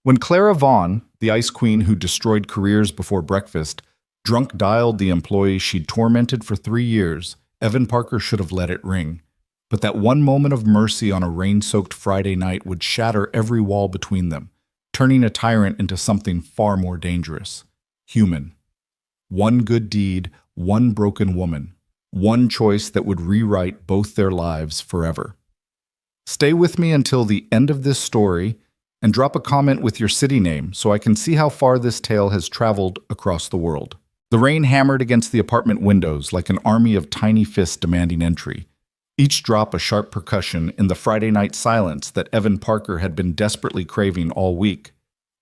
When Clara Vaughn, the ice queen who destroyed careers before breakfast, drunk dialed the employee she'd tormented for 3 years, Evan Parker should have let it ring. But that one moment of mercy on a rain-soaked Friday night would shatter every wall between them, turning a tyrant into something far more dangerous. Human. One good deed, one broken woman. One choice that would rewrite both their lives forever. Stay with me until the end of this story and drop a comment with your city name so I can see how far this tale has traveled across the world. The rain hammered against the apartment windows like an army of tiny fists demanding entry, each drop a sharp percussion in the Friday night silence that Evan Parker had been desperately craving all week.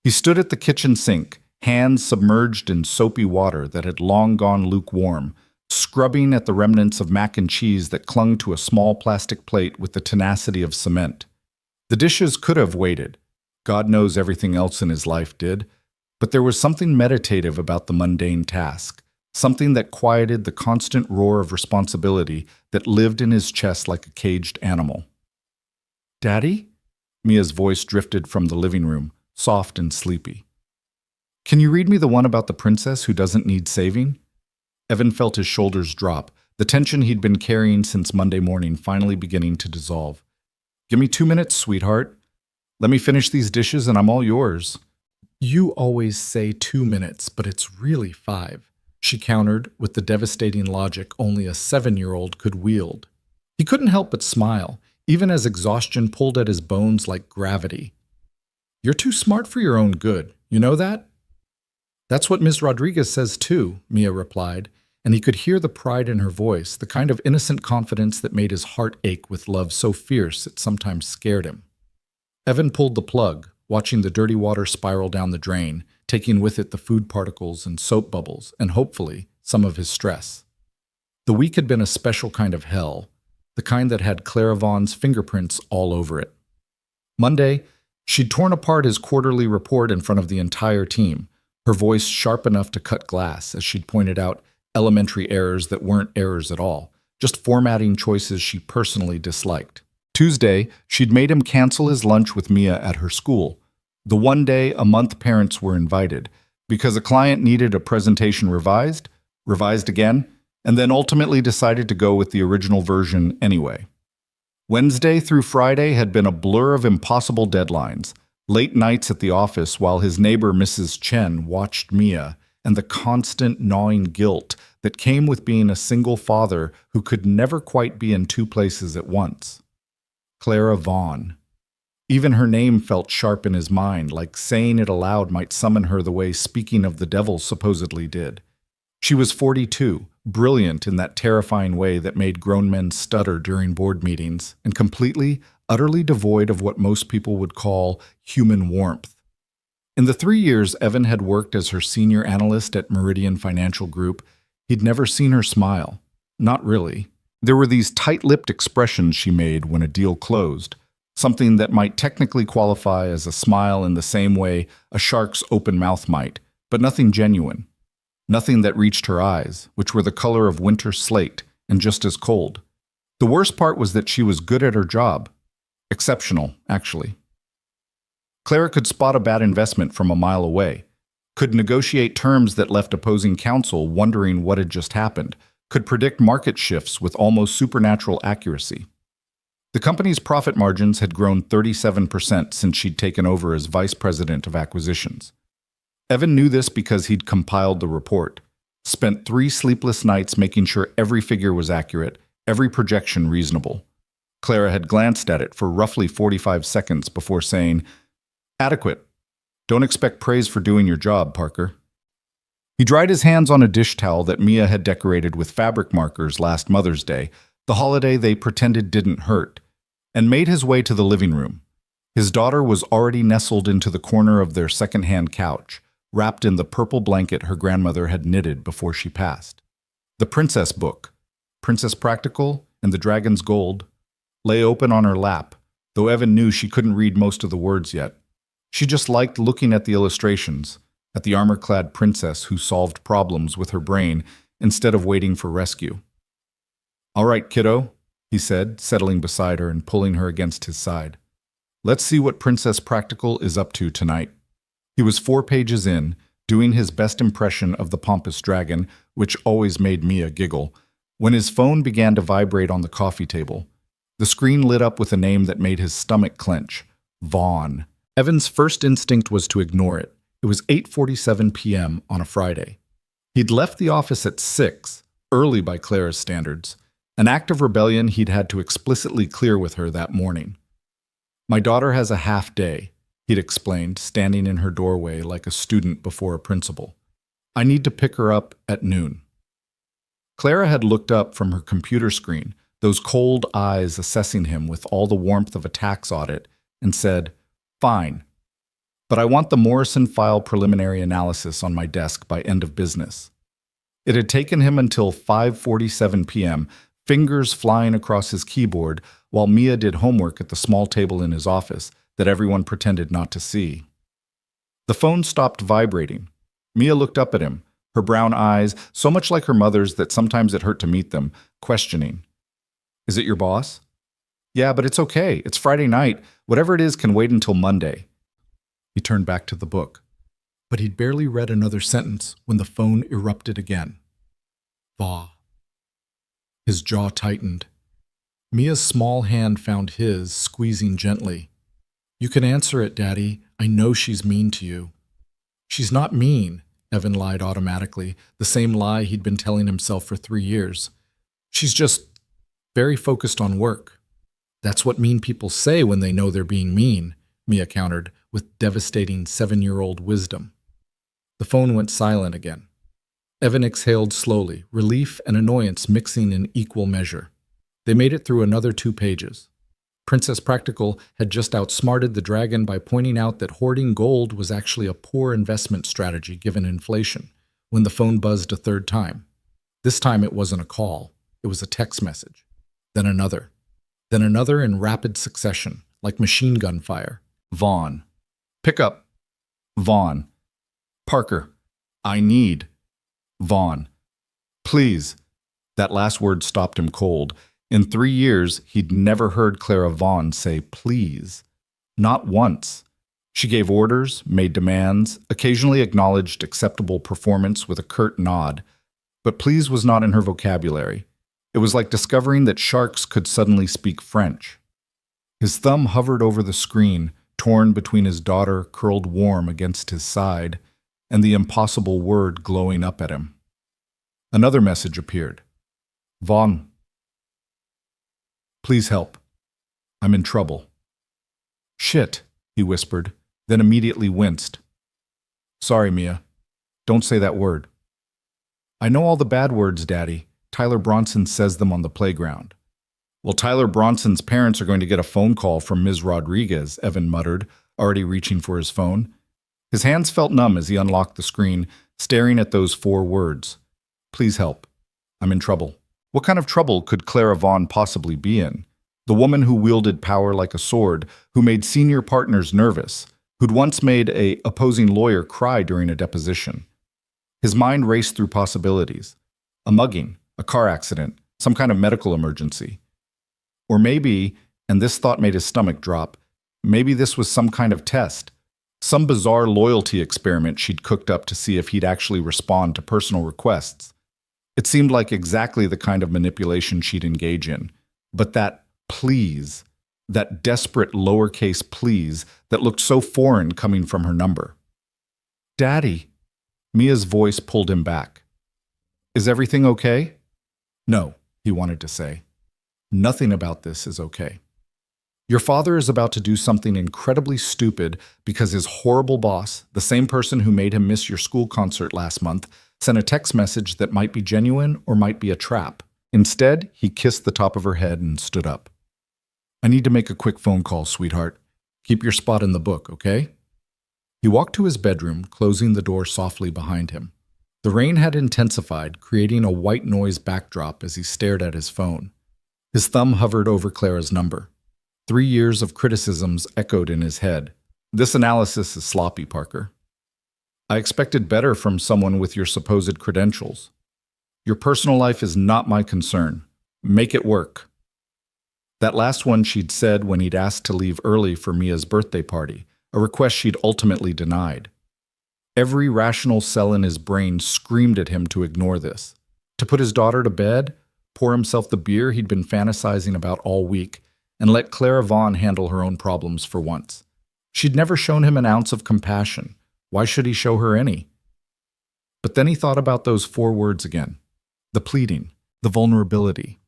He stood at the kitchen sink, hands submerged in soapy water that had long gone lukewarm, scrubbing at the remnants of mac and cheese that clung to a small plastic plate with the tenacity of cement. The dishes could have waited. God knows everything else in his life did. But there was something meditative about the mundane task, something that quieted the constant roar of responsibility that lived in his chest like a caged animal. "Daddy?" Mia's voice drifted from the living room, soft and sleepy. "Can you read me the one about the princess who doesn't need saving?" Evan felt his shoulders drop, the tension he'd been carrying since Monday morning finally beginning to dissolve. "Give me 2 minutes, sweetheart. Let me finish these dishes and I'm all yours." "You always say 2 minutes, but it's really 5, she countered with the devastating logic only a 7-year-old could wield. He couldn't help but smile, even as exhaustion pulled at his bones like gravity. "You're too smart for your own good, you know that?" "That's what Ms. Rodriguez says too," Mia replied, and he could hear the pride in her voice, the kind of innocent confidence that made his heart ache with love so fierce it sometimes scared him. Evan pulled the plug, watching the dirty water spiral down the drain, taking with it the food particles and soap bubbles, and hopefully, some of his stress. The week had been a special kind of hell, the kind that had Clara Vaughn's fingerprints all over it. Monday, she'd torn apart his quarterly report in front of the entire team, her voice sharp enough to cut glass as she'd pointed out elementary errors that weren't errors at all, just formatting choices she personally disliked. Tuesday, she'd made him cancel his lunch with Mia at her school, the one day a month parents were invited, because a client needed a presentation revised again, and then ultimately decided to go with the original version anyway. Wednesday through Friday had been a blur of impossible deadlines, late nights at the office while his neighbor Mrs. Chen watched Mia, and the constant gnawing guilt that came with being a single father who could never quite be in two places at once. Clara Vaughn. Even her name felt sharp in his mind, like saying it aloud might summon her the way speaking of the devil supposedly did. She was 42, brilliant in that terrifying way that made grown men stutter during board meetings, and completely, utterly devoid of what most people would call human warmth. In the 3 years Evan had worked as her senior analyst at Meridian Financial Group, he'd never seen her smile. Not really. There were these tight-lipped expressions she made when a deal closed, something that might technically qualify as a smile in the same way a shark's open mouth might, but nothing genuine. Nothing that reached her eyes, which were the color of winter slate and just as cold. The worst part was that she was good at her job. Exceptional, actually. Clara could spot a bad investment from a mile away, could negotiate terms that left opposing counsel wondering what had just happened, could predict market shifts with almost supernatural accuracy. The company's profit margins had grown 37% since she'd taken over as vice president of acquisitions. Evan knew this because he'd compiled the report, spent 3 sleepless nights making sure every figure was accurate, every projection reasonable. Clara had glanced at it for roughly 45 seconds before saying, "Adequate. Don't expect praise for doing your job, Parker." He dried his hands on a dish towel that Mia had decorated with fabric markers last Mother's Day, the holiday they pretended didn't hurt, and made his way to the living room. His daughter was already nestled into the corner of their second-hand couch, wrapped in the purple blanket her grandmother had knitted before she passed. The Princess book, Princess Practical and the Dragon's Gold, lay open on her lap, though Evan knew she couldn't read most of the words yet. She just liked looking at the illustrations, at the armor-clad princess who solved problems with her brain instead of waiting for rescue. "All right, kiddo," he said, settling beside her and pulling her against his side. "Let's see what Princess Practical is up to tonight." He was 4 pages in, doing his best impression of the pompous dragon, which always made Mia giggle, when his phone began to vibrate on the coffee table. The screen lit up with a name that made his stomach clench. Vaughn. Evan's first instinct was to ignore it. It was 8:47 p.m. on a Friday. He'd left the office at 6, early by Clara's standards, an act of rebellion he'd had to explicitly clear with her that morning. "My daughter has a half day," he'd explained, standing in her doorway like a student before a principal. "I need to pick her up at noon." Clara had looked up from her computer screen, those cold eyes assessing him with all the warmth of a tax audit, and said, "Fine, but I want the Morrison file preliminary analysis on my desk by end of business." It had taken him until 5:47 p.m., fingers flying across his keyboard, while Mia did homework at the small table in his office that everyone pretended not to see. The phone stopped vibrating. Mia looked up at him, her brown eyes, so much like her mother's that sometimes it hurt to meet them, questioning. "Is it your boss?" "Yeah, but it's okay. It's Friday night. Whatever it is can wait until Monday." He turned back to the book. But he'd barely read another sentence when the phone erupted again. "Vaugh." His jaw tightened. Mia's small hand found his, squeezing gently. "You can answer it, Daddy. I know she's mean to you." "She's not mean," Evan lied automatically, the same lie he'd been telling himself for 3 years. "She's just very focused on work." "That's what mean people say when they know they're being mean," Mia countered, with devastating 7-year-old wisdom. The phone went silent again. Evan exhaled slowly, relief and annoyance mixing in equal measure. They made it through another 2 pages. Princess Practical had just outsmarted the dragon by pointing out that hoarding gold was actually a poor investment strategy given inflation, when the phone buzzed a third time. This time it wasn't a call, it was a text message. Then another in rapid succession, like machine gun fire. "Vaughn. Pick up. Vaughn. Parker. I need. Vaughn. Please." That last word stopped him cold. In 3 years, he'd never heard Clara Vaughn say please. Not once. She gave orders, made demands, occasionally acknowledged acceptable performance with a curt nod. But please was not in her vocabulary. It was like discovering that sharks could suddenly speak French. His thumb hovered over the screen, torn between his daughter curled warm against his side, and the impossible word glowing up at him. Another message appeared. "Vaughn. Please help. I'm in trouble." "Shit," he whispered, then immediately winced. "Sorry, Mia. Don't say that word." "I know all the bad words, Daddy. Tyler Bronson says them on the playground." "Well, Tyler Bronson's parents are going to get a phone call from Ms. Rodriguez," Evan muttered, already reaching for his phone. His hands felt numb as he unlocked the screen, staring at those 4 words. "Please help. I'm in trouble." What kind of trouble could Clara Vaughn possibly be in? The woman who wielded power like a sword, who made senior partners nervous, who'd once made an opposing lawyer cry during a deposition. His mind raced through possibilities. A mugging, a car accident, some kind of medical emergency. Or maybe, and this thought made his stomach drop, maybe this was some kind of test, some bizarre loyalty experiment she'd cooked up to see if he'd actually respond to personal requests. It seemed like exactly the kind of manipulation she'd engage in. But that please, that desperate lowercase please that looked so foreign coming from her number. "Daddy." Mia's voice pulled him back. "Is everything okay?" "No," he wanted to say. "Nothing about this is okay. Your father is about to do something incredibly stupid because his horrible boss, the same person who made him miss your school concert last month, sent a text message that might be genuine or might be a trap. Instead, he kissed the top of her head and stood up. "I need to make a quick phone call, sweetheart. Keep your spot in the book, okay?" He walked to his bedroom, closing the door softly behind him. The rain had intensified, creating a white noise backdrop as he stared at his phone. His thumb hovered over Clara's number. 3 years of criticisms echoed in his head. "This analysis is sloppy, Parker. I expected better from someone with your supposed credentials. Your personal life is not my concern. Make it work." That last one she'd said when he'd asked to leave early for Mia's birthday party, a request she'd ultimately denied. Every rational cell in his brain screamed at him to ignore this. To put his daughter to bed, pour himself the beer he'd been fantasizing about all week, and let Clara Vaughn handle her own problems for once. She'd never shown him an ounce of compassion. Why should he show her any? But then he thought about those 4 words again. The pleading, the vulnerability.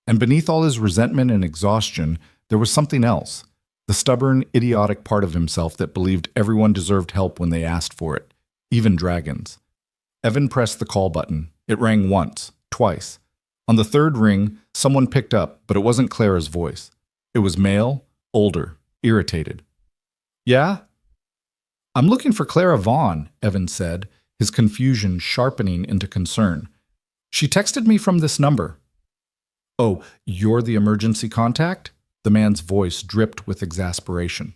And beneath all his resentment and exhaustion, there was something else. The stubborn, idiotic part of himself that believed everyone deserved help when they asked for it, even dragons. Evan pressed the call button. It rang once, twice. On the 3rd ring, someone picked up, but it wasn't Clara's voice. It was male, older, irritated. Yeah? I'm looking for Clara Vaughn, Evan said, his confusion sharpening into concern. She texted me from this number. Oh, you're the emergency contact? The man's voice dripped with exasperation.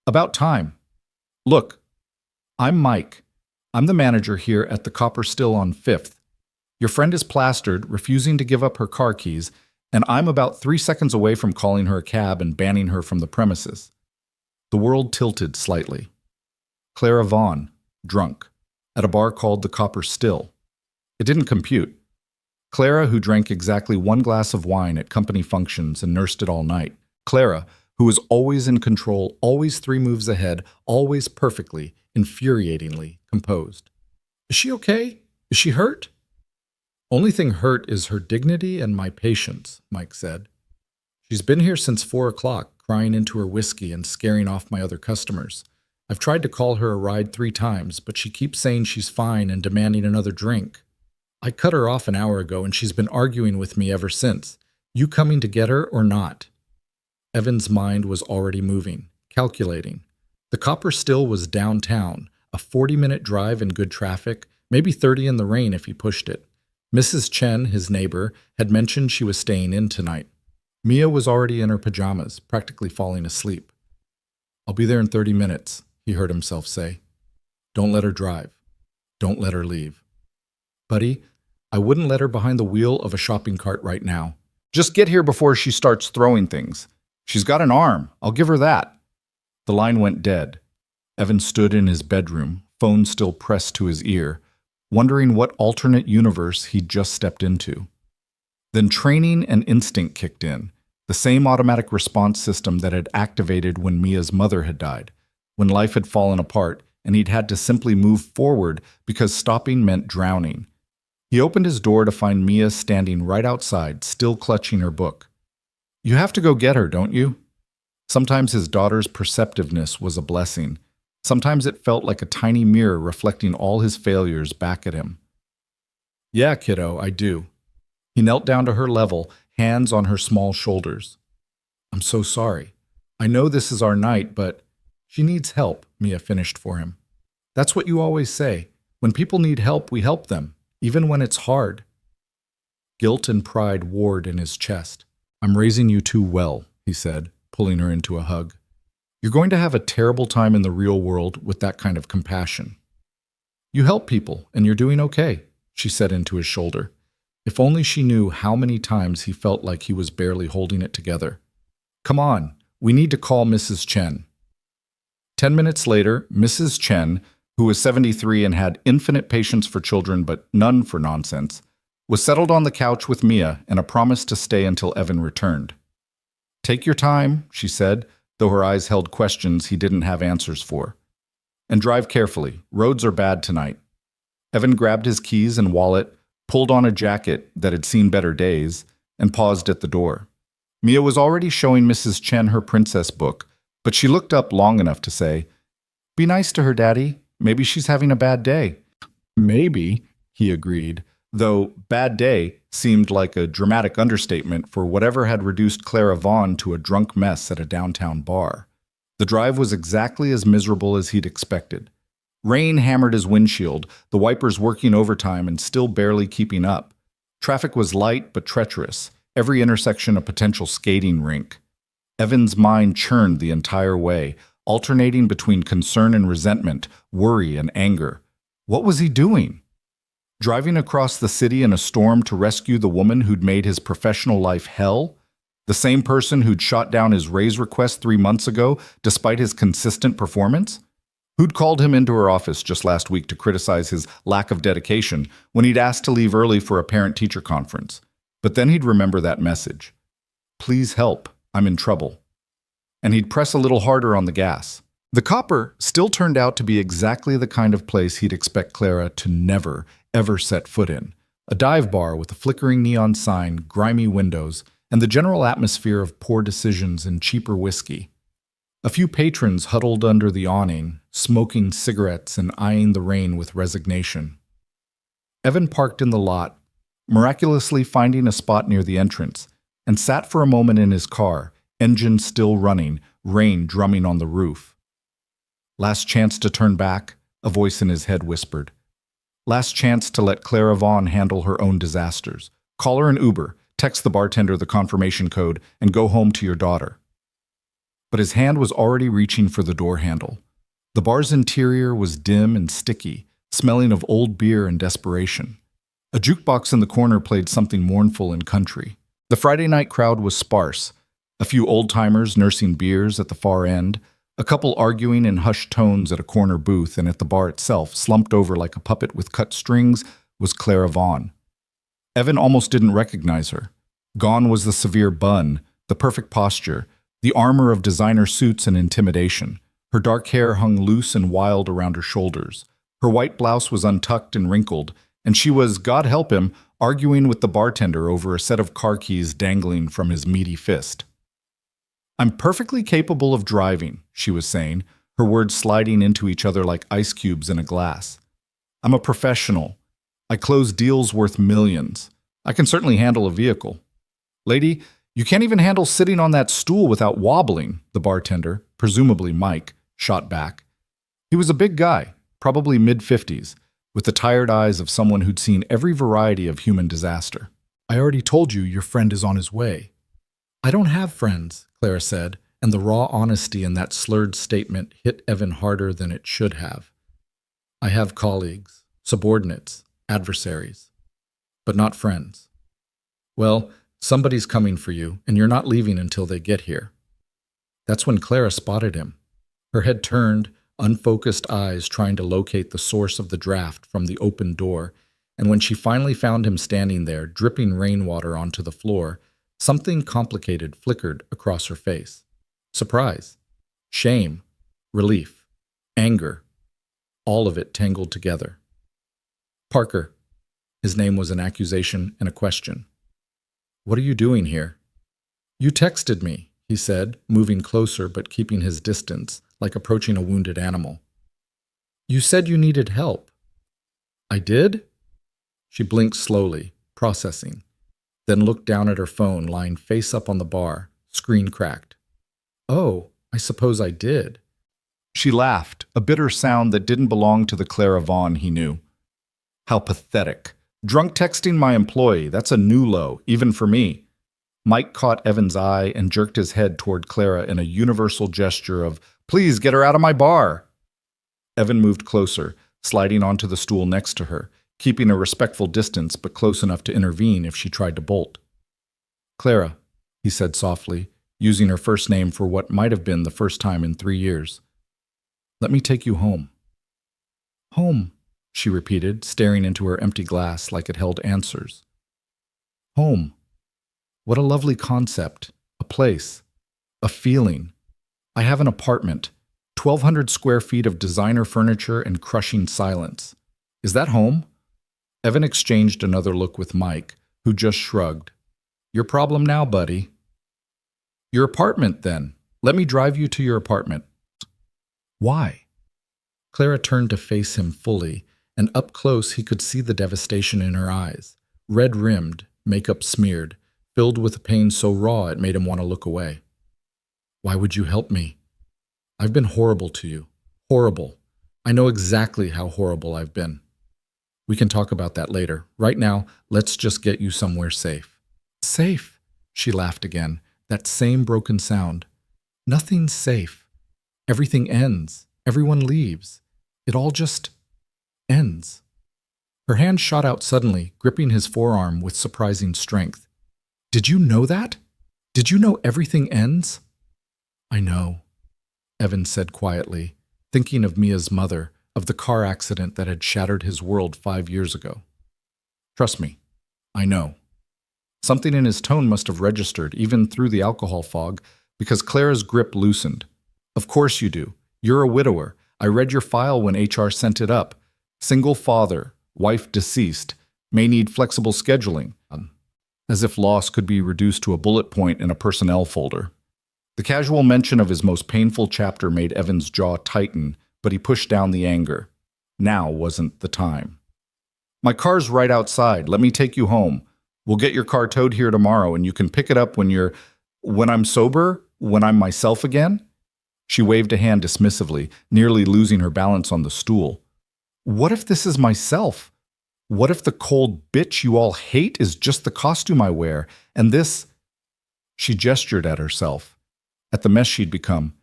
About time. Look, I'm Mike. I'm the manager here at the Copper Still on 5th. Your friend is plastered, refusing to give up her car keys, and I'm about 3 seconds away from calling her a cab and banning her from the premises. The world tilted slightly. Clara Vaughn, drunk, at a bar called the Copper Still. It didn't compute. Clara, who drank exactly 1 glass of wine at company functions and nursed it all night. Clara, who was always in control, always 3 moves ahead, always perfectly, infuriatingly composed. Is she okay? Is she hurt? Only thing hurt is her dignity and my patience, Mike said. She's been here since 4 o'clock, crying into her whiskey and scaring off my other customers. I've tried to call her a ride 3 times, but she keeps saying she's fine and demanding another drink. I cut her off an hour ago and she's been arguing with me ever since. You coming to get her or not? Evan's mind was already moving, calculating. The Copper Still was downtown, a 40-minute drive in good traffic, maybe 30 in the rain if he pushed it. Mrs. Chen, his neighbor, had mentioned she was staying in tonight. Mia was already in her pajamas, practically falling asleep. I'll be there in 30 minutes, he heard himself say. Don't let her drive. Don't let her leave. Buddy, I wouldn't let her behind the wheel of a shopping cart right now. Just get here before she starts throwing things. She's got an arm. I'll give her that. The line went dead. Evan stood in his bedroom, phone still pressed to his ear, wondering what alternate universe he'd just stepped into. Then training and instinct kicked in, the same automatic response system that had activated when Mia's mother had died, when life had fallen apart and he'd had to simply move forward because stopping meant drowning. He opened his door to find Mia standing right outside, still clutching her book. You have to go get her, don't you? Sometimes his daughter's perceptiveness was a blessing. Sometimes it felt like a tiny mirror reflecting all his failures back at him. Yeah, kiddo, I do. He knelt down to her level, hands on her small shoulders. I'm so sorry. I know this is our night, but she needs help, Mia finished for him. That's what you always say. When people need help, we help them, even when it's hard. Guilt and pride warred in his chest. I'm raising you too well, he said, pulling her into a hug. You're going to have a terrible time in the real world with that kind of compassion. You help people, and you're doing okay, she said into his shoulder. If only she knew how many times he felt like he was barely holding it together. Come on, we need to call Mrs. Chen. 10 minutes later, Mrs. Chen, who was 73 and had infinite patience for children but none for nonsense, was settled on the couch with Mia and a promise to stay until Evan returned. Take your time, she said, though her eyes held questions he didn't have answers for. And drive carefully. Roads are bad tonight. Evan grabbed his keys and wallet, pulled on a jacket that had seen better days, and paused at the door. Mia was already showing Mrs. Chen her princess book, but she looked up long enough to say, Be nice to her, Daddy. Maybe she's having a bad day. Maybe, he agreed, though bad day seemed like a dramatic understatement for whatever had reduced Clara Vaughn to a drunk mess at a downtown bar. The drive was exactly as miserable as he'd expected. Rain hammered his windshield, the wipers working overtime and still barely keeping up. Traffic was light but treacherous, every intersection a potential skating rink. Evan's mind churned the entire way, alternating between concern and resentment, worry and anger. What was he doing? Driving across the city in a storm to rescue the woman who'd made his professional life hell? The same person who'd shot down his raise request 3 months ago despite his consistent performance? Who'd called him into her office just last week to criticize his lack of dedication when he'd asked to leave early for a parent-teacher conference. But then he'd remember that message. Please help, I'm in trouble. And he'd press a little harder on the gas. The copper still turned out to be exactly the kind of place he'd expect Clara to never, ever set foot in. A dive bar with a flickering neon sign, grimy windows, and the general atmosphere of poor decisions and cheaper whiskey. A few patrons huddled under the awning, smoking cigarettes and eyeing the rain with resignation. Evan parked in the lot, miraculously finding a spot near the entrance, and sat for a moment in his car, engine still running, rain drumming on the roof. Last chance to turn back, a voice in his head whispered. Last chance to let Clara Vaughn handle her own disasters. Call her an Uber, text the bartender the confirmation code, and go home to your daughter. But his hand was already reaching for the door handle. The bar's interior was dim and sticky, smelling of old beer and desperation. A jukebox in the corner played something mournful and country. The Friday night crowd was sparse, a few old-timers nursing beers at the far end, a couple arguing in hushed tones at a corner booth, and at the bar itself, slumped over like a puppet with cut strings, was Clara Vaughn. Evan almost didn't recognize her. Gone was the severe bun, the perfect posture, the armor of designer suits and intimidation. Her dark hair hung loose and wild around her shoulders. Her white blouse was untucked and wrinkled, and she was, God help him, arguing with the bartender over a set of car keys dangling from his meaty fist. I'm perfectly capable of driving, she was saying, her words sliding into each other like ice cubes in a glass. I'm a professional. I close deals worth millions. I can certainly handle a vehicle. Lady, you can't even handle sitting on that stool without wobbling, the bartender, presumably Mike, shot back. He was a big guy, probably mid-50s, with the tired eyes of someone who'd seen every variety of human disaster. I already told you your friend is on his way. I don't have friends, Clara said, and the raw honesty in that slurred statement hit Evan harder than it should have. I have colleagues, subordinates, adversaries, but not friends. Well, somebody's coming for you, and you're not leaving until they get here. That's when Clara spotted him. Her head turned, unfocused eyes trying to locate the source of the draft from the open door, and when she finally found him standing there, dripping rainwater onto the floor, something complicated flickered across her face. Surprise, shame, relief, anger, all of it tangled together. Parker. His name was an accusation and a question. What are you doing here? You texted me, he said, moving closer but keeping his distance, like approaching a wounded animal. You said you needed help. I did? She blinked slowly, processing, then looked down at her phone lying face up on the bar, screen cracked. Oh, I suppose I did. She laughed, a bitter sound that didn't belong to the Clara Vaughn he knew. How pathetic. Drunk texting my employee, that's a new low, even for me. Mike caught Evan's eye and jerked his head toward Clara in a universal gesture of, please get her out of my bar. Evan moved closer, sliding onto the stool next to her, keeping a respectful distance but close enough to intervene if she tried to bolt. Clara, he said softly, using her first name for what might have been the first time in 3 years. Let me take you home. Home, she repeated, staring into her empty glass like it held answers. Home. What a lovely concept, a place, a feeling. I have an apartment, 1,200 square feet of designer furniture and crushing silence. Is that home? Evan exchanged another look with Mike, who just shrugged. Your problem now, buddy. Your apartment, then. Let me drive you to your apartment. Why? Clara turned to face him fully, and up close he could see the devastation in her eyes, red-rimmed, makeup smeared, filled with a pain so raw it made him want to look away. Why would you help me? I've been horrible to you. Horrible. I know exactly how horrible I've been. We can talk about that later. Right now, let's just get you somewhere safe. Safe? She laughed again, that same broken sound. Nothing's safe. Everything ends. Everyone leaves. It all just ends. Her hand shot out suddenly, gripping his forearm with surprising strength. Did you know that? Did you know everything ends? I know, Evan said quietly, thinking of Mia's mother, of the car accident that had shattered his world 5 years ago. Trust me, I know. Something in his tone must have registered, even through the alcohol fog, because Clara's grip loosened. Of course you do. You're a widower. I read your file when HR sent it up. Single father, wife deceased, may need flexible scheduling. As if loss could be reduced to a bullet point in a personnel folder. The casual mention of his most painful chapter made Evan's jaw tighten, but he pushed down the anger. Now wasn't the time. My car's right outside. Let me take you home. We'll get your car towed here tomorrow, and you can pick it up when I'm sober, when I'm myself again. She waved a hand dismissively, nearly losing her balance on the stool. What if this is myself? What if the cold bitch you all hate is just the costume I wear, and this... She gestured at herself, at the mess she'd become.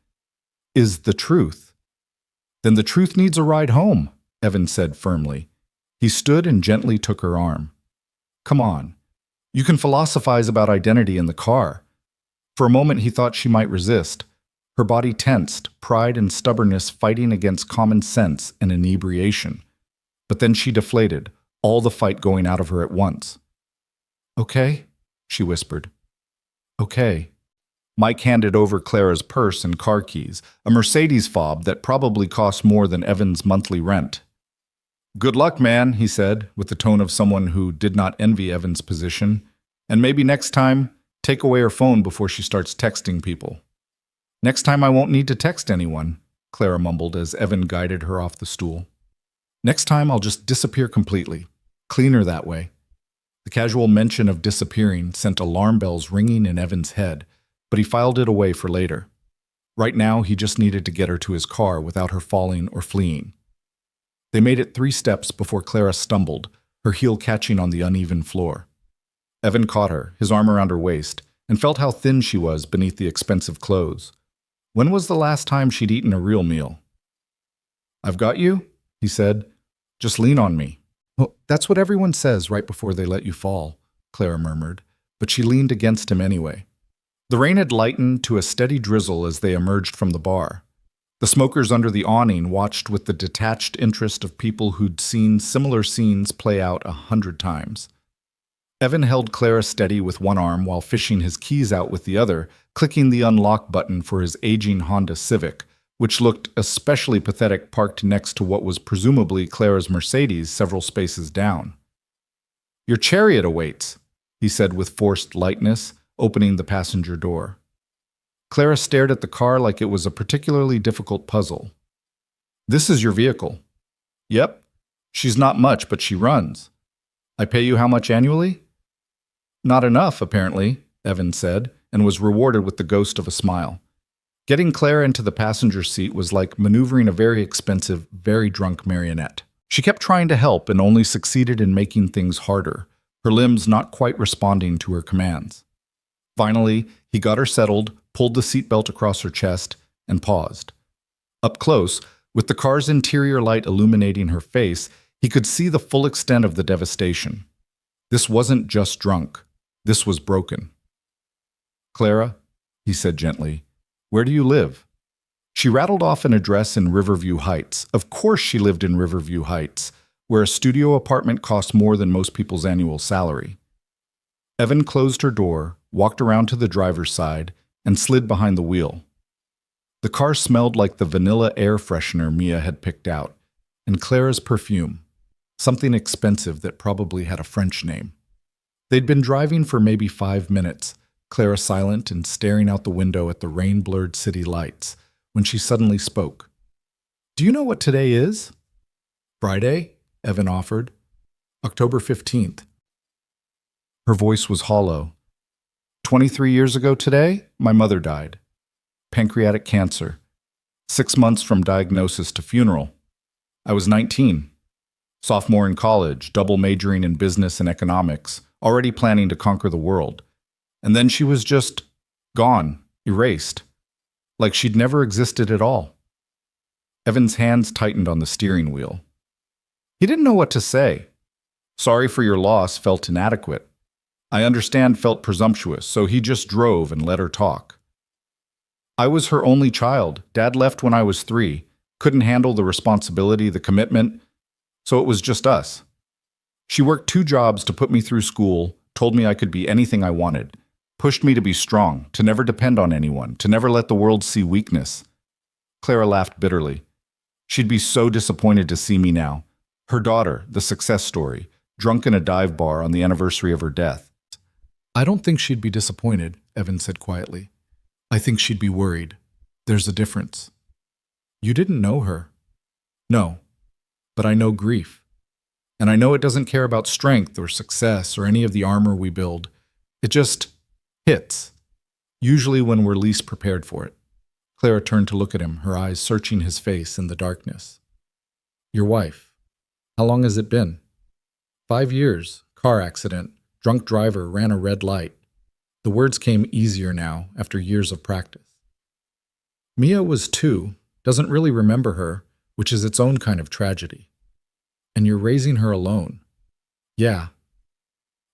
Is the truth. Then the truth needs a ride home, Evan said firmly. He stood and gently took her arm. Come on. You can philosophize about identity in the car. For a moment he thought she might resist. Her body tensed, pride and stubbornness fighting against common sense and inebriation. But then she deflated, all the fight going out of her at once. Okay, she whispered. Okay. Mike handed over Clara's purse and car keys, a Mercedes fob that probably cost more than Evan's monthly rent. Good luck, man, he said, with the tone of someone who did not envy Evan's position. And maybe next time, take away her phone before she starts texting people. Next time I won't need to text anyone, Clara mumbled as Evan guided her off the stool. Next time I'll just disappear completely. Cleaner that way. The casual mention of disappearing sent alarm bells ringing in Evan's head, but he filed it away for later. Right now he just needed to get her to his car without her falling or fleeing. They made it 3 steps before Clara stumbled, her heel catching on the uneven floor. Evan caught her, his arm around her waist, and felt how thin she was beneath the expensive clothes. When was the last time she'd eaten a real meal? I've got you, he said. Just lean on me. Well, that's what everyone says right before they let you fall, Clara murmured, but she leaned against him anyway. The rain had lightened to a steady drizzle as they emerged from the bar. The smokers under the awning watched with the detached interest of people who'd seen similar scenes play out 100 times. Evan held Clara steady with one arm while fishing his keys out with the other, clicking the unlock button for his aging Honda Civic, which looked especially pathetic parked next to what was presumably Clara's Mercedes several spaces down. Your chariot awaits, he said with forced lightness, opening the passenger door. Clara stared at the car like it was a particularly difficult puzzle. This is your vehicle. Yep. She's not much, but she runs. I pay you how much annually? Not enough, apparently, Evan said, and was rewarded with the ghost of a smile. Getting Clara into the passenger seat was like maneuvering a very expensive, very drunk marionette. She kept trying to help and only succeeded in making things harder, her limbs not quite responding to her commands. Finally, he got her settled, pulled the seatbelt across her chest, and paused. Up close, with the car's interior light illuminating her face, he could see the full extent of the devastation. This wasn't just drunk. This was broken. Clara, he said gently, where do you live? She rattled off an address in Riverview Heights. Of course she lived in Riverview Heights, where a studio apartment cost more than most people's annual salary. Evan closed her door, walked around to the driver's side, and slid behind the wheel. The car smelled like the vanilla air freshener Mia had picked out, and Clara's perfume, something expensive that probably had a French name. They'd been driving for maybe 5 minutes, Clara silent and staring out the window at the rain-blurred city lights, when she suddenly spoke. Do you know what today is? Friday, Evan offered. October 15th. Her voice was hollow. 23 years ago today, my mother died. Pancreatic cancer. 6 months from diagnosis to funeral. I was 19. Sophomore in college, double majoring in business and economics, already planning to conquer the world. And then she was just gone, erased, like she'd never existed at all. Evan's hands tightened on the steering wheel. He didn't know what to say. Sorry for your loss felt inadequate. I understand felt presumptuous, so he just drove and let her talk. I was her only child. Dad left when I was 3. couldn't handle the responsibility, the commitment, so it was just us. She worked 2 jobs to put me through school, told me I could be anything I wanted, pushed me to be strong, to never depend on anyone, to never let the world see weakness. Clara laughed bitterly. She'd be so disappointed to see me now. Her daughter, the success story, drunk in a dive bar on the anniversary of her death. I don't think she'd be disappointed, Evan said quietly. I think she'd be worried. There's a difference. You didn't know her. No, but I know grief. And I know it doesn't care about strength or success or any of the armor we build. It just hits, usually when we're least prepared for it. Clara turned to look at him, her eyes searching his face in the darkness. Your wife. How long has it been? 5 years. Car accident. Drunk driver ran a red light. The words came easier now after years of practice. Mia was 2, doesn't really remember her, which is its own kind of tragedy. And you're raising her alone. Yeah.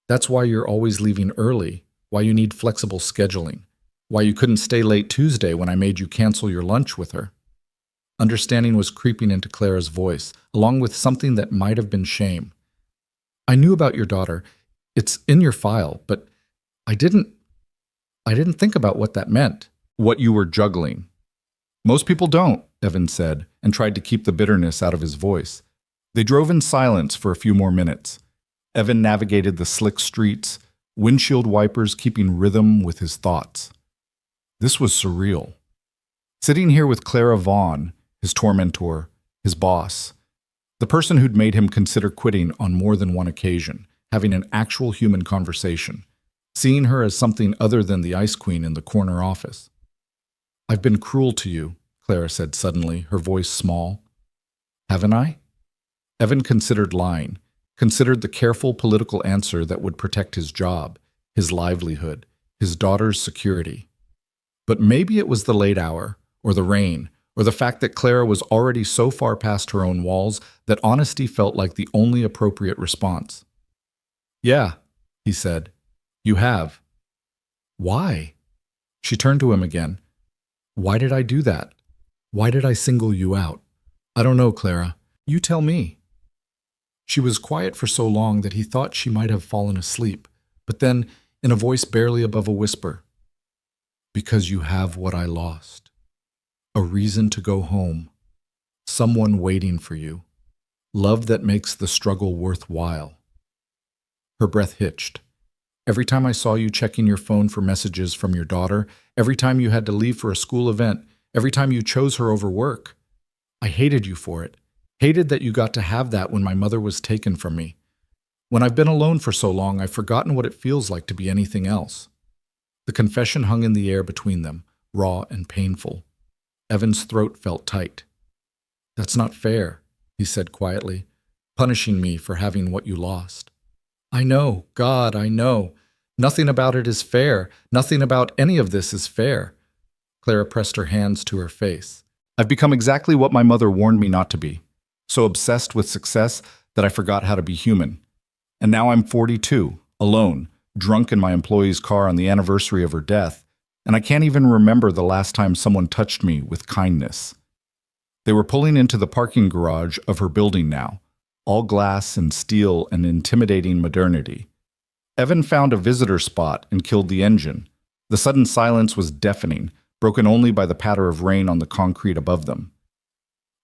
That's why you're always leaving early, why you need flexible scheduling, why you couldn't stay late Tuesday when I made you cancel your lunch with her. Understanding was creeping into Clara's voice, along with something that might have been shame. I knew about your daughter. It's in your file, but I didn't think about what that meant. What you were juggling. Most people don't, Evan said, and tried to keep the bitterness out of his voice. They drove in silence for a few more minutes. Evan navigated the slick streets, windshield wipers keeping rhythm with his thoughts. This was surreal. Sitting here with Clara Vaughn, his tormentor, his boss, the person who'd made him consider quitting on more than one occasion, having an actual human conversation, seeing her as something other than the ice queen in the corner office. I've been cruel to you, Clara said suddenly, her voice small. Haven't I? Evan considered lying, considered the careful political answer that would protect his job, his livelihood, his daughter's security. But maybe it was the late hour, or the rain, or the fact that Clara was already so far past her own walls that honesty felt like the only appropriate response. Yeah, he said. You have. Why? She turned to him again. Why did I do that? Why did I single you out? I don't know, Clara. You tell me. She was quiet for so long that he thought she might have fallen asleep, but then, in a voice barely above a whisper, because you have what I lost. A reason to go home. Someone waiting for you. Love that makes the struggle worthwhile. Her breath hitched. Every time I saw you checking your phone for messages from your daughter, every time you had to leave for a school event, every time you chose her over work, I hated you for it. Hated that you got to have that when my mother was taken from me. When I've been alone for so long, I've forgotten what it feels like to be anything else. The confession hung in the air between them, raw and painful. Evan's throat felt tight. That's not fair, he said quietly, punishing me for having what you lost. I know, God, I know. Nothing about it is fair. Nothing about any of this is fair. Clara pressed her hands to her face. I've become exactly what my mother warned me not to be. So obsessed with success that I forgot how to be human. And now I'm 42, alone, drunk in my employee's car on the anniversary of her death, and I can't even remember the last time someone touched me with kindness. They were pulling into the parking garage of her building now, all glass and steel and intimidating modernity. Evan found a visitor spot and killed the engine. The sudden silence was deafening, broken only by the patter of rain on the concrete above them.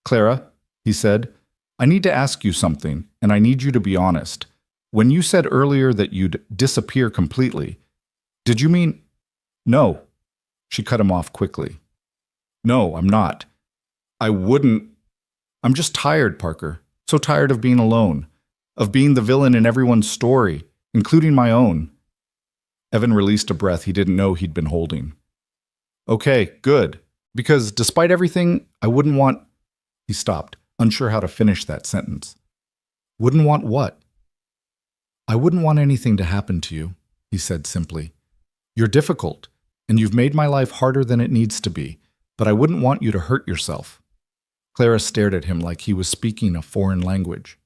Clara, he said, I need to ask you something, and I need you to be honest. When you said earlier that you'd disappear completely, did you mean— No. She cut him off quickly. No, I'm not. I wouldn't. I'm just tired, Parker. So tired of being alone, of being the villain in everyone's story, including my own. Evan released a breath he didn't know he'd been holding. Okay, good. Because despite everything, I wouldn't want— He stopped, unsure how to finish that sentence. Wouldn't want what? I wouldn't want anything to happen to you, he said simply. You're difficult, and you've made my life harder than it needs to be, but I wouldn't want you to hurt yourself. Clara stared at him like he was speaking a foreign language.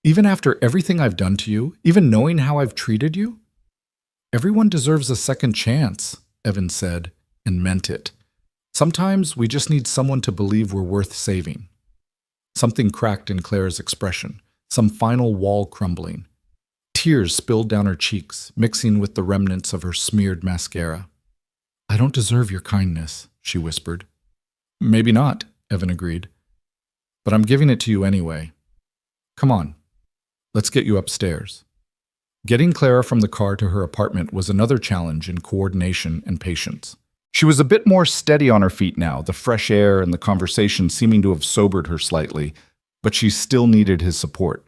Even after everything I've done to you, even knowing how I've treated you? Everyone deserves a second chance, Evan said, and meant it. Sometimes we just need someone to believe we're worth saving. Something cracked in Claire's expression, some final wall crumbling. Tears spilled down her cheeks, mixing with the remnants of her smeared mascara. I don't deserve your kindness, she whispered. Maybe not, Evan agreed. But I'm giving it to you anyway. Come on, let's get you upstairs. Getting Clara from the car to her apartment was another challenge in coordination and patience. She was a bit more steady on her feet now, the fresh air and the conversation seeming to have sobered her slightly, but she still needed his support.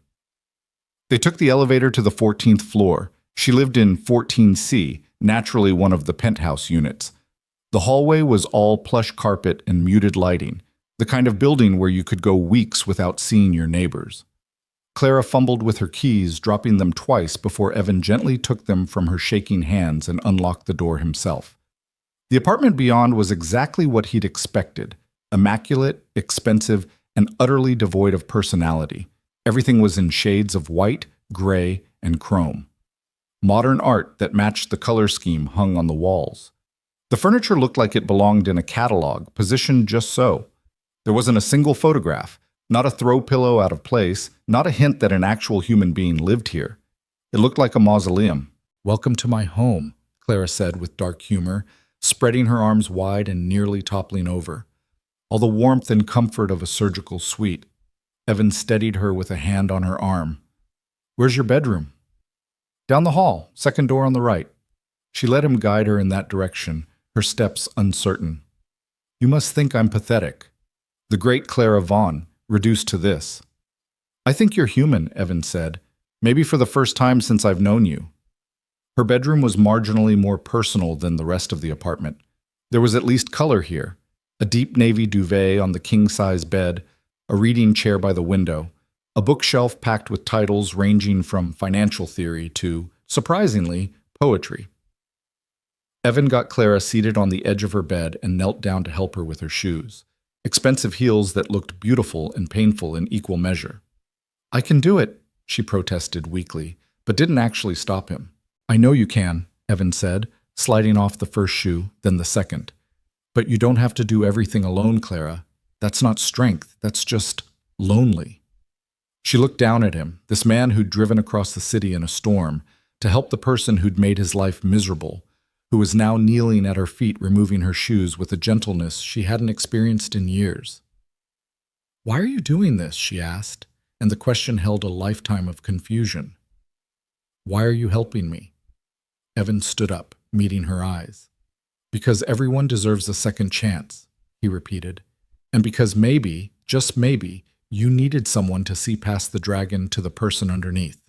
They took the elevator to the 14th floor. She lived in 14C, naturally one of the penthouse units. The hallway was all plush carpet and muted lighting, the kind of building where you could go weeks without seeing your neighbors. Clara fumbled with her keys, dropping them twice before Evan gently took them from her shaking hands and unlocked the door himself. The apartment beyond was exactly what he'd expected: immaculate, expensive, and utterly devoid of personality. Everything was in shades of white, gray, and chrome. Modern art that matched the color scheme hung on the walls. The furniture looked like it belonged in a catalog, positioned just so. There wasn't a single photograph, not a throw pillow out of place, not a hint that an actual human being lived here. It looked like a mausoleum. Welcome to my home, Clara said with dark humor, spreading her arms wide and nearly toppling over. All the warmth and comfort of a surgical suite. Evan steadied her with a hand on her arm. Where's your bedroom? Down the hall, second door on the right. She let him guide her in that direction, her steps uncertain. You must think I'm pathetic. The great Clara Vaughn, reduced to this. I think you're human, Evan said, maybe for the first time since I've known you. Her bedroom was marginally more personal than the rest of the apartment. There was at least color here. A deep navy duvet on the king-size bed, a reading chair by the window, a bookshelf packed with titles ranging from financial theory to, surprisingly, poetry. Evan got Clara seated on the edge of her bed and knelt down to help her with her shoes, expensive heels that looked beautiful and painful in equal measure. I can do it, she protested weakly, but didn't actually stop him. I know you can, Evan said, sliding off the first shoe, then the second. But you don't have to do everything alone, Clara. That's not strength, that's just lonely. She looked down at him, this man who'd driven across the city in a storm, to help the person who'd made his life miserable, who was now kneeling at her feet removing her shoes with a gentleness she hadn't experienced in years. Why are you doing this? She asked, and the question held a lifetime of confusion. Why are you helping me? Evan stood up, meeting her eyes. Because everyone deserves a second chance, he repeated. And because maybe, just maybe, you needed someone to see past the dragon to the person underneath.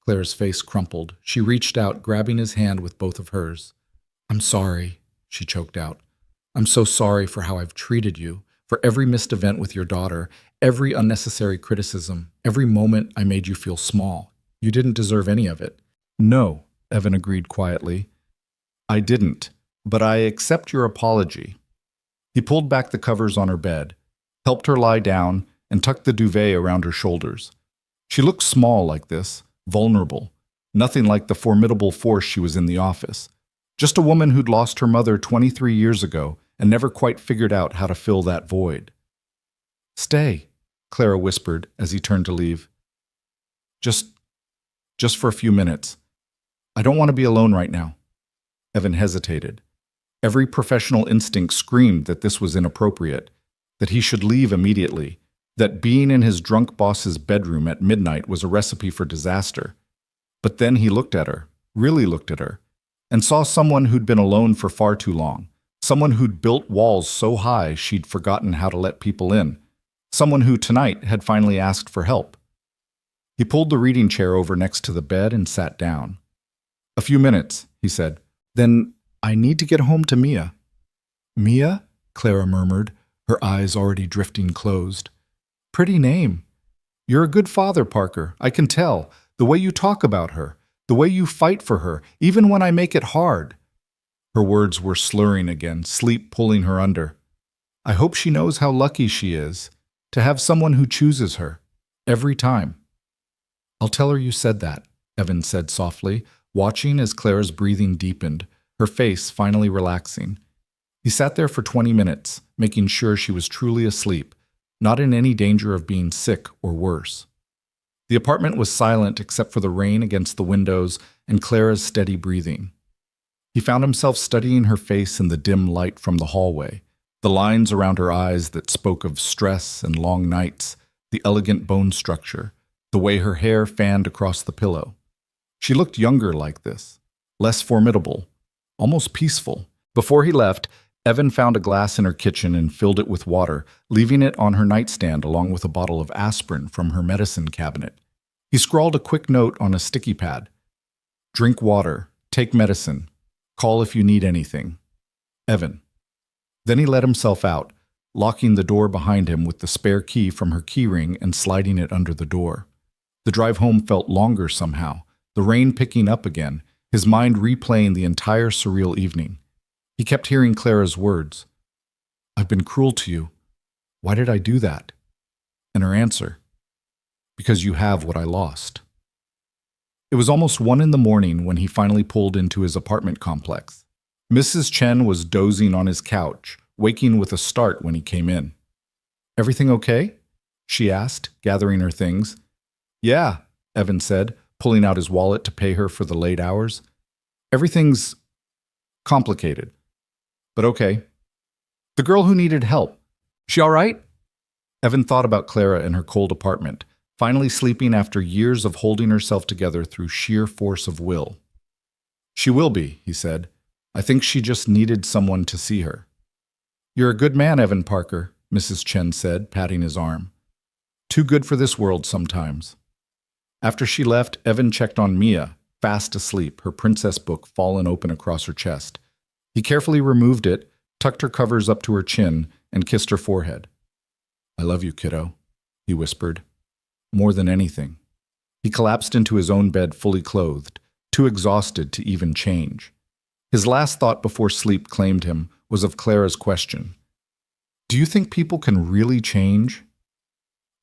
Claire's face crumpled. She reached out, grabbing his hand with both of hers. I'm sorry, she choked out. I'm so sorry for how I've treated you, for every missed event with your daughter, every unnecessary criticism, every moment I made you feel small. You didn't deserve any of it. No, Evan agreed quietly. I didn't, but I accept your apology. He pulled back the covers on her bed, helped her lie down, and tucked the duvet around her shoulders. She looked small like this, vulnerable, nothing like the formidable force she was in the office. Just a woman who'd lost her mother 23 years ago and never quite figured out how to fill that void. Stay, Clara whispered as he turned to leave. Just for a few minutes. I don't want to be alone right now. Evan hesitated. Every professional instinct screamed that this was inappropriate, that he should leave immediately, that being in his drunk boss's bedroom at midnight was a recipe for disaster. But then he looked at her, really looked at her, and saw someone who'd been alone for far too long, someone who'd built walls so high she'd forgotten how to let people in, someone who tonight had finally asked for help. He pulled the reading chair over next to the bed and sat down. A few minutes, he said. Then I need to get home to Mia. Mia? Clara murmured, her eyes already drifting closed. Pretty name. You're a good father, Parker, I can tell. The way you talk about her, the way you fight for her, even when I make it hard. Her words were slurring again, sleep pulling her under. I hope she knows how lucky she is to have someone who chooses her, every time. I'll tell her you said that, Evan said softly, watching as Clara's breathing deepened, her face finally relaxing. He sat there for 20 minutes, making sure she was truly asleep, not in any danger of being sick or worse. The apartment was silent except for the rain against the windows and Clara's steady breathing. He found himself studying her face in the dim light from the hallway, the lines around her eyes that spoke of stress and long nights, the elegant bone structure, the way her hair fanned across the pillow. She looked younger like this, less formidable, almost peaceful. Before he left, Evan found a glass in her kitchen and filled it with water, leaving it on her nightstand along with a bottle of aspirin from her medicine cabinet. He scrawled a quick note on a sticky pad. "Drink water, take medicine, call if you need anything. Evan." Then he let himself out, locking the door behind him with the spare key from her keyring and sliding it under the door. The drive home felt longer somehow, the rain picking up again, his mind replaying the entire surreal evening. He kept hearing Clara's words. "I've been cruel to you. Why did I do that?" And her answer, "Because you have what I lost." It was almost 1 a.m. when he finally pulled into his apartment complex. Mrs. Chen was dozing on his couch, waking with a start when he came in. "Everything okay?" she asked, gathering her things. "Yeah," Evan said, pulling out his wallet to pay her for the late hours. "Everything's complicated, but okay." "The girl who needed help, she all right?" Evan thought about Clara in her cold apartment, finally sleeping after years of holding herself together through sheer force of will. "She will be," he said. "I think she just needed someone to see her." "You're a good man, Evan Parker," Mrs. Chen said, patting his arm. "Too good for this world sometimes." After she left, Evan checked on Mia, fast asleep, her princess book fallen open across her chest. He carefully removed it, tucked her covers up to her chin, and kissed her forehead. "I love you, kiddo," he whispered. "More than anything." He collapsed into his own bed fully clothed, too exhausted to even change. His last thought before sleep claimed him was of Clara's question. "Do you think people can really change?"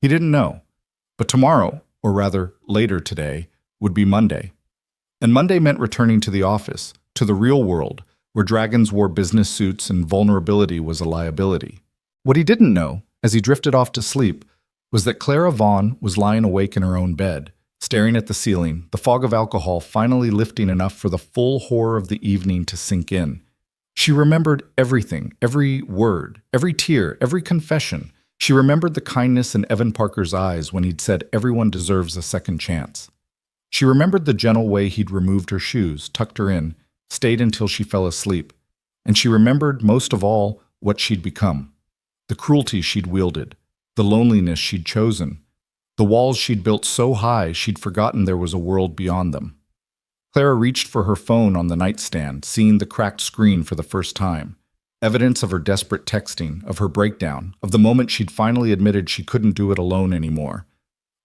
He didn't know, but tomorrow, or rather later today, would be Monday. And Monday meant returning to the office, to the real world, where dragons wore business suits and vulnerability was a liability. What he didn't know, as he drifted off to sleep, was that Clara Vaughn was lying awake in her own bed, staring at the ceiling, the fog of alcohol finally lifting enough for the full horror of the evening to sink in. She remembered everything, every word, every tear, every confession. She remembered the kindness in Evan Parker's eyes when he'd said everyone deserves a second chance. She remembered the gentle way he'd removed her shoes, tucked her in, stayed until she fell asleep. And she remembered, most of all, what she'd become. The cruelty she'd wielded, the loneliness she'd chosen, the walls she'd built so high she'd forgotten there was a world beyond them. Clara reached for her phone on the nightstand, seeing the cracked screen for the first time. Evidence of her desperate texting, of her breakdown, of the moment she'd finally admitted she couldn't do it alone anymore.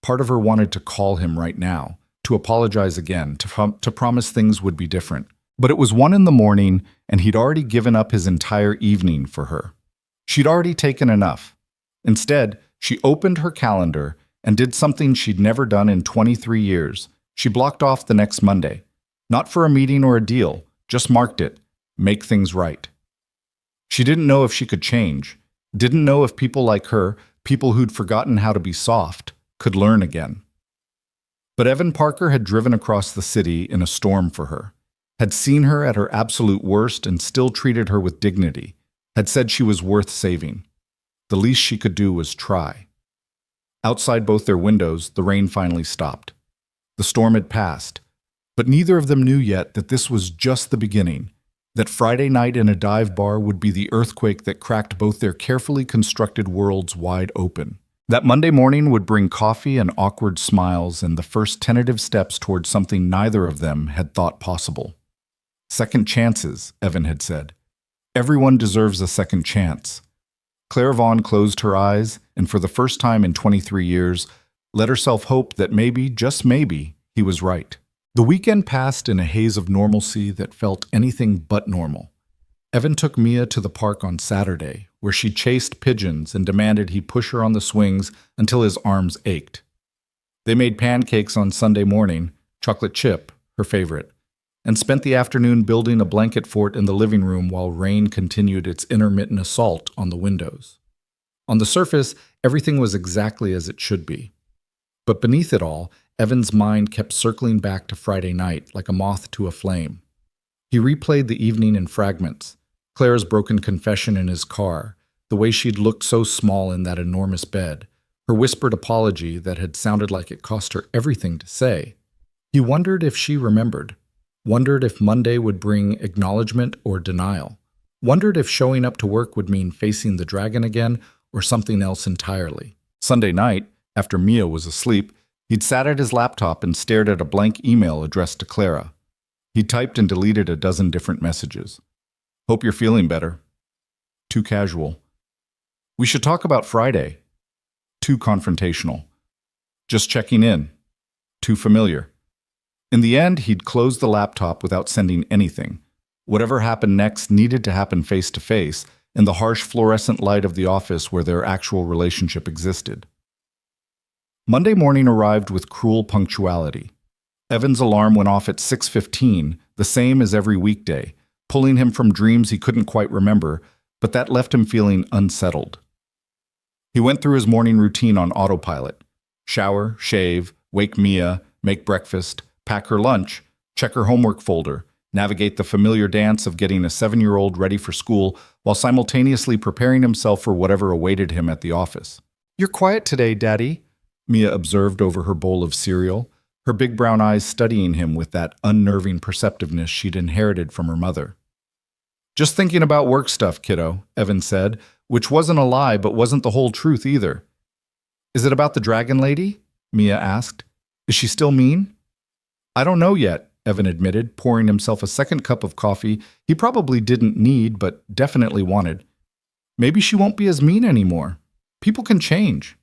Part of her wanted to call him right now, to apologize again, to promise things would be different. But it was 1 a.m, and he'd already given up his entire evening for her. She'd already taken enough. Instead, she opened her calendar and did something she'd never done in 23 years. She blocked off the next Monday. Not for a meeting or a deal, just marked it. Make things right. She didn't know if she could change. Didn't know if people like her, people who'd forgotten how to be soft, could learn again. But Evan Parker had driven across the city in a storm for her, had seen her at her absolute worst and still treated her with dignity, had said she was worth saving. The least she could do was try. Outside both their windows, the rain finally stopped. The storm had passed, but neither of them knew yet that this was just the beginning, that Friday night in a dive bar would be the earthquake that cracked both their carefully constructed worlds wide open. That Monday morning would bring coffee and awkward smiles and the first tentative steps towards something neither of them had thought possible. Second chances, Evan had said. Everyone deserves a second chance. Claire Vaughn closed her eyes and for the first time in 23 years, let herself hope that maybe, just maybe, he was right. The weekend passed in a haze of normalcy that felt anything but normal. Evan took Mia to the park on Saturday, where she chased pigeons and demanded he push her on the swings until his arms ached. They made pancakes on Sunday morning, chocolate chip, her favorite. and spent the afternoon building a blanket fort in the living room while rain continued its intermittent assault on the windows. On the surface, everything was exactly as it should be. But beneath it all, Evan's mind kept circling back to Friday night like a moth to a flame. He replayed the evening in fragments, Claire's broken confession in his car, the way she'd looked so small in that enormous bed, her whispered apology that had sounded like it cost her everything to say. He wondered if she remembered, wondered if Monday would bring acknowledgement or denial, wondered if showing up to work would mean facing the dragon again or something else entirely. Sunday night, after Mia was asleep, he'd sat at his laptop and stared at a blank email addressed to Clara. He typed and deleted a dozen different messages. Hope you're feeling better. Too casual. We should talk about Friday. Too confrontational. Just checking in. Too familiar. In the end, he'd closed the laptop without sending anything. Whatever happened next needed to happen face to face, in the harsh fluorescent light of the office where their actual relationship existed. Monday morning arrived with cruel punctuality. Evan's alarm went off at 6:15, the same as every weekday, pulling him from dreams he couldn't quite remember, but that left him feeling unsettled. He went through his morning routine on autopilot. Shower, shave, wake Mia, make breakfast, pack her lunch, check her homework folder, navigate the familiar dance of getting a 7-year-old ready for school while simultaneously preparing himself for whatever awaited him at the office. "You're quiet today, Daddy," Mia observed over her bowl of cereal, her big brown eyes studying him with that unnerving perceptiveness she'd inherited from her mother. "Just thinking about work stuff, kiddo," Evan said, which wasn't a lie but wasn't the whole truth either. "Is it about the dragon lady?" Mia asked. "Is she still mean?" "I don't know yet," Evan admitted, pouring himself a second cup of coffee he probably didn't need but definitely wanted. "Maybe she won't be as mean anymore. People can change."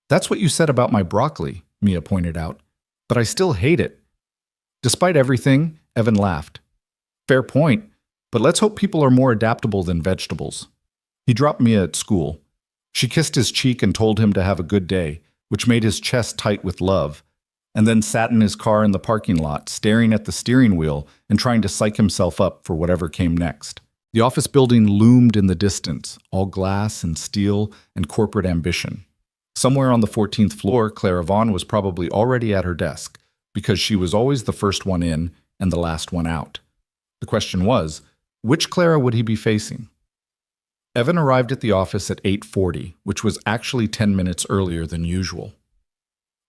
"That's what you said about my broccoli," Mia pointed out. "But I still hate it." Despite everything, Evan laughed. "Fair point, but let's hope people are more adaptable than vegetables." He dropped Mia at school. She kissed his cheek and told him to have a good day, which made his chest tight with love, and then sat in his car in the parking lot, staring at the steering wheel and trying to psych himself up for whatever came next. The office building loomed in the distance, all glass and steel and corporate ambition. Somewhere on the 14th floor, Clara Vaughn was probably already at her desk, because she was always the first one in and the last one out. The question was, which Clara would he be facing? Evan arrived at the office at 8:40, which was actually 10 minutes earlier than usual.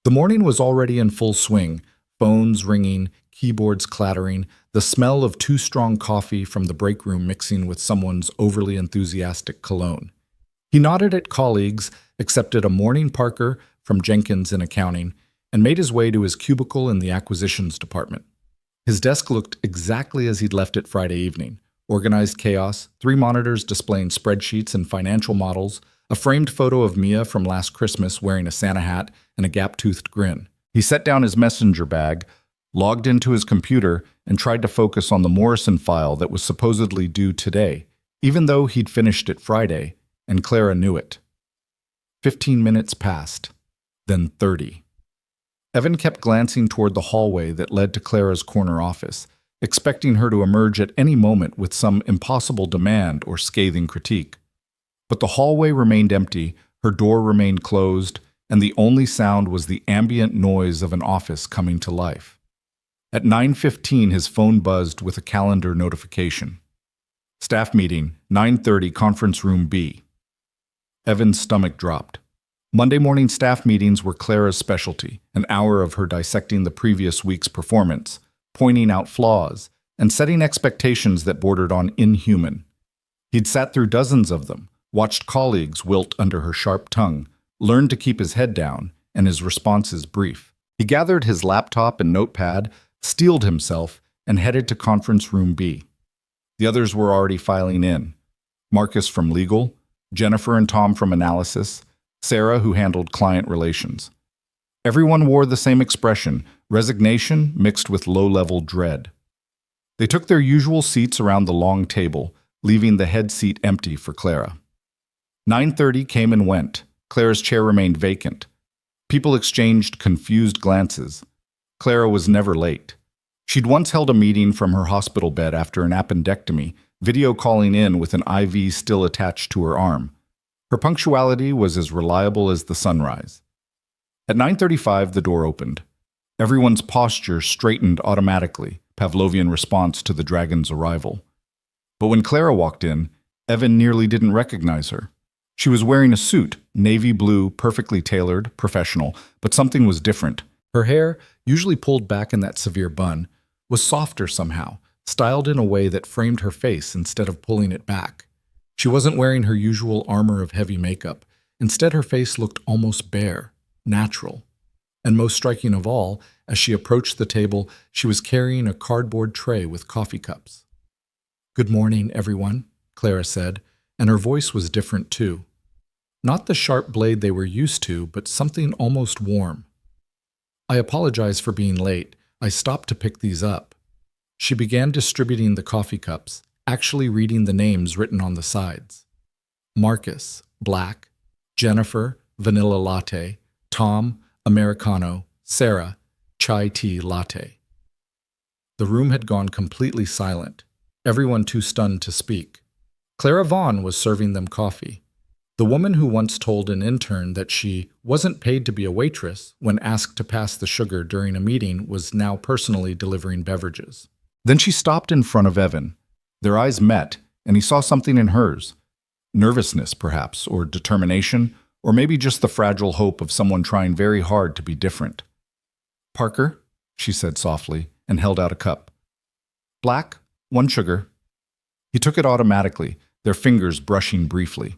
The morning was already in full swing, phones ringing, keyboards clattering, the smell of too strong coffee from the break room mixing with someone's overly enthusiastic cologne. He nodded at colleagues, accepted a morning Parker from Jenkins in accounting, and made his way to his cubicle in the acquisitions department. His desk looked exactly as he'd left it Friday evening. Organized chaos, 3 monitors displaying spreadsheets and financial models, a framed photo of Mia from last Christmas wearing a Santa hat and a gap-toothed grin. He set down his messenger bag, logged into his computer, and tried to focus on the Morrison file that was supposedly due today, even though he'd finished it Friday, and Clara knew it. 15 minutes passed, then 30. Evan kept glancing toward the hallway that led to Clara's corner office, expecting her to emerge at any moment with some impossible demand or scathing critique. But the hallway remained empty, her door remained closed, and the only sound was the ambient noise of an office coming to life. At 9:15, his phone buzzed with a calendar notification. Staff meeting, 9:30, conference room B. Evan's stomach dropped. Monday morning staff meetings were Clara's specialty, an hour of her dissecting the previous week's performance, pointing out flaws, and setting expectations that bordered on inhuman. He'd sat through dozens of them, watched colleagues wilt under her sharp tongue, learned to keep his head down, and his responses brief. He gathered his laptop and notepad, steeled himself, and headed to conference room B. The others were already filing in. Marcus from legal, Jennifer and Tom from analysis, Sarah who handled client relations. Everyone wore the same expression, resignation mixed with low-level dread. They took their usual seats around the long table, leaving the head seat empty for Clara. 9:30 came and went. Clara's chair remained vacant. People exchanged confused glances. Clara was never late. She'd once held a meeting from her hospital bed after an appendectomy, video calling in with an IV still attached to her arm. Her punctuality was as reliable as the sunrise. At 9:35, the door opened. Everyone's posture straightened automatically, Pavlovian response to the dragon's arrival. But when Clara walked in, Evan nearly didn't recognize her. She was wearing a suit, navy blue, perfectly tailored, professional, but something was different. Her hair, usually pulled back in that severe bun, was softer somehow, styled in a way that framed her face instead of pulling it back. She wasn't wearing her usual armor of heavy makeup. Instead, her face looked almost bare, natural. And most striking of all, as she approached the table, she was carrying a cardboard tray with coffee cups. "Good morning, everyone," Clara said, and her voice was different too. Not the sharp blade they were used to, but something almost warm. "I apologize for being late. I stopped to pick these up." She began distributing the coffee cups, actually reading the names written on the sides. Marcus, black; Jennifer, vanilla latte; Tom, Americano; Sarah, chai tea latte. The room had gone completely silent, everyone too stunned to speak. Clara Vaughn was serving them coffee. The woman who once told an intern that she wasn't paid to be a waitress when asked to pass the sugar during a meeting was now personally delivering beverages. Then she stopped in front of Evan. Their eyes met, and he saw something in hers. Nervousness, perhaps, or determination, or maybe just the fragile hope of someone trying very hard to be different. "Parker," she said softly, and held out a cup. "Black, 1 sugar." He took it automatically, their fingers brushing briefly.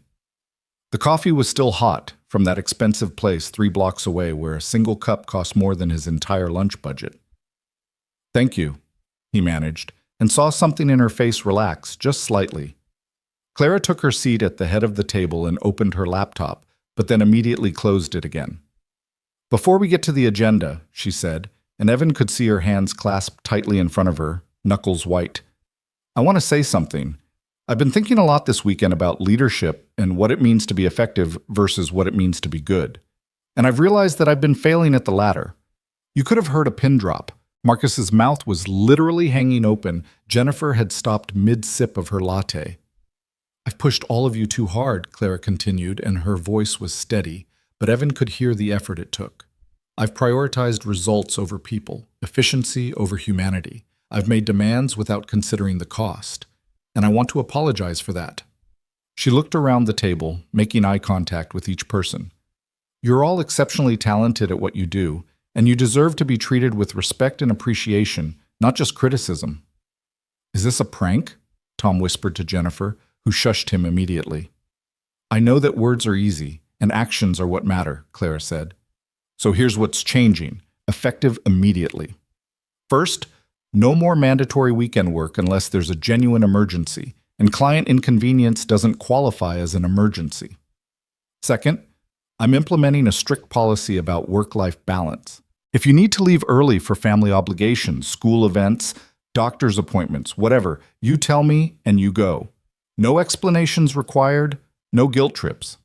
The coffee was still hot, from that expensive place 3 blocks away where a single cup cost more than his entire lunch budget. "Thank you," he managed, and saw something in her face relax just slightly. Clara took her seat at the head of the table and opened her laptop, but then immediately closed it again. "Before we get to the agenda," she said, and Evan could see her hands clasped tightly in front of her, knuckles white. "I want to say something. I've been thinking a lot this weekend about leadership and what it means to be effective versus what it means to be good. And I've realized that I've been failing at the latter. You could have heard a pin drop. Marcus's mouth was literally hanging open. Jennifer had stopped mid-sip of her latte. "I've pushed all of you too hard," Clara continued, and her voice was steady, but Evan could hear the effort it took. "I've prioritized results over people, efficiency over humanity. I've made demands without considering the cost. And I want to apologize for that." She looked around the table, making eye contact with each person. "You're all exceptionally talented at what you do, and you deserve to be treated with respect and appreciation, not just criticism." "Is this a prank?" Tom whispered to Jennifer, who shushed him immediately. "I know that words are easy, and actions are what matter," Clara said. "So here's what's changing, effective immediately. First, no more mandatory weekend work unless there's a genuine emergency, and client inconvenience doesn't qualify as an emergency. Second, I'm implementing a strict policy about work-life balance. If you need to leave early for family obligations, school events, doctor's appointments, whatever, you tell me and you go. No explanations required, no guilt trips."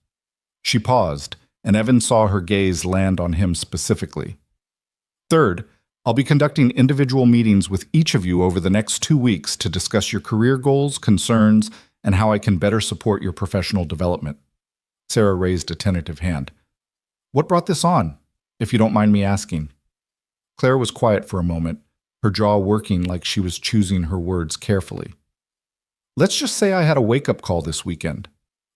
She paused, and Evan saw her gaze land on him specifically. "Third, I'll be conducting individual meetings with each of you over the next 2 weeks to discuss your career goals, concerns, and how I can better support your professional development." Sarah raised a tentative hand. "What brought this on, if you don't mind me asking?" Clara was quiet for a moment, her jaw working like she was choosing her words carefully. "Let's just say I had a wake-up call this weekend.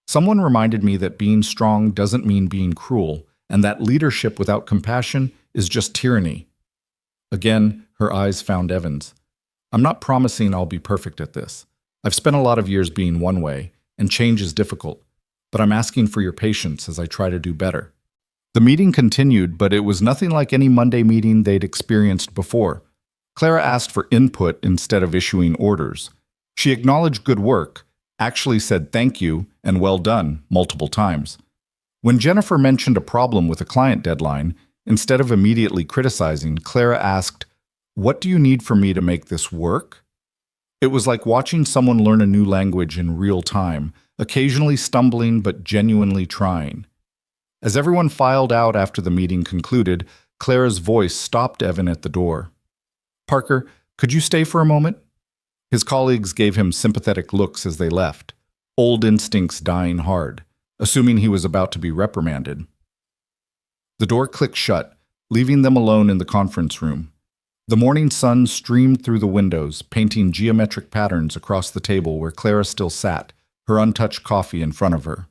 Someone reminded me that being strong doesn't mean being cruel, and that leadership without compassion is just tyranny." Again, her eyes found Evan's. "I'm not promising I'll be perfect at this. I've spent a lot of years being one way, and change is difficult, but I'm asking for your patience as I try to do better." The meeting continued, but it was nothing like any Monday meeting they'd experienced before. Clara asked for input instead of issuing orders. She acknowledged good work, actually said thank you and well done multiple times. When Jennifer mentioned a problem with a client deadline, instead of immediately criticizing, Clara asked, "What do you need from me to make this work?" It was like watching someone learn a new language in real time, occasionally stumbling but genuinely trying. As everyone filed out after the meeting concluded, Clara's voice stopped Evan at the door. "Parker, Could you stay for a moment? His colleagues gave him sympathetic looks as they left, old instincts dying hard, assuming he was about to be reprimanded. The door clicked shut, leaving them alone in the conference room. The morning sun streamed through the windows, painting geometric patterns across the table where Clara still sat, her untouched coffee in front of her.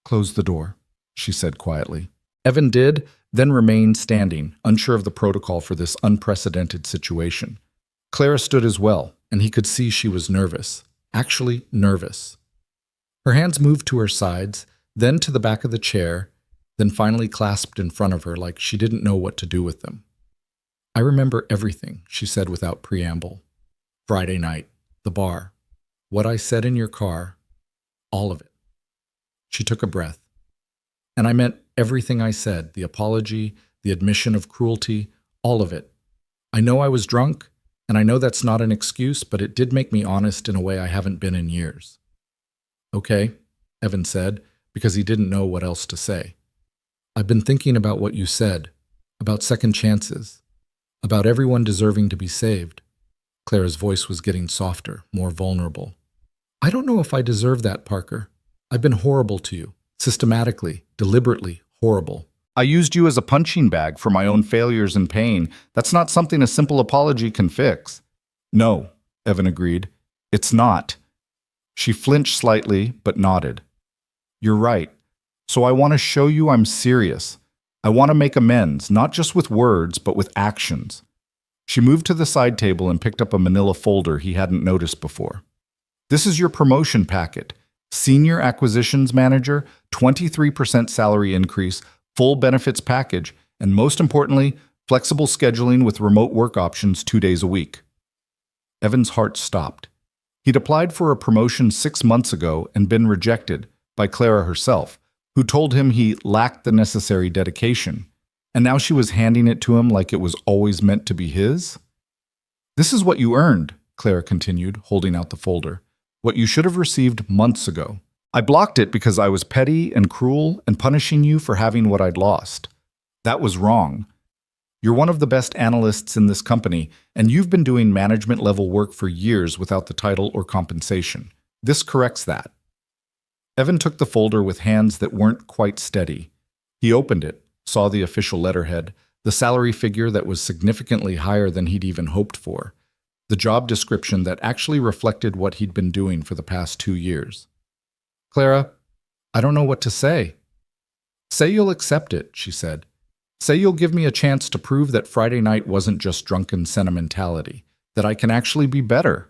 "Close the door," she said quietly. Evan did, then remained standing, unsure of the protocol for this unprecedented situation. Clara stood as well, and he could see she was nervous. Actually, nervous. Her hands moved to her sides, then to the back of the chair, then finally clasped in front of her like she didn't know what to do with them. "I remember everything," she said without preamble. "Friday night, the bar, what I said in your car, all of it." She took a breath. "And I meant everything I said, the apology, the admission of cruelty, all of it. I know I was drunk, and I know that's not an excuse, but it did make me honest in a way I haven't been in years." "Okay," Evan said, because he didn't know what else to say. "I've been thinking about what you said, about second chances, about everyone deserving to be saved." Clara's voice was getting softer, more vulnerable. "I don't know if I deserve that, Parker. I've been horrible to you, systematically, deliberately horrible. I used you as a punching bag for my own failures and pain. That's not something a simple apology can fix." "No," Evan agreed. "It's not." She flinched slightly, but nodded. "You're right. So I want to show you I'm serious. I want to make amends, not just with words, but with actions." She moved to the side table and picked up a manila folder he hadn't noticed before. "This is your promotion packet. Senior Acquisitions Manager, 23% salary increase, full benefits package, and most importantly, flexible scheduling with remote work options 2 days a week." Evan's heart stopped. He'd applied for a promotion 6 months ago and been rejected by Clara herself, who told him he lacked the necessary dedication, and now she was handing it to him like it was always meant to be his? "This is what you earned," Clara continued, holding out the folder. "What you should have received months ago. I blocked it because I was petty and cruel and punishing you for having what I'd lost. That was wrong. You're one of the best analysts in this company, and you've been doing management-level work for years without the title or compensation. This corrects that." Evan took the folder with hands that weren't quite steady. He opened it, saw the official letterhead, the salary figure that was significantly higher than he'd even hoped for, the job description that actually reflected what he'd been doing for the past 2 years. "Clara, I don't know what to say." "Say you'll accept it," she said. "Say you'll give me a chance to prove that Friday night wasn't just drunken sentimentality, that I can actually be better."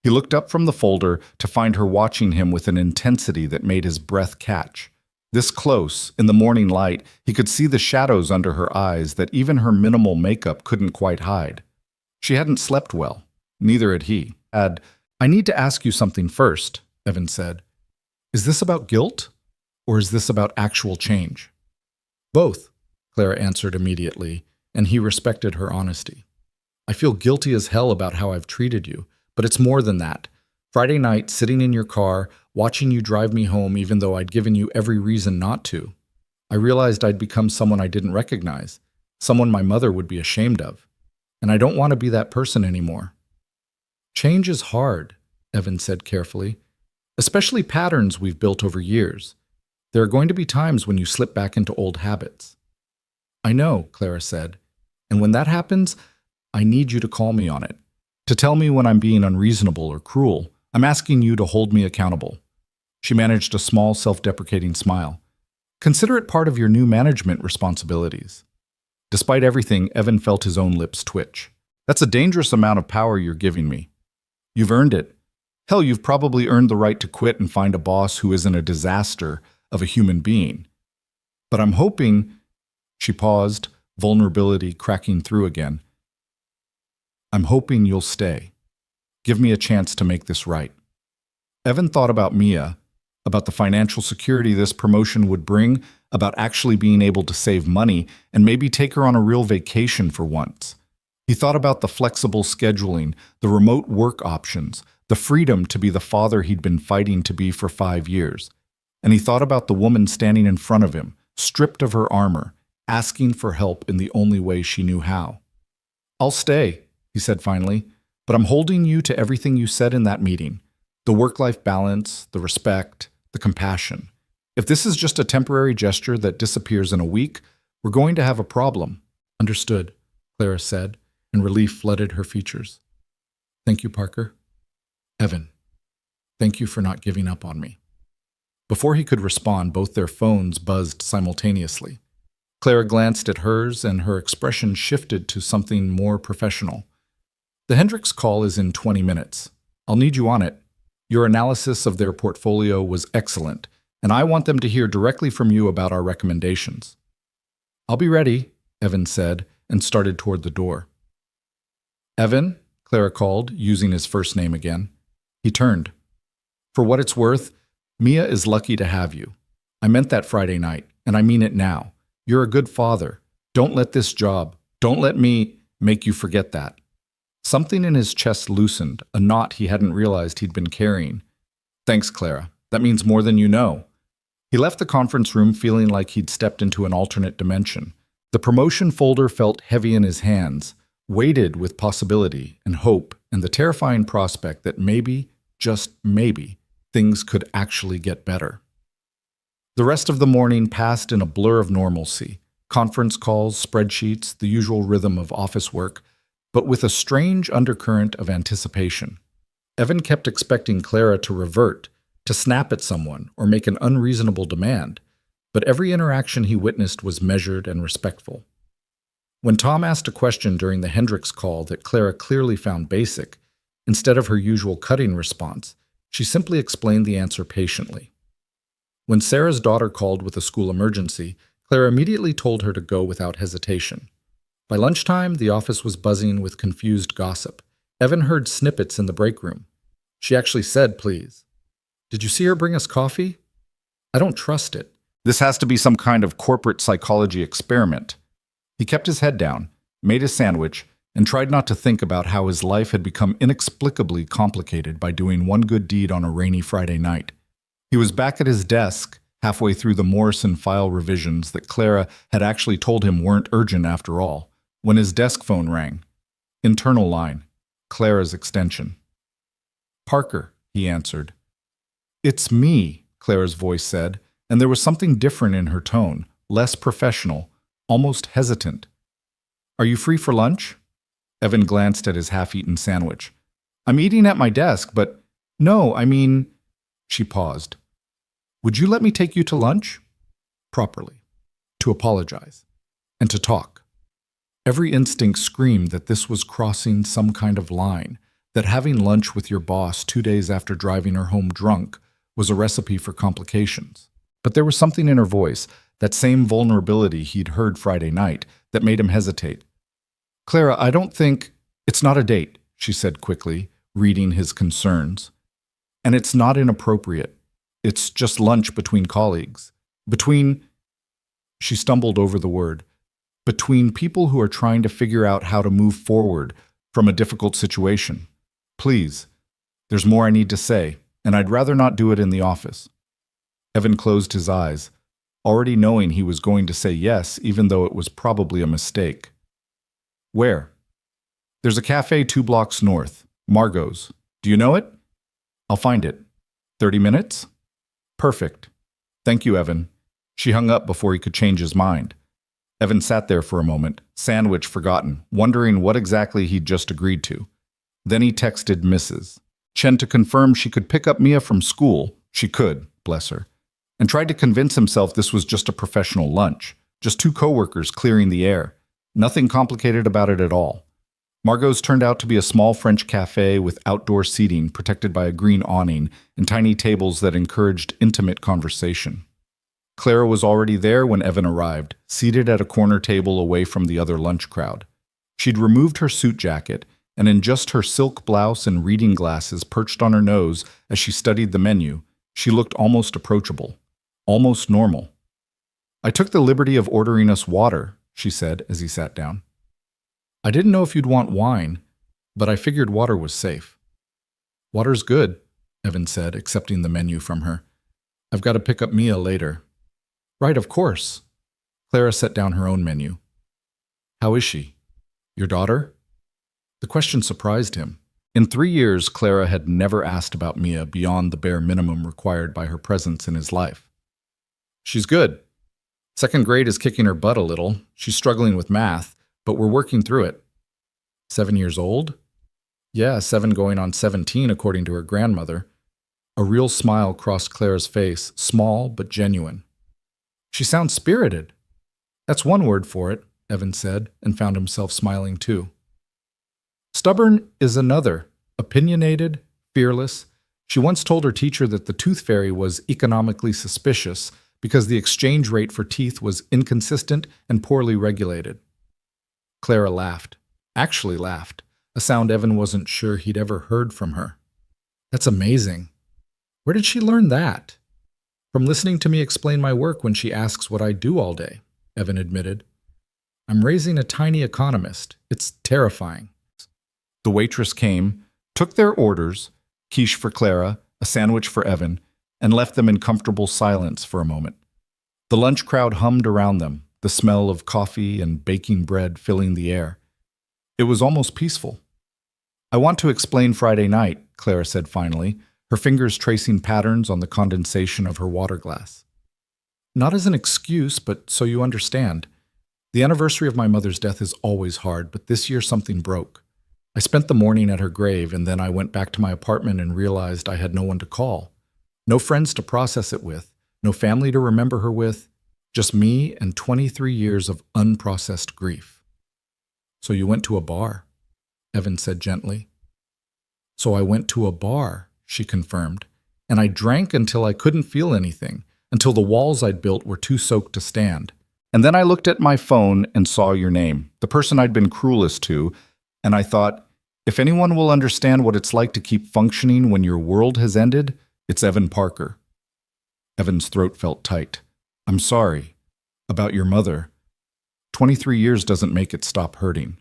He looked up from the folder to find her watching him with an intensity that made his breath catch. This close, in the morning light, he could see the shadows under her eyes that even her minimal makeup couldn't quite hide. She hadn't slept well. Neither had he. "I need to ask you something first," Evan said. "Is this about guilt, or is this about actual change?" "Both," Clara answered immediately, and he respected her honesty. "I feel guilty as hell about how I've treated you, but it's more than that. Friday night, sitting in your car, watching you drive me home even though I'd given you every reason not to. I realized I'd become someone I didn't recognize, someone my mother would be ashamed of. And I don't want to be that person anymore." "Change is hard," Evan said carefully, "especially patterns we've built over years. There are going to be times when you slip back into old habits." "I know," Clara said, "and when that happens, I need you to call me on it, to tell me when I'm being unreasonable or cruel. I'm asking you to hold me accountable." She managed a small, self-deprecating smile. "Consider it part of your new management responsibilities." Despite everything, Evan felt his own lips twitch. "That's a dangerous amount of power you're giving me. You've earned it. Hell, you've probably earned the right to quit and find a boss who isn't a disaster of a human being. But I'm hoping—" She paused, vulnerability cracking through again. "I'm hoping you'll stay. Give me a chance to make this right." Evan thought about Mia, about the financial security this promotion would bring, about actually being able to save money and maybe take her on a real vacation for once. He thought about the flexible scheduling, the remote work options, the freedom to be the father he'd been fighting to be for 5 years. And he thought about the woman standing in front of him, stripped of her armor, asking for help in the only way she knew how. "I'll stay," he said finally. but I'm holding you to everything you said in that meeting. The work-life balance, the respect, the compassion. If this is just a temporary gesture that disappears in a week, we're going to have a problem." "Understood," Clara said, and relief flooded her features. "Thank you, Parker. Evan, thank you for not giving up on me." Before he could respond, both their phones buzzed simultaneously. Clara glanced at hers, and her expression shifted to something more professional. "The Hendricks call is in 20 minutes. I'll need you on it. Your analysis of their portfolio was excellent, and I want them to hear directly from you about our recommendations." "I'll be ready," Evan said, and started toward the door. "Evan," Clara called, using his first name again. He turned. "For what it's worth, Mia is lucky to have you. I meant that Friday night, and I mean it now. You're a good father. Don't let me make you forget that." Something in his chest loosened, a knot he hadn't realized he'd been carrying. "Thanks, Clara. That means more than you know." He left the conference room feeling like he'd stepped into an alternate dimension. The promotion folder felt heavy in his hands, weighted with possibility and hope and the terrifying prospect that maybe, just maybe, things could actually get better. The rest of the morning passed in a blur of normalcy. Conference calls, spreadsheets, the usual rhythm of office work, but with a strange undercurrent of anticipation. Evan kept expecting Clara to revert, to snap at someone or make an unreasonable demand, but every interaction he witnessed was measured and respectful. When Tom asked a question during the Hendricks call that Clara clearly found basic, instead of her usual cutting response, she simply explained the answer patiently. When Sarah's daughter called with a school emergency, Clara immediately told her to go without hesitation. By lunchtime, the office was buzzing with confused gossip. Evan heard snippets in the break room. "She actually said, please. Did you see her bring us coffee? I don't trust it. This has to be some kind of corporate psychology experiment." He kept his head down, made his sandwich, and tried not to think about how his life had become inexplicably complicated by doing one good deed on a rainy Friday night. He was back at his desk, halfway through the Morrison file revisions that Clara had actually told him weren't urgent after all, when his desk phone rang. Internal line, Clara's extension. "Parker," he answered. "It's me," Clara's voice said, and there was something different in her tone, less professional, almost hesitant. "Are you free for lunch?" Evan glanced at his half-eaten sandwich. "I'm eating at my desk, but no, I mean—" She paused. "Would you let me take you to lunch?" Properly. To apologize. And to talk. Every instinct screamed that this was crossing some kind of line, that having lunch with your boss 2 days after driving her home drunk was a recipe for complications. But there was something in her voice, that same vulnerability he'd heard Friday night, that made him hesitate. "Clara, I don't think—" "It's not a date," she said quickly, reading his concerns. "And it's not inappropriate. It's just lunch between colleagues. Between—" She stumbled over the word. "Between people who are trying to figure out how to move forward from a difficult situation. Please, there's more I need to say, and I'd rather not do it in the office." Evan closed his eyes, already knowing he was going to say yes, even though it was probably a mistake. "Where?" "There's a cafe 2 blocks north, Margot's. Do you know it?" "I'll find it. 30 minutes?" "Perfect. Thank you, Evan." She hung up before he could change his mind. Evan sat there for a moment, sandwich forgotten, wondering what exactly he'd just agreed to. Then he texted Mrs. Chen to confirm she could pick up Mia from school. She could, bless her. And tried to convince himself this was just a professional lunch, just 2 coworkers clearing the air. Nothing complicated about it at all. Margot's turned out to be a small French cafe with outdoor seating protected by a green awning and tiny tables that encouraged intimate conversation. Clara was already there when Evan arrived, seated at a corner table away from the other lunch crowd. She'd removed her suit jacket, and in just her silk blouse and reading glasses perched on her nose as she studied the menu, she looked almost approachable, almost normal. "I took the liberty of ordering us water," she said as he sat down. "I didn't know if you'd want wine, but I figured water was safe." "Water's good," Evan said, accepting the menu from her. "I've got to pick up Mia later." "Right, of course." Clara set down her own menu. "How is she? Your daughter?" The question surprised him. In 3 years, Clara had never asked about Mia beyond the bare minimum required by her presence in his life. She's good. Second grade is kicking her butt a little. She's struggling with math, but we're working through it. 7 years old? Yeah, 7 going on 17 according to her grandmother. A real smile crossed Clara's face, small but genuine. She sounds spirited. That's one word for it, Evan said, and found himself smiling too. Stubborn is another. Opinionated, fearless. She once told her teacher that the tooth fairy was economically suspicious because the exchange rate for teeth was inconsistent and poorly regulated. Clara laughed. Actually laughed, a sound Evan wasn't sure he'd ever heard from her. That's amazing. Where did she learn that? From listening to me explain my work when she asks what I do all day, Evan admitted. I'm raising a tiny economist. It's terrifying. The waitress came, took their orders, quiche for Clara, a sandwich for Evan, and left them in comfortable silence for a moment. The lunch crowd hummed around them, the smell of coffee and baking bread filling the air. It was almost peaceful. I want to explain Friday night, Clara said finally, her fingers tracing patterns on the condensation of her water glass. Not as an excuse, but so you understand. The anniversary of my mother's death is always hard, but this year something broke. I spent the morning at her grave, and then I went back to my apartment and realized I had no one to call. No friends to process it with, no family to remember her with, just me and 23 years of unprocessed grief. So you went to a bar, Evan said gently. So I went to a bar, she confirmed, and I drank until I couldn't feel anything, until the walls I'd built were too soaked to stand. And then I looked at my phone and saw your name, the person I'd been cruelest to, and I thought, if anyone will understand what it's like to keep functioning when your world has ended, it's Evan Parker. Evan's throat felt tight. I'm sorry. About your mother. 23 years doesn't make it stop hurting.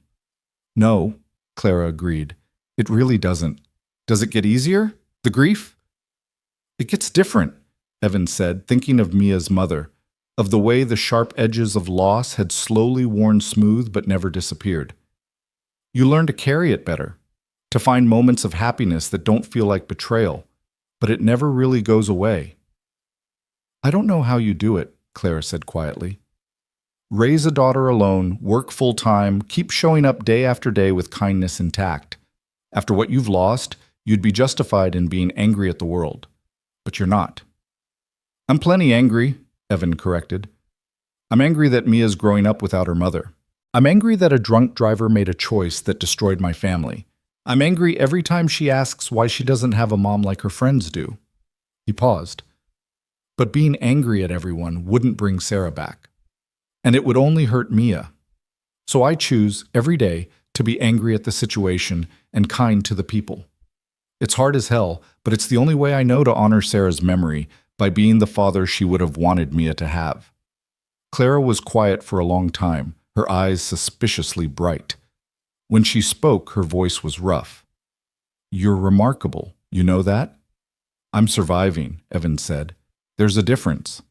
No, Clara agreed. It really doesn't. Does it get easier? The grief? It gets different, Evan said, thinking of Mia's mother, of the way the sharp edges of loss had slowly worn smooth but never disappeared. You learn to carry it better, to find moments of happiness that don't feel like betrayal, but it never really goes away. I don't know how you do it, Clara said quietly. Raise a daughter alone, work full-time, keep showing up day after day with kindness intact. After what you've lost, you'd be justified in being angry at the world. But you're not. I'm plenty angry, Evan corrected. I'm angry that Mia's growing up without her mother. I'm angry that a drunk driver made a choice that destroyed my family. I'm angry every time she asks why she doesn't have a mom like her friends do. He paused. But being angry at everyone wouldn't bring Sarah back. And it would only hurt Mia. So I choose, every day, to be angry at the situation and kind to the people. It's hard as hell, but it's the only way I know to honor Sarah's memory, by being the father she would have wanted Mia to have. Clara was quiet for a long time, her eyes suspiciously bright. When she spoke, her voice was rough. You're remarkable, you know that? I'm surviving, Evan said. There's a difference.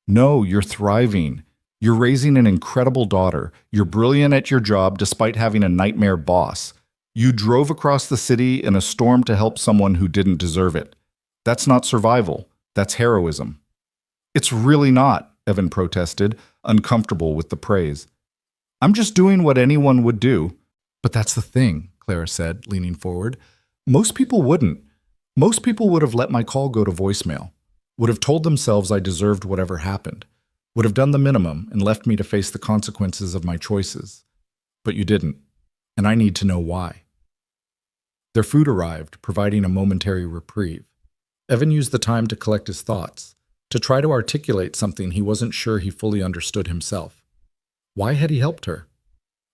No, you're thriving. You're raising an incredible daughter. You're brilliant at your job despite having a nightmare boss. You drove across the city in a storm to help someone who didn't deserve it. That's not survival. That's heroism. It's really not, Evan protested, uncomfortable with the praise. I'm just doing what anyone would do. But that's the thing, Clara said, leaning forward. Most people wouldn't. Most people would have let my call go to voicemail, would have told themselves I deserved whatever happened, would have done the minimum and left me to face the consequences of my choices. But you didn't, and I need to know why. Their food arrived, providing a momentary reprieve. Evan used the time to collect his thoughts, to try to articulate something he wasn't sure he fully understood himself. Why had he helped her?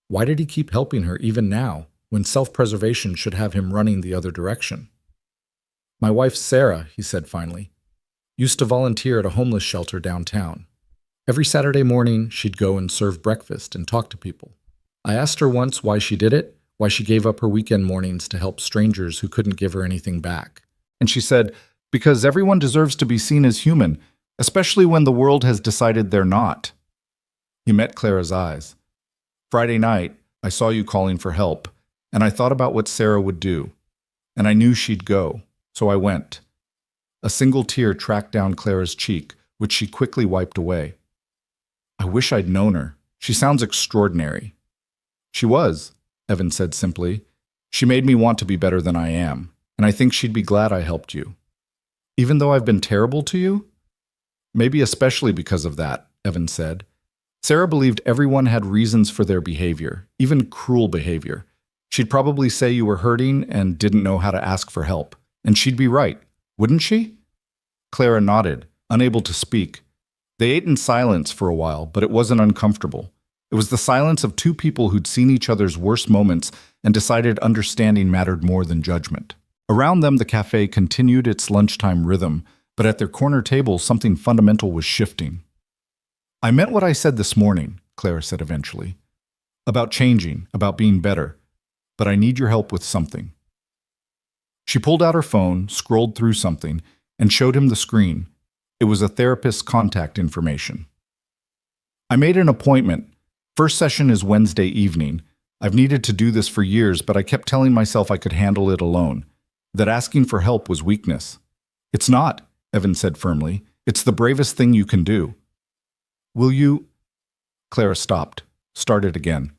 Why did he keep helping her even now, when self-preservation should have him running the other direction? My wife Sarah, he said finally, used to volunteer at a homeless shelter downtown. Every Saturday morning, she'd go and serve breakfast and talk to people. I asked her once why she did it, why she gave up her weekend mornings to help strangers who couldn't give her anything back. And she said, because everyone deserves to be seen as human, especially when the world has decided they're not. He met Clara's eyes. Friday night, I saw you calling for help, and I thought about what Sarah would do. and I knew she'd go, so I went. A single tear tracked down Clara's cheek, which she quickly wiped away. I wish I'd known her. She sounds extraordinary. She was, Evan said simply. She made me want to be better than I am, and I think she'd be glad I helped you. Even though I've been terrible to you? Maybe especially because of that, Evan said. Sarah believed everyone had reasons for their behavior, even cruel behavior. She'd probably say you were hurting and didn't know how to ask for help. And she'd be right, wouldn't she? Clara nodded, unable to speak. They ate in silence for a while, but it wasn't uncomfortable. It was the silence of two people who'd seen each other's worst moments and decided understanding mattered more than judgment. Around them, the cafe continued its lunchtime rhythm, but at their corner table, something fundamental was shifting. I meant what I said this morning, Clara said eventually. About changing, about being better. But I need your help with something. She pulled out her phone, scrolled through something, and showed him the screen. It was a therapist's contact information. I made an appointment. First session is Wednesday evening. I've needed to do this for years, but I kept telling myself I could handle it alone, that asking for help was weakness. It's not, Evan said firmly. It's the bravest thing you can do. Will you? Clara stopped, started again.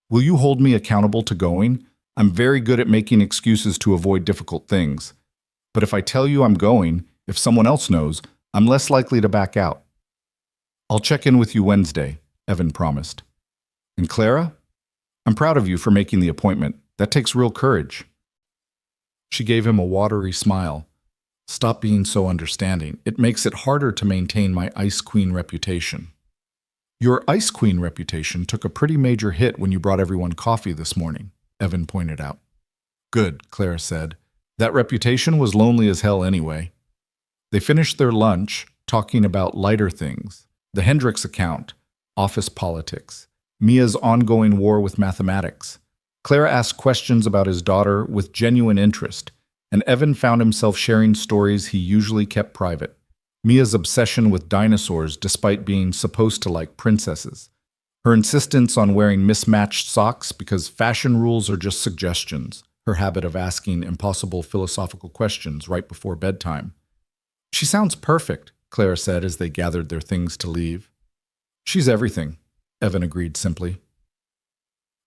Will you hold me accountable to going? I'm very good at making excuses to avoid difficult things. But if I tell you I'm going, if someone else knows, I'm less likely to back out. I'll check in with you Wednesday, Evan promised. And Clara? I'm proud of you for making the appointment. That takes real courage. She gave him a watery smile. Stop being so understanding. It makes it harder to maintain my Ice Queen reputation. Your Ice Queen reputation took a pretty major hit when you brought everyone coffee this morning, Evan pointed out. Good, Clara said. That reputation was lonely as hell anyway. They finished their lunch, talking about lighter things, the Hendricks account, office politics, Mia's ongoing war with mathematics. Clara asked questions about his daughter with genuine interest, and Evan found himself sharing stories he usually kept private. Mia's obsession with dinosaurs despite being supposed to like princesses. Her insistence on wearing mismatched socks because fashion rules are just suggestions. Her habit of asking impossible philosophical questions right before bedtime. She sounds perfect, Clara said as they gathered their things to leave. She's everything, Evan agreed simply.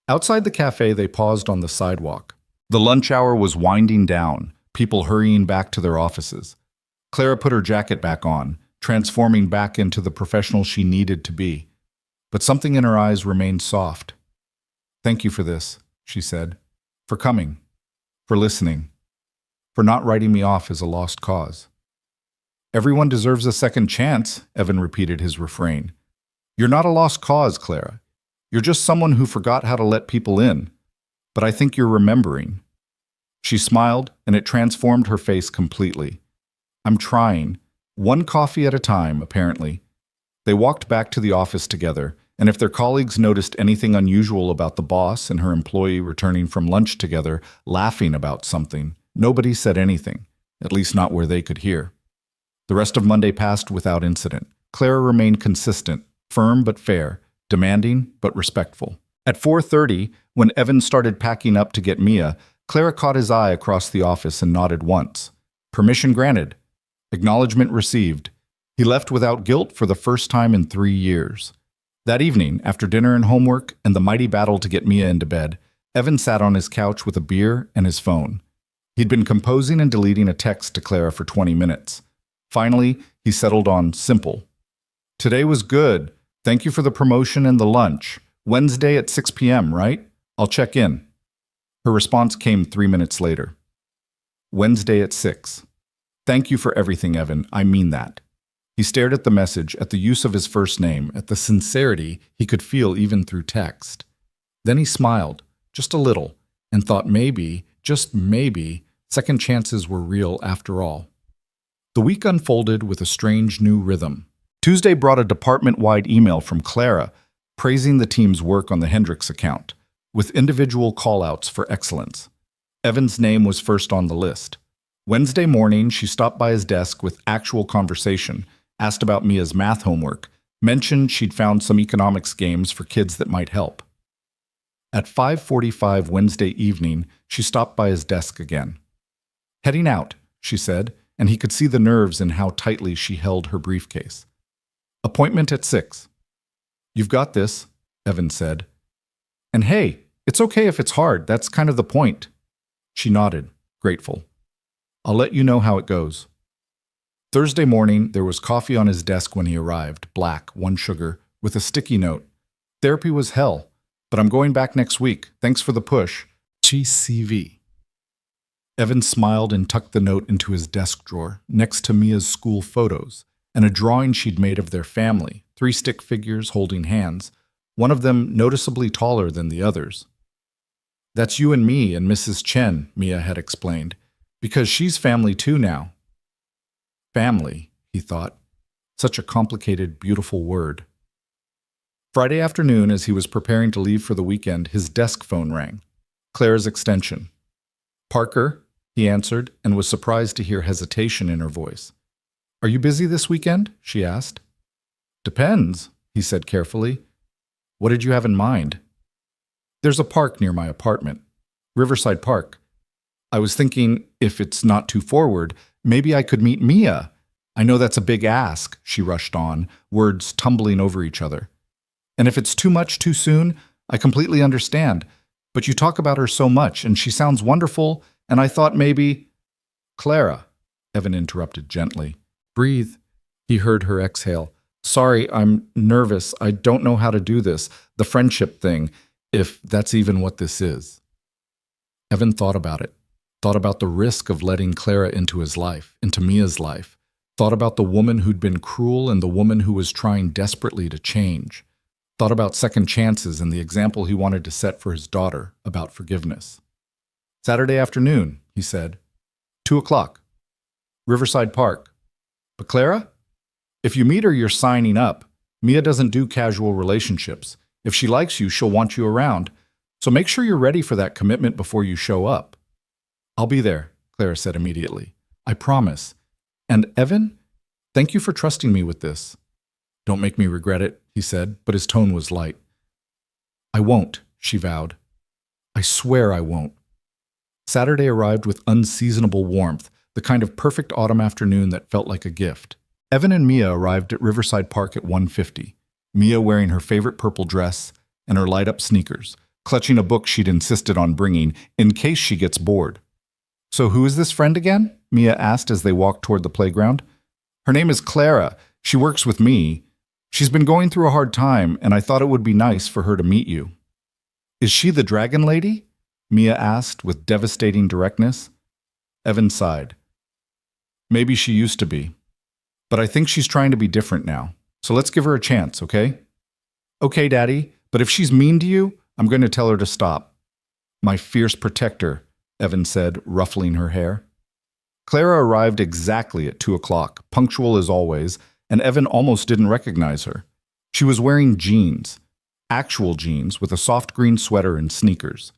Outside the cafe, they paused on the sidewalk. The lunch hour was winding down, people hurrying back to their offices. Clara put her jacket back on, transforming back into the professional she needed to be. But something in her eyes remained soft. Thank you for this, she said. For coming. For listening. For not writing me off as a lost cause. Everyone deserves a second chance, Evan repeated his refrain. You're not a lost cause, Clara. You're just someone who forgot how to let people in. But I think you're remembering. She smiled, and it transformed her face completely. I'm trying. One coffee at a time, apparently. They walked back to the office together, and if their colleagues noticed anything unusual about the boss and her employee returning from lunch together, laughing about something, nobody said anything, at least not where they could hear. The rest of Monday passed without incident. Clara remained consistent, firm but fair, demanding but respectful. At 4:30, when Evan started packing up to get Mia, Clara caught his eye across the office and nodded once. Permission granted. Acknowledgement received. He left without guilt for the first time in 3 years. That evening, after dinner and homework and the mighty battle to get Mia into bed, Evan sat on his couch with a beer and his phone. He'd been composing and deleting a text to Clara for 20 minutes. Finally, he settled on simple. Today was good. Thank you for the promotion and the lunch. Wednesday at 6 p.m., right? I'll check in. Her response came 3 minutes later. Wednesday at 6. Thank you for everything, Evan. I mean that. He stared at the message, at the use of his first name, at the sincerity he could feel even through text. Then he smiled, just a little, and thought maybe, just maybe, second chances were real after all. The week unfolded with a strange new rhythm. Tuesday brought a department-wide email from Clara praising the team's work on the Hendricks account, with individual call-outs for excellence. Evan's name was first on the list. Wednesday morning, she stopped by his desk with actual conversation, asked about Mia's math homework, mentioned she'd found some economics games for kids that might help. At 5:45 Wednesday evening, she stopped by his desk again. Heading out, she said, and he could see the nerves in how tightly she held her briefcase. Appointment at 6. You've got this, Evan said. And hey, it's okay if it's hard, that's kind of the point. She nodded, grateful. I'll let you know how it goes. Thursday morning, there was coffee on his desk when he arrived, black, 1 sugar, with a sticky note. Therapy was hell, but I'm going back next week. Thanks for the push. GCV. Evan smiled and tucked the note into his desk drawer, next to Mia's school photos, and a drawing she'd made of their family, 3 stick figures holding hands, one of them noticeably taller than the others. That's you and me and Mrs. Chen, Mia had explained, because she's family too now. Family, he thought. Such a complicated, beautiful word. Friday afternoon, as he was preparing to leave for the weekend, his desk phone rang. Claire's extension. Parker, he answered, and was surprised to hear hesitation in her voice. Are you busy this weekend? She asked. Depends, he said carefully. What did you have in mind? There's a park near my apartment. Riverside Park. I was thinking, if it's not too forward, maybe I could meet Mia. I know that's a big ask, she rushed on, words tumbling over each other. And if it's too much too soon, I completely understand. But you talk about her so much, and she sounds wonderful, and I thought maybe… Clara, Evan interrupted gently. Breathe. He heard her exhale. Sorry, I'm nervous. I don't know how to do this. The friendship thing, if that's even what this is. Evan thought about it. Thought about the risk of letting Clara into his life, into Mia's life. Thought about the woman who'd been cruel and the woman who was trying desperately to change. Thought about second chances and the example he wanted to set for his daughter about forgiveness. Saturday afternoon, he said. 2:00. Riverside Park. But Clara? If you meet her, you're signing up. Mia doesn't do casual relationships. If she likes you, she'll want you around. So make sure you're ready for that commitment before you show up. I'll be there, Clara said immediately. I promise. And Evan, thank you for trusting me with this. Don't make me regret it, he said, but his tone was light. I won't, she vowed. I swear I won't. Saturday arrived with unseasonable warmth, the kind of perfect autumn afternoon that felt like a gift. Evan and Mia arrived at Riverside Park at 1:50, Mia wearing her favorite purple dress and her light-up sneakers, clutching a book she'd insisted on bringing in case she gets bored. So who is this friend again? Mia asked as they walked toward the playground. Her name is Clara. She works with me. She's been going through a hard time, and I thought it would be nice for her to meet you. Is she the dragon lady? Mia asked with devastating directness. Evan sighed. Maybe she used to be. But I think she's trying to be different now. So let's give her a chance, okay? Okay, Daddy, but if she's mean to you, I'm going to tell her to stop. My fierce protector, Evan said, ruffling her hair. Clara arrived exactly at 2:00, punctual as always, and Evan almost didn't recognize her. She was wearing jeans, actual jeans with a soft green sweater and sneakers.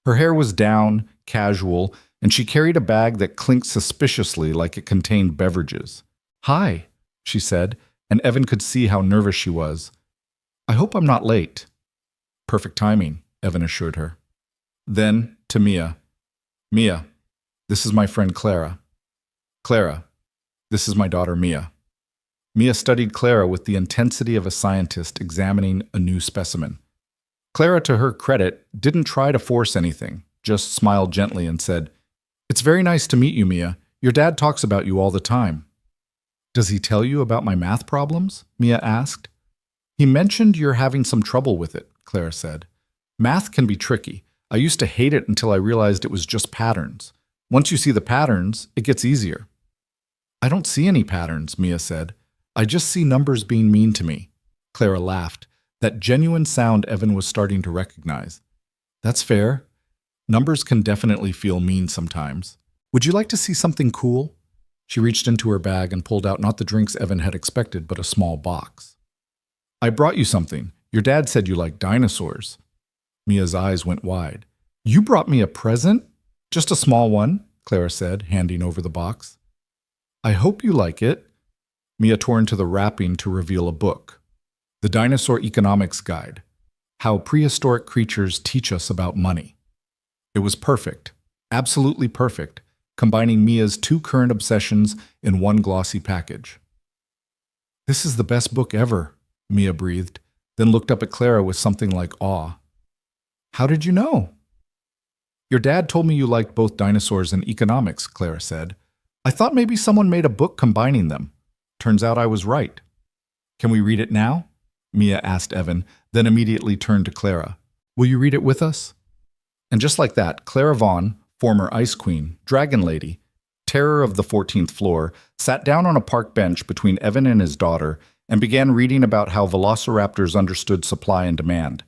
Her hair was down, casual, and she carried a bag that clinked suspiciously like it contained beverages. Hi, she said, and Evan could see how nervous she was. I hope I'm not late. Perfect timing, Evan assured her. Then, to Mia. Mia, this is my friend Clara. Clara, this is my daughter Mia. Mia studied Clara with the intensity of a scientist examining a new specimen. Clara, to her credit, didn't try to force anything, just smiled gently and said, It's very nice to meet you, Mia. Your dad talks about you all the time. Does he tell you about my math problems? Mia asked. He mentioned you're having some trouble with it, Clara said. Math can be tricky. I used to hate it until I realized it was just patterns. Once you see the patterns, it gets easier. I don't see any patterns, Mia said. I just see numbers being mean to me. Clara laughed, that genuine sound Evan was starting to recognize. That's fair. Numbers can definitely feel mean sometimes. Would you like to see something cool? She reached into her bag and pulled out not the drinks Evan had expected, but a small box. I brought you something. Your dad said you like dinosaurs. Mia's eyes went wide. You brought me a present? Just a small one, Clara said, handing over the box. I hope you like it. Mia tore into the wrapping to reveal a book. The Dinosaur Economics Guide. How Prehistoric Creatures Teach Us About Money. It was perfect. Absolutely perfect. combining Mia's two current obsessions in one glossy package. "This is the best book ever," Mia breathed, then looked up at Clara with something like awe. "How did you know?" "Your dad told me you liked both dinosaurs and economics," Clara said. "I thought maybe someone made a book combining them. Turns out I was right." "Can we read it now?" Mia asked Evan, then immediately turned to Clara. "Will you read it with us?" And just like that, Clara Vaughn, former Ice Queen, Dragon Lady, terror of the 14th floor, sat down on a park bench between Evan and his daughter and began reading about how velociraptors understood supply and demand.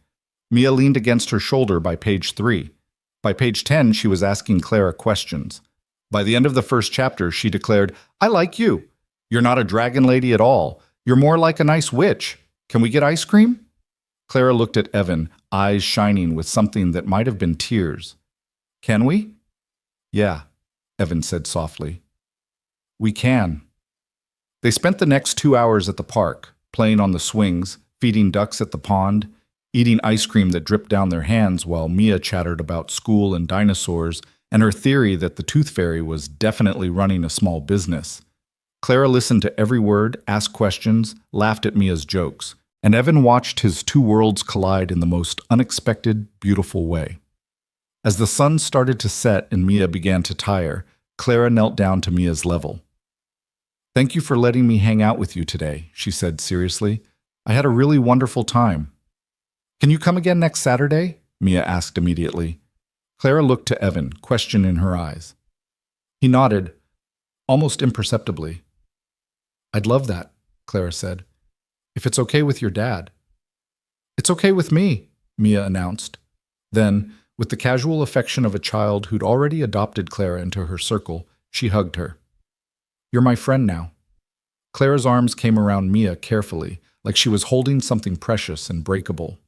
Mia leaned against her shoulder by page 3. By page 10, she was asking Clara questions. By the end of the first chapter, she declared, "I like you. You're not a dragon lady at all. You're more like a nice witch. Can we get ice cream?" Clara looked at Evan, eyes shining with something that might have been tears. "Can we?" "Yeah," Evan said softly. "We can." They spent the next 2 hours at the park, playing on the swings, feeding ducks at the pond, eating ice cream that dripped down their hands while Mia chattered about school and dinosaurs and her theory that the Tooth Fairy was definitely running a small business. Clara listened to every word, asked questions, laughed at Mia's jokes, and Evan watched his two worlds collide in the most unexpected, beautiful way. As the sun started to set and Mia began to tire, Clara knelt down to Mia's level. "Thank you for letting me hang out with you today," she said seriously. "I had a really wonderful time." "Can you come again next Saturday?" Mia asked immediately. Clara looked to Evan, question in her eyes. He nodded, almost imperceptibly. "I'd love that," Clara said. "If it's okay with your dad." "It's okay with me," Mia announced. Then, with the casual affection of a child who'd already adopted Clara into her circle, she hugged her. "You're my friend now." Clara's arms came around Mia carefully, like she was holding something precious and breakable.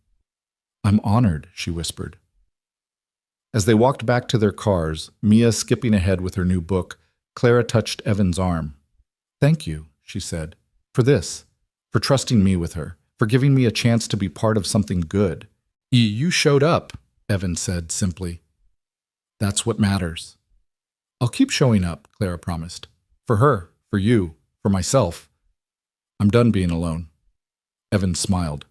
"I'm honored," she whispered. As they walked back to their cars, Mia skipping ahead with her new book, Clara touched Evan's arm. "Thank you," she said, "for this, for trusting me with her, for giving me a chance to be part of something good." "You showed up," Evan said simply. "That's what matters." "I'll keep showing up," Clara promised. "For her, for you, for myself. I'm done being alone." Evan smiled.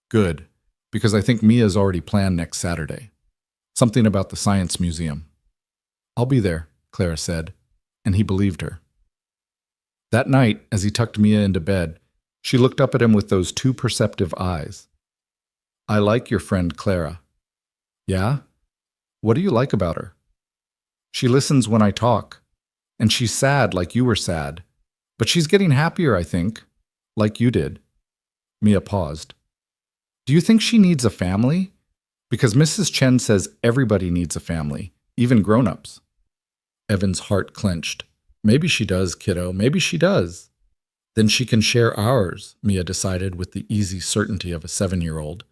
"Good, because I think Mia's already planned next Saturday. Something about the Science Museum." "I'll be there," Clara said, and he believed her. That night, as he tucked Mia into bed, she looked up at him with those two perceptive eyes. "I like your friend Clara." "Yeah? What do you like about her?" "She listens when I talk. And she's sad like you were sad. But she's getting happier, I think. Like you did." Mia paused. "Do you think she needs a family? Because Mrs. Chen says everybody needs a family, even grown-ups." Evan's heart clenched. "Maybe she does, kiddo. Maybe she does." "Then she can share ours," Mia decided with the easy certainty of a 7-year-old.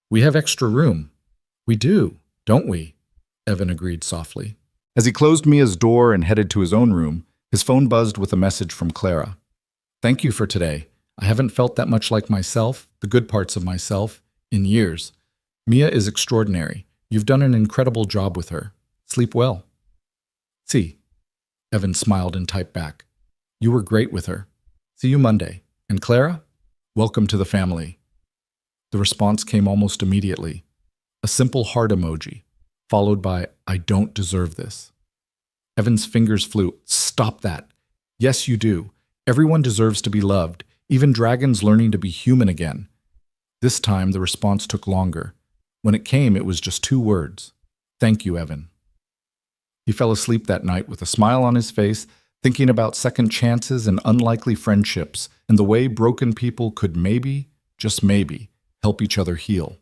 "We have extra room." "We do, don't we?" Evan agreed softly. As he closed Mia's door and headed to his own room, his phone buzzed with a message from Clara. "Thank you for today. I haven't felt that much like myself, the good parts of myself, in years. Mia is extraordinary. You've done an incredible job with her. Sleep well." "See." Evan smiled and typed back. "You were great with her. See you Monday. And Clara, welcome to the family." The response came almost immediately. A simple heart emoji, followed by, "I don't deserve this." Evan's fingers flew. "Stop that. Yes, you do. Everyone deserves to be loved, even dragons learning to be human again." This time, the response took longer. When it came, it was just 2 words. "Thank you, Evan." He fell asleep that night with a smile on his face, thinking about second chances and unlikely friendships and the way broken people could maybe, just maybe, help each other heal.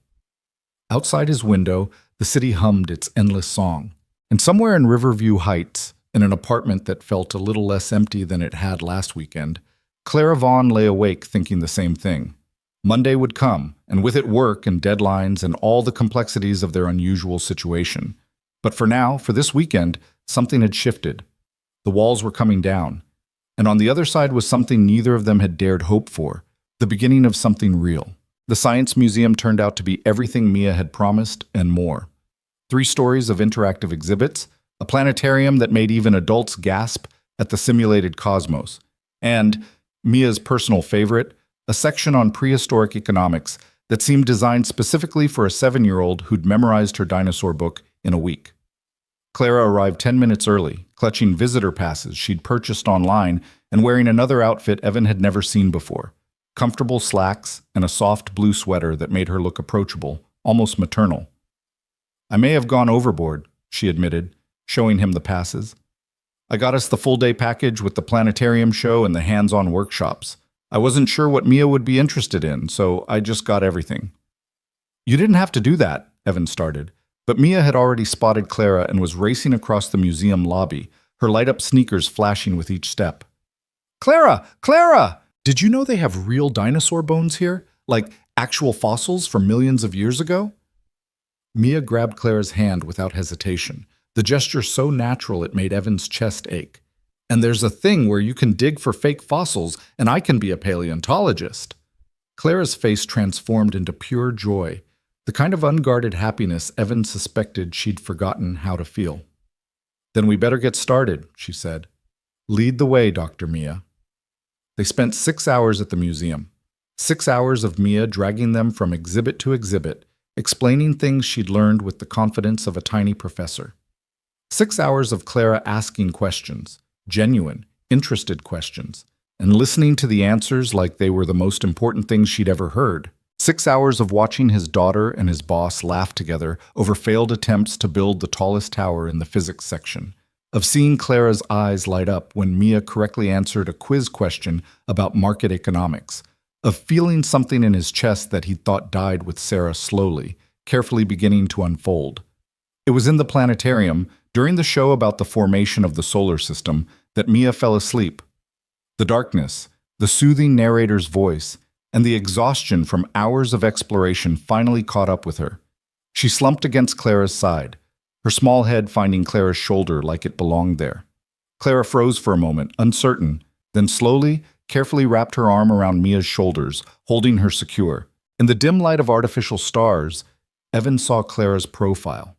Outside his window, the city hummed its endless song. And somewhere in Riverview Heights, in an apartment that felt a little less empty than it had last weekend, Clara Vaughn lay awake thinking the same thing. Monday would come, and with it work and deadlines and all the complexities of their unusual situation. But for now, for this weekend, something had shifted. The walls were coming down. And on the other side was something neither of them had dared hope for, the beginning of something real. The Science Museum turned out to be everything Mia had promised and more. 3 stories of interactive exhibits, a planetarium that made even adults gasp at the simulated cosmos, and, Mia's personal favorite, a section on prehistoric economics that seemed designed specifically for a 7-year-old who'd memorized her dinosaur book in a week. Clara arrived 10 minutes early, clutching visitor passes she'd purchased online and wearing another outfit Evan had never seen before, comfortable slacks and a soft blue sweater that made her look approachable, almost maternal. "I may have gone overboard," she admitted, showing him the passes. "I got us the full-day package with the planetarium show and the hands-on workshops. I wasn't sure what Mia would be interested in, so I just got everything." "You didn't have to do that," Evan started, but Mia had already spotted Clara and was racing across the museum lobby, her light-up sneakers flashing with each step. "Clara! Clara! Did you know they have real dinosaur bones here? Like actual fossils from millions of years ago?" Mia grabbed Clara's hand without hesitation, the gesture so natural it made Evan's chest ache. "And there's a thing where you can dig for fake fossils, and I can be a paleontologist." Clara's face transformed into pure joy, the kind of unguarded happiness Evan suspected she'd forgotten how to feel. "Then we better get started," she said. "Lead the way, Dr. Mia." They spent 6 hours at the museum. 6 hours of Mia dragging them from exhibit to exhibit, explaining things she'd learned with the confidence of a tiny professor. 6 hours of Clara asking questions, genuine, interested questions, and listening to the answers like they were the most important things she'd ever heard. 6 hours of watching his daughter and his boss laugh together over failed attempts to build the tallest tower in the physics section. Of seeing Clara's eyes light up when Mia correctly answered a quiz question about market economics. Of feeling something in his chest that he'd thought died with Sarah slowly, carefully beginning to unfold. It was in the planetarium, during the show about the formation of the solar system, that Mia fell asleep. The darkness, the soothing narrator's voice, and the exhaustion from hours of exploration finally caught up with her. She slumped against Clara's side, her small head finding Clara's shoulder like it belonged there. Clara froze for a moment, uncertain, then slowly, carefully wrapped her arm around Mia's shoulders, holding her secure. In the dim light of artificial stars, Evan saw Clara's profile.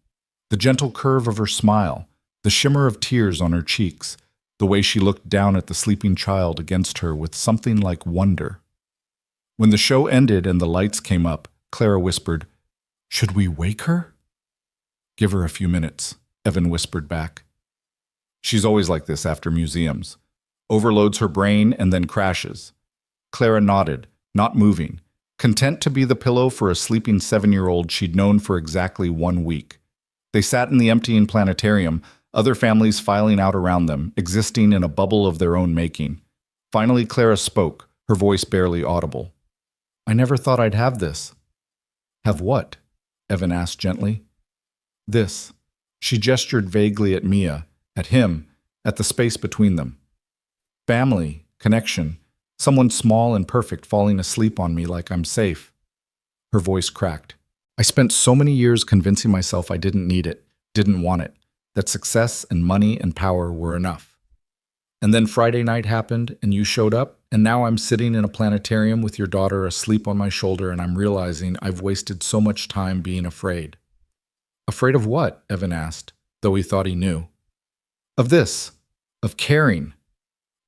The gentle curve of her smile, the shimmer of tears on her cheeks, the way she looked down at the sleeping child against her with something like wonder. When the show ended and the lights came up, Clara whispered, "Should we wake her?" "Give her a few minutes," Evan whispered back. She's always like this after museums. Overloads her brain and then crashes. Clara nodded, not moving, content to be the pillow for a sleeping 7-year-old she'd known for exactly 1 week. They sat in the emptying planetarium, other families filing out around them, existing in a bubble of their own making. Finally, Clara spoke, her voice barely audible. "I never thought I'd have this." "Have what?" Evan asked gently. "This." She gestured vaguely at Mia, at him, at the space between them. "Family, connection, someone small and perfect falling asleep on me like I'm safe." Her voice cracked. "I spent so many years convincing myself I didn't need it, didn't want it, that success and money and power were enough. And then Friday night happened, and you showed up, and now I'm sitting in a planetarium with your daughter asleep on my shoulder, and I'm realizing I've wasted so much time being afraid." "Afraid of what?" Evan asked, though he thought he knew. "Of this. Of caring.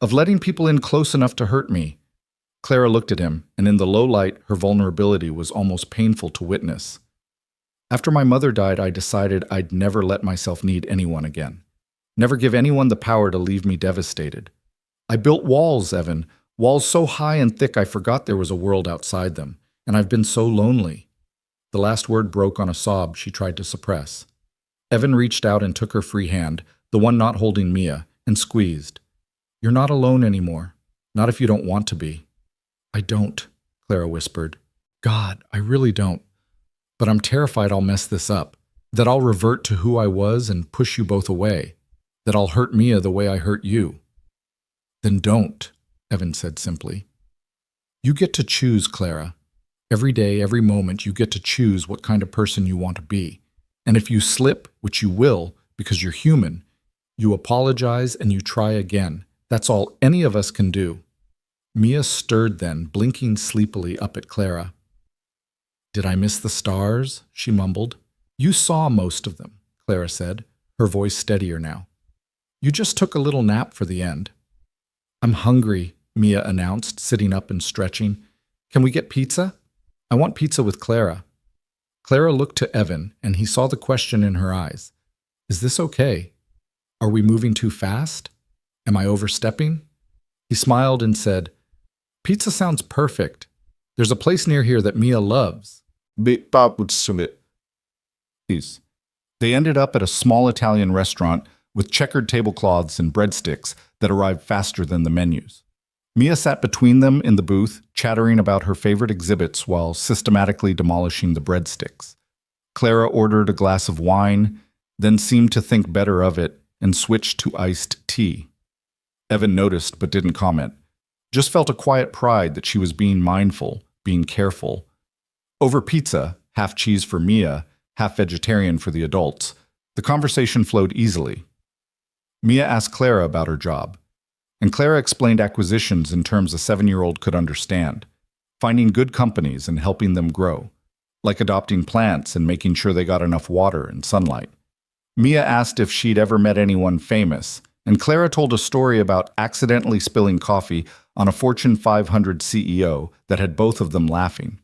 Of letting people in close enough to hurt me." Clara looked at him, and in the low light, her vulnerability was almost painful to witness. "After my mother died, I decided I'd never let myself need anyone again. Never give anyone the power to leave me devastated. I built walls, Evan, walls so high and thick I forgot there was a world outside them, and I've been so lonely." The last word broke on a sob she tried to suppress. Evan reached out and took her free hand, the one not holding Mia, and squeezed. "You're not alone anymore. Not if you don't want to be." "I don't," Clara whispered. "God, I really don't. But I'm terrified I'll mess this up, that I'll revert to who I was and push you both away, that I'll hurt Mia the way I hurt you." "Then don't," Evan said simply. "You get to choose, Clara. Every day, every moment, you get to choose what kind of person you want to be. And if you slip, which you will, because you're human, you apologize and you try again. That's all any of us can do." Mia stirred then, blinking sleepily up at Clara. "Did I miss the stars?" she mumbled. "You saw most of them," Clara said, her voice steadier now. You just took a little nap for the end. I'm hungry, Mia announced, sitting up and stretching. Can we get pizza? I want pizza with Clara. Clara looked to Evan, and he saw the question in her eyes. Is this okay? Are we moving too fast? Am I overstepping? He smiled and said, Pizza sounds perfect. There's a place near here that Mia loves. They ended up at a small Italian restaurant with checkered tablecloths and breadsticks that arrived faster than the menus. Mia sat between them in the booth, chattering about her favorite exhibits while systematically demolishing the breadsticks. Clara ordered a glass of wine, then seemed to think better of it and switched to iced tea. Evan noticed but didn't comment. Just felt a quiet pride that she was being mindful, being careful. Over pizza, half cheese for Mia, half vegetarian for the adults, the conversation flowed easily. Mia asked Clara about her job, and Clara explained acquisitions in terms a 7-year-old could understand, finding good companies and helping them grow, like adopting plants and making sure they got enough water and sunlight. Mia asked if she'd ever met anyone famous, and Clara told a story about accidentally spilling coffee on a Fortune 500 CEO that had both of them laughing.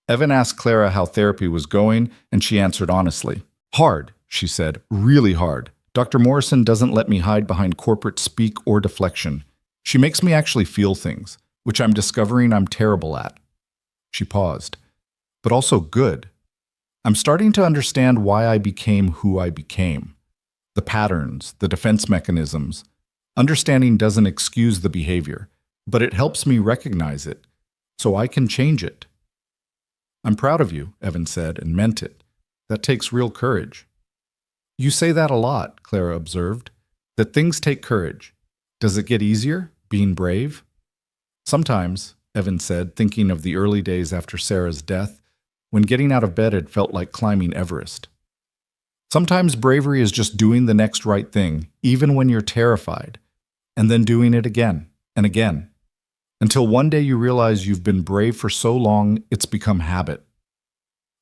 Evan asked Clara how therapy was going, and she answered honestly. Hard, she said, really hard. Dr. Morrison doesn't let me hide behind corporate speak or deflection. She makes me actually feel things, which I'm discovering I'm terrible at. She paused. But also good. I'm starting to understand why I became who I became. The patterns, the defense mechanisms. Understanding doesn't excuse the behavior, but it helps me recognize it, so I can change it. I'm proud of you, Evan said, and meant it. That takes real courage. You say that a lot, Clara observed, that things take courage. Does it get easier, being brave? Sometimes, Evan said, thinking of the early days after Sarah's death, when getting out of bed had felt like climbing Everest. Sometimes bravery is just doing the next right thing, even when you're terrified, and then doing it again and again, until one day you realize you've been brave for so long it's become habit.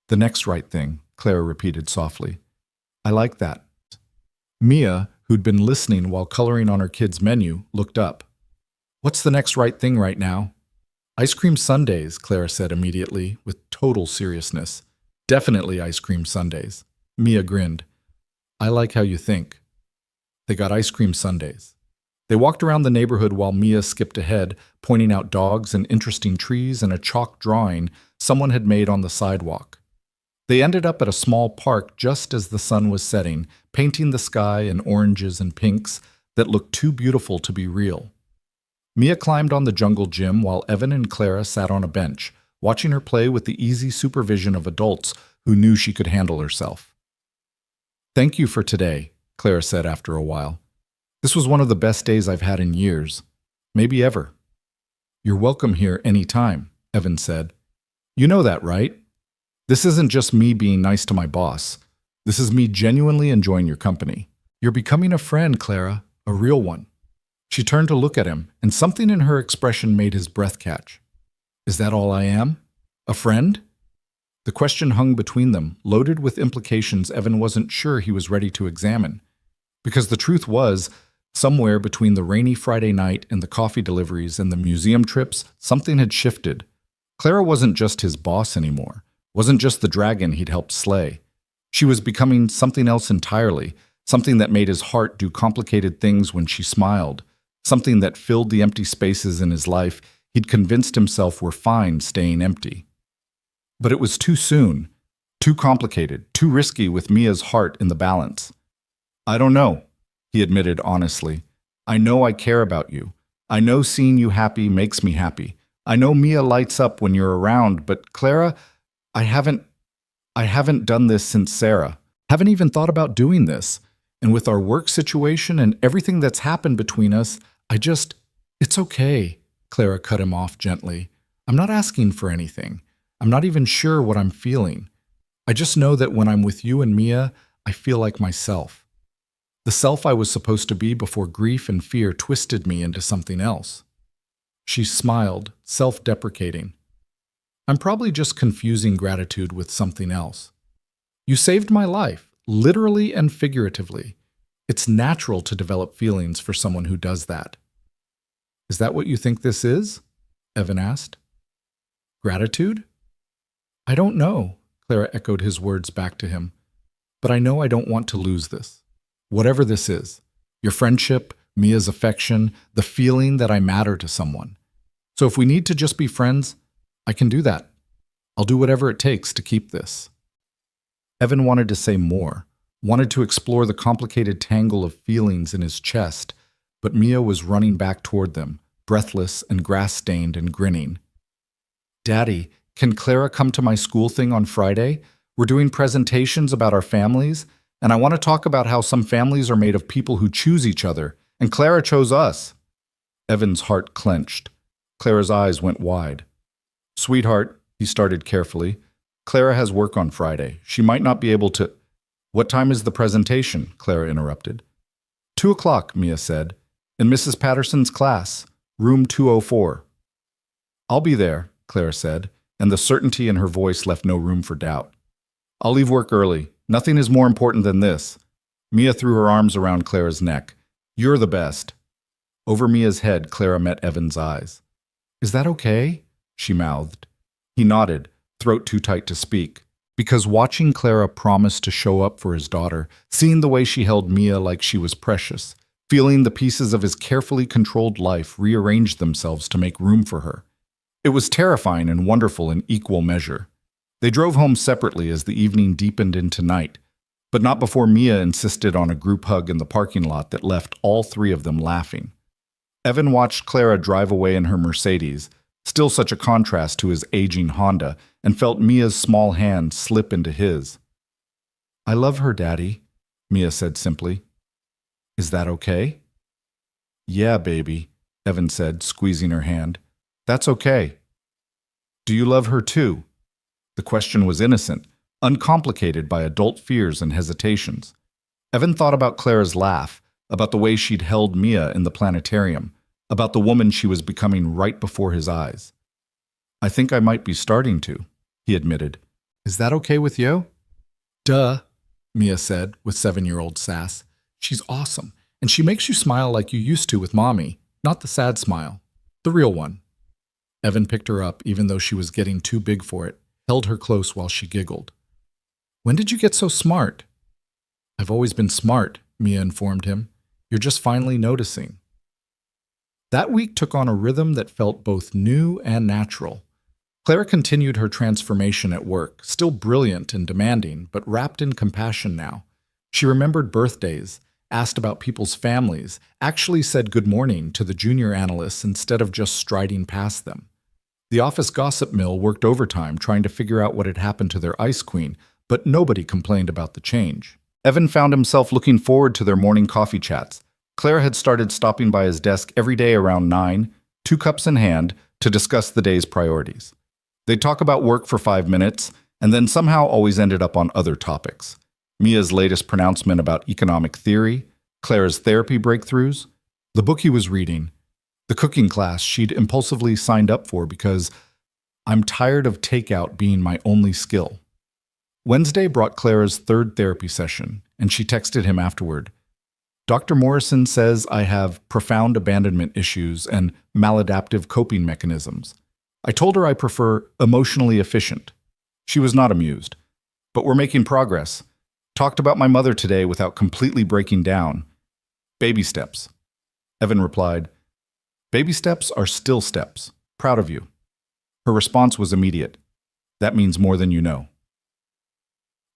The next right thing, Clara repeated softly. I like that. Mia, who'd been listening while coloring on her kid's menu, looked up. What's the next right thing right now? Ice cream sundaes, Clara said immediately, with total seriousness. Definitely ice cream sundaes. Mia grinned. I like how you think. They got ice cream sundaes. They walked around the neighborhood while Mia skipped ahead, pointing out dogs and interesting trees and a chalk drawing someone had made on the sidewalk. They ended up at a small park just as the sun was setting, painting the sky in oranges and pinks that looked too beautiful to be real. Mia climbed on the jungle gym while Evan and Clara sat on a bench, watching her play with the easy supervision of adults who knew she could handle herself. Thank you for today, Clara said after a while. This was one of the best days I've had in years, maybe ever. You're welcome here any time, Evan said. You know that, right? This isn't just me being nice to my boss. This is me genuinely enjoying your company. You're becoming a friend, Clara, a real one. She turned to look at him, and something in her expression made his breath catch. Is that all I am? A friend? The question hung between them, loaded with implications Evan wasn't sure he was ready to examine. Because the truth was, somewhere between the rainy Friday night and the coffee deliveries and the museum trips, something had shifted. Clara wasn't just his boss anymore, wasn't just the dragon he'd helped slay. She was becoming something else entirely, something that made his heart do complicated things when she smiled, something that filled the empty spaces in his life he'd convinced himself were fine staying empty. But it was too soon, too complicated, too risky with Mia's heart in the balance. I don't know, he admitted honestly. I know I care about you. I know seeing you happy makes me happy. I know Mia lights up when you're around, but Clara, I haven't done this since Sarah. Haven't even thought about doing this. And with our work situation and everything that's happened between us, it's okay, Clara cut him off gently. I'm not asking for anything. I'm not even sure what I'm feeling. I just know that when I'm with you and Mia, I feel like myself. The self I was supposed to be before grief and fear twisted me into something else. She smiled, self-deprecating. I'm probably just confusing gratitude with something else. You saved my life, literally and figuratively. It's natural to develop feelings for someone who does that. Is that what you think this is? Evan asked. Gratitude? I don't know, Clara echoed his words back to him. But I know I don't want to lose this. Whatever this is, your friendship, Mia's affection, the feeling that I matter to someone. So if we need to just be friends, I can do that. I'll do whatever it takes to keep this. Evan wanted to say more, wanted to explore the complicated tangle of feelings in his chest, but Mia was running back toward them, breathless and grass-stained and grinning. Daddy, can Clara come to my school thing on Friday? We're doing presentations about our families, and I want to talk about how some families are made of people who choose each other, and Clara chose us. Evan's heart clenched. Clara's eyes went wide. Sweetheart, he started carefully, Clara has work on Friday. She might not be able to— What time is the presentation? Clara interrupted. 2:00, Mia said, in Mrs. Patterson's class, room 204. I'll be there, Clara said, and the certainty in her voice left no room for doubt. I'll leave work early. Nothing is more important than this. Mia threw her arms around Clara's neck. You're the best. Over Mia's head, Clara met Evan's eyes. Is that okay? She mouthed. He nodded, throat too tight to speak, because watching Clara promise to show up for his daughter, seeing the way she held Mia like she was precious, feeling the pieces of his carefully controlled life rearrange themselves to make room for her. It was terrifying and wonderful in equal measure. They drove home separately as the evening deepened into night, but not before Mia insisted on a group hug in the parking lot that left all three of them laughing. Evan watched Clara drive away in her Mercedes, still such a contrast to his aging Honda, and felt Mia's small hand slip into his. I love her, Daddy, Mia said simply. Is that okay? Yeah, baby, Evan said, squeezing her hand. That's okay. Do you love her too? The question was innocent, uncomplicated by adult fears and hesitations. Evan thought about Clara's laugh, about the way she'd held Mia in the planetarium, about the woman she was becoming right before his eyes. I think I might be starting to, he admitted. Is that okay with you? Duh, Mia said with 7-year-old sass. She's awesome, and she makes you smile like you used to with Mommy, not the sad smile, the real one. Evan picked her up even though she was getting too big for it, held her close while she giggled. When did you get so smart? I've always been smart, Mia informed him. You're just finally noticing. That week took on a rhythm that felt both new and natural. Clara continued her transformation at work, still brilliant and demanding, but wrapped in compassion now. She remembered birthdays, asked about people's families, actually said good morning to the junior analysts instead of just striding past them. The office gossip mill worked overtime trying to figure out what had happened to their ice queen, but nobody complained about the change. Evan found himself looking forward to their morning coffee chats. Clara had started stopping by his desk every day around 9, 2 cups in hand, to discuss the day's priorities. They'd talk about work for 5 minutes, and then somehow always ended up on other topics. Mia's latest pronouncement about economic theory, Clara's therapy breakthroughs, the book he was reading, the cooking class she'd impulsively signed up for because I'm tired of takeout being my only skill. Wednesday brought Clara's 3rd therapy session, and she texted him afterward. Dr. Morrison says I have profound abandonment issues and maladaptive coping mechanisms. I told her I prefer emotionally efficient. She was not amused. But we're making progress. Talked about my mother today without completely breaking down. Baby steps. Evan replied, Baby steps are still steps. Proud of you. Her response was immediate. That means more than you know.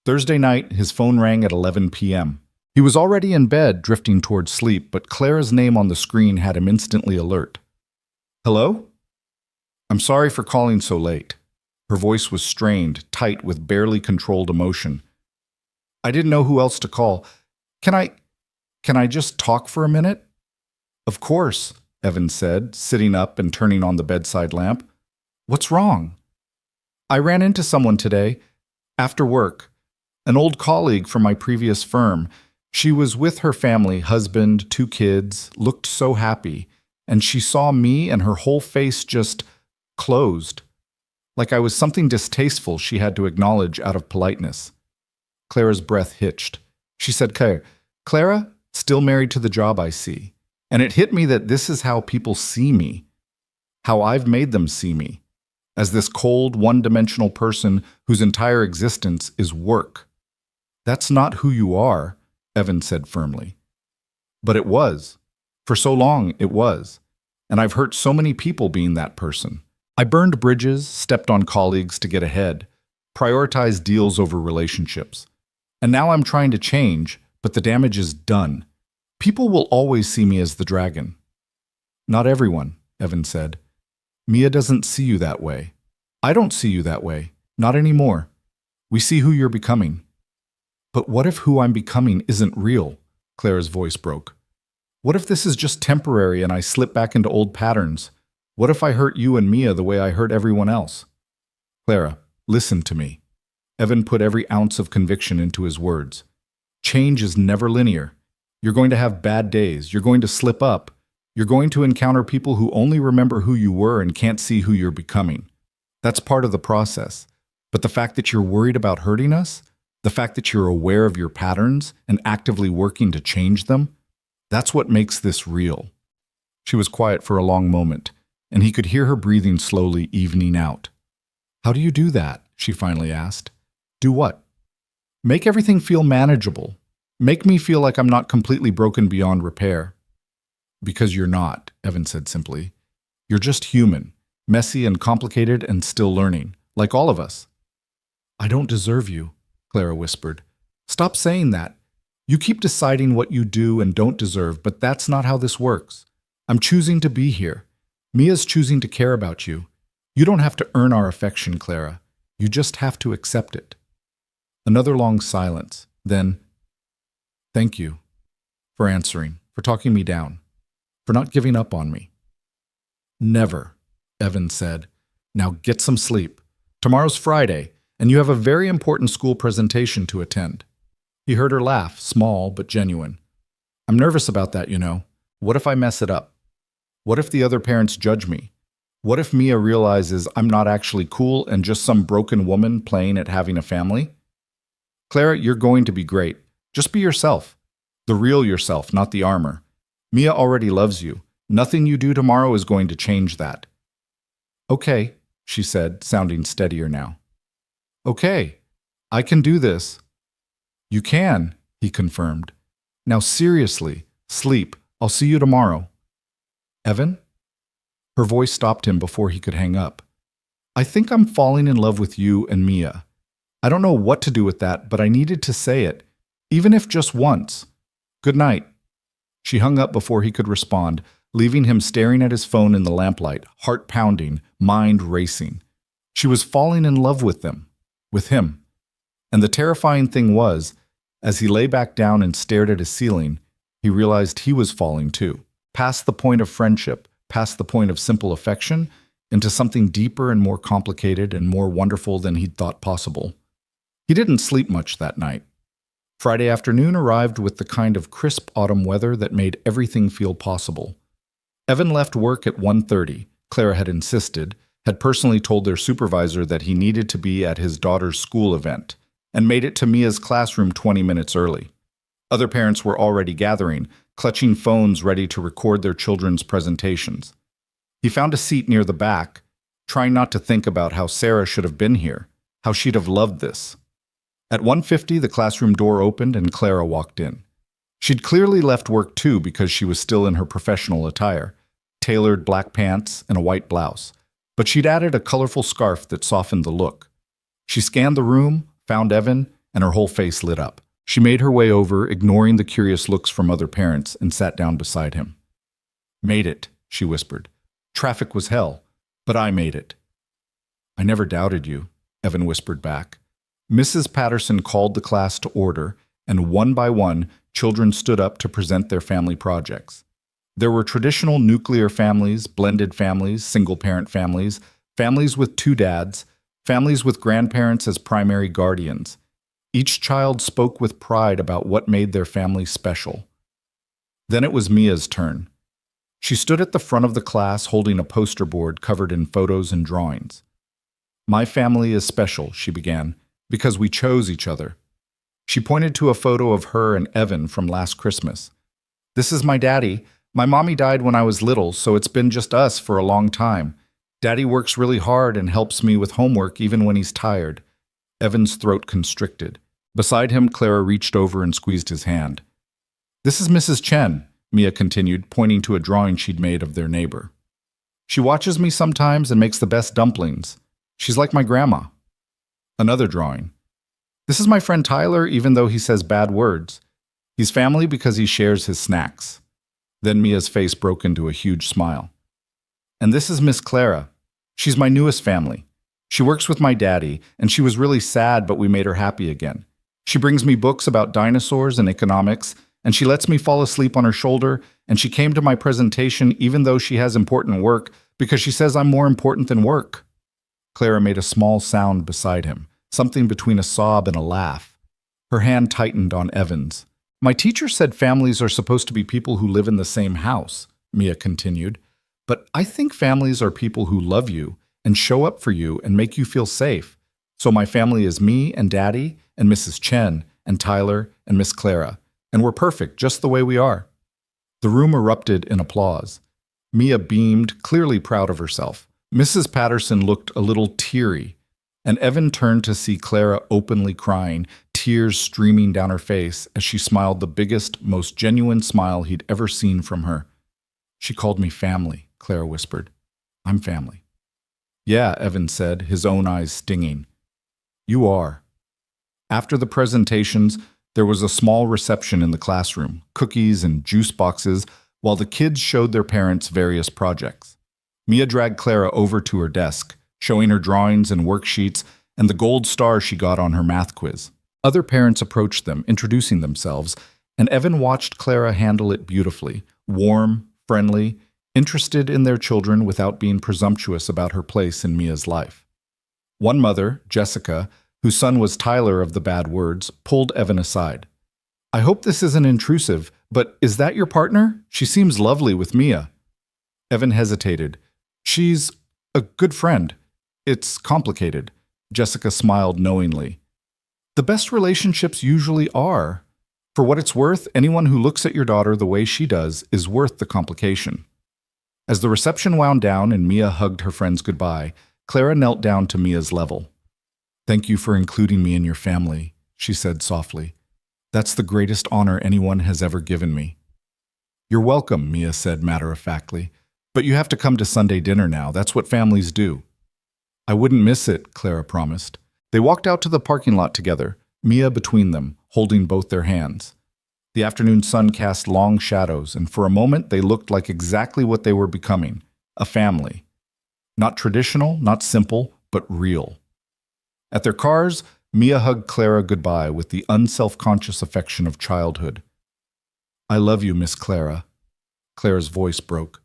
Thursday night, his phone rang at 11 p.m. He was already in bed, drifting towards sleep, but Clara's name on the screen had him instantly alert. Hello? I'm sorry for calling so late. Her voice was strained, tight with barely controlled emotion. I didn't know who else to call. Can I just talk for a minute? Of course, Evan said, sitting up and turning on the bedside lamp. What's wrong? I ran into someone today, after work, an old colleague from my previous firm. She was with her family, husband, 2 kids, looked so happy, and she saw me and her whole face just closed, like I was something distasteful she had to acknowledge out of politeness. Clara's breath hitched. She said, Clara, still married to the job I see. And it hit me that this is how people see me, how I've made them see me, as this cold, one-dimensional person whose entire existence is work. That's not who you are, Evan said firmly. But it was. For so long, it was. And I've hurt so many people being that person. I burned bridges, stepped on colleagues to get ahead, prioritized deals over relationships. And now I'm trying to change, but the damage is done. People will always see me as the dragon. Not everyone, Evan said. Mia doesn't see you that way. I don't see you that way. Not anymore. We see who you're becoming. But what if who I'm becoming isn't real? Clara's voice broke. What if this is just temporary and I slip back into old patterns? What if I hurt you and Mia the way I hurt everyone else? Clara, listen to me. Evan put every ounce of conviction into his words. Change is never linear. You're going to have bad days. You're going to slip up. You're going to encounter people who only remember who you were and can't see who you're becoming. That's part of the process. But the fact that you're worried about hurting us, the fact that you're aware of your patterns and actively working to change them, that's what makes this real. She was quiet for a long moment, and he could hear her breathing slowly evening out. How do you do that? She finally asked. Do what? Make everything feel manageable. Make me feel like I'm not completely broken beyond repair. Because you're not, Evan said simply. You're just human, messy and complicated and still learning, like all of us. I don't deserve you, Clara whispered. Stop saying that. You keep deciding what you do and don't deserve, but that's not how this works. I'm choosing to be here. Mia's choosing to care about you. You don't have to earn our affection, Clara. You just have to accept it. Another long silence. Then, thank you for answering, for talking me down, for not giving up on me. Never, Evan said. Now get some sleep. Tomorrow's Friday, and you have a very important school presentation to attend. He heard her laugh, small but genuine. I'm nervous about that, you know. What if I mess it up? What if the other parents judge me? What if Mia realizes I'm not actually cool and just some broken woman playing at having a family? Clara, you're going to be great. Just be yourself. The real yourself, not the armor. Mia already loves you. Nothing you do tomorrow is going to change that. Okay, she said, sounding steadier now. Okay, I can do this. You can, he confirmed. Now seriously, sleep. I'll see you tomorrow. Evan? Her voice stopped him before he could hang up. I think I'm falling in love with you and Mia. I don't know what to do with that, but I needed to say it, even if just once. Good night. She hung up before he could respond, leaving him staring at his phone in the lamplight, heart pounding, mind racing. She was falling in love with them, with him. And the terrifying thing was, as he lay back down and stared at his ceiling, he realized he was falling too, past the point of friendship, past the point of simple affection, into something deeper and more complicated and more wonderful than he'd thought possible. He didn't sleep much that night. Friday afternoon arrived with the kind of crisp autumn weather that made everything feel possible. Evan left work at 1:30. Clara had insisted, had personally told their supervisor that he needed to be at his daughter's school event, and made it to Mia's classroom 20 minutes early. Other parents were already gathering, clutching phones ready to record their children's presentations. He found a seat near the back, trying not to think about how Sarah should have been here, how she'd have loved this. At 1:50, the classroom door opened and Clara walked in. She'd clearly left work too because she was still in her professional attire, tailored black pants and a white blouse, but she'd added a colorful scarf that softened the look. She scanned the room, found Evan, and her whole face lit up. She made her way over, ignoring the curious looks from other parents, and sat down beside him. Made it, she whispered. Traffic was hell, but I made it. I never doubted you, Evan whispered back. Mrs. Patterson called the class to order, and one by one, children stood up to present their family projects. There were traditional nuclear families, blended families, single-parent families, families with two dads, families with grandparents as primary guardians. Each child spoke with pride about what made their family special. Then it was Mia's turn. She stood at the front of the class holding a poster board covered in photos and drawings. My family is special, she began, because we chose each other. She pointed to a photo of her and Evan from last Christmas. This is my daddy. My mommy died when I was little, so it's been just us for a long time. Daddy works really hard and helps me with homework even when he's tired. Evan's throat constricted. Beside him, Clara reached over and squeezed his hand. This is Mrs. Chen, Mia continued, pointing to a drawing she'd made of their neighbor. She watches me sometimes and makes the best dumplings. She's like my grandma. Another drawing. This is my friend Tyler, even though he says bad words. He's family because he shares his snacks. Then Mia's face broke into a huge smile. And this is Miss Clara. She's my newest family. She works with my daddy, and she was really sad, but we made her happy again. She brings me books about dinosaurs and economics, and she lets me fall asleep on her shoulder, and she came to my presentation even though she has important work because she says I'm more important than work. Clara made a small sound beside him, something between a sob and a laugh. Her hand tightened on Evan's. My teacher said families are supposed to be people who live in the same house, Mia continued. But I think families are people who love you and show up for you and make you feel safe. So my family is me and Daddy and Mrs. Chen and Tyler and Miss Clara, and we're perfect just the way we are. The room erupted in applause. Mia beamed, clearly proud of herself. Mrs. Patterson looked a little teary, and Evan turned to see Clara openly crying, tears streaming down her face as she smiled the biggest, most genuine smile he'd ever seen from her. She called me family, Clara whispered. I'm family. Yeah, Evan said, his own eyes stinging. You are. After the presentations, there was a small reception in the classroom, cookies and juice boxes, while the kids showed their parents various projects. Mia dragged Clara over to her desk, showing her drawings and worksheets and the gold star she got on her math quiz. Other parents approached them, introducing themselves, and Evan watched Clara handle it beautifully, warm, friendly, interested in their children without being presumptuous about her place in Mia's life. One mother, Jessica, whose son was Tyler of the bad words, pulled Evan aside. I hope this isn't intrusive, but is that your partner? She seems lovely with Mia. Evan hesitated. She's a good friend. It's complicated. Jessica smiled knowingly. The best relationships usually are. For what it's worth, anyone who looks at your daughter the way she does is worth the complication. As the reception wound down and Mia hugged her friends goodbye, Clara knelt down to Mia's level. Thank you for including me in your family, she said softly. That's the greatest honor anyone has ever given me. You're welcome, Mia said matter-of-factly. But you have to come to Sunday dinner now. That's what families do. I wouldn't miss it, Clara promised. They walked out to the parking lot together, Mia between them, holding both their hands. The afternoon sun cast long shadows, and for a moment they looked like exactly what they were becoming, a family. Not traditional, not simple, but real. At their cars, Mia hugged Clara goodbye with the unself-conscious affection of childhood. I love you, Miss Clara. Clara's voice broke.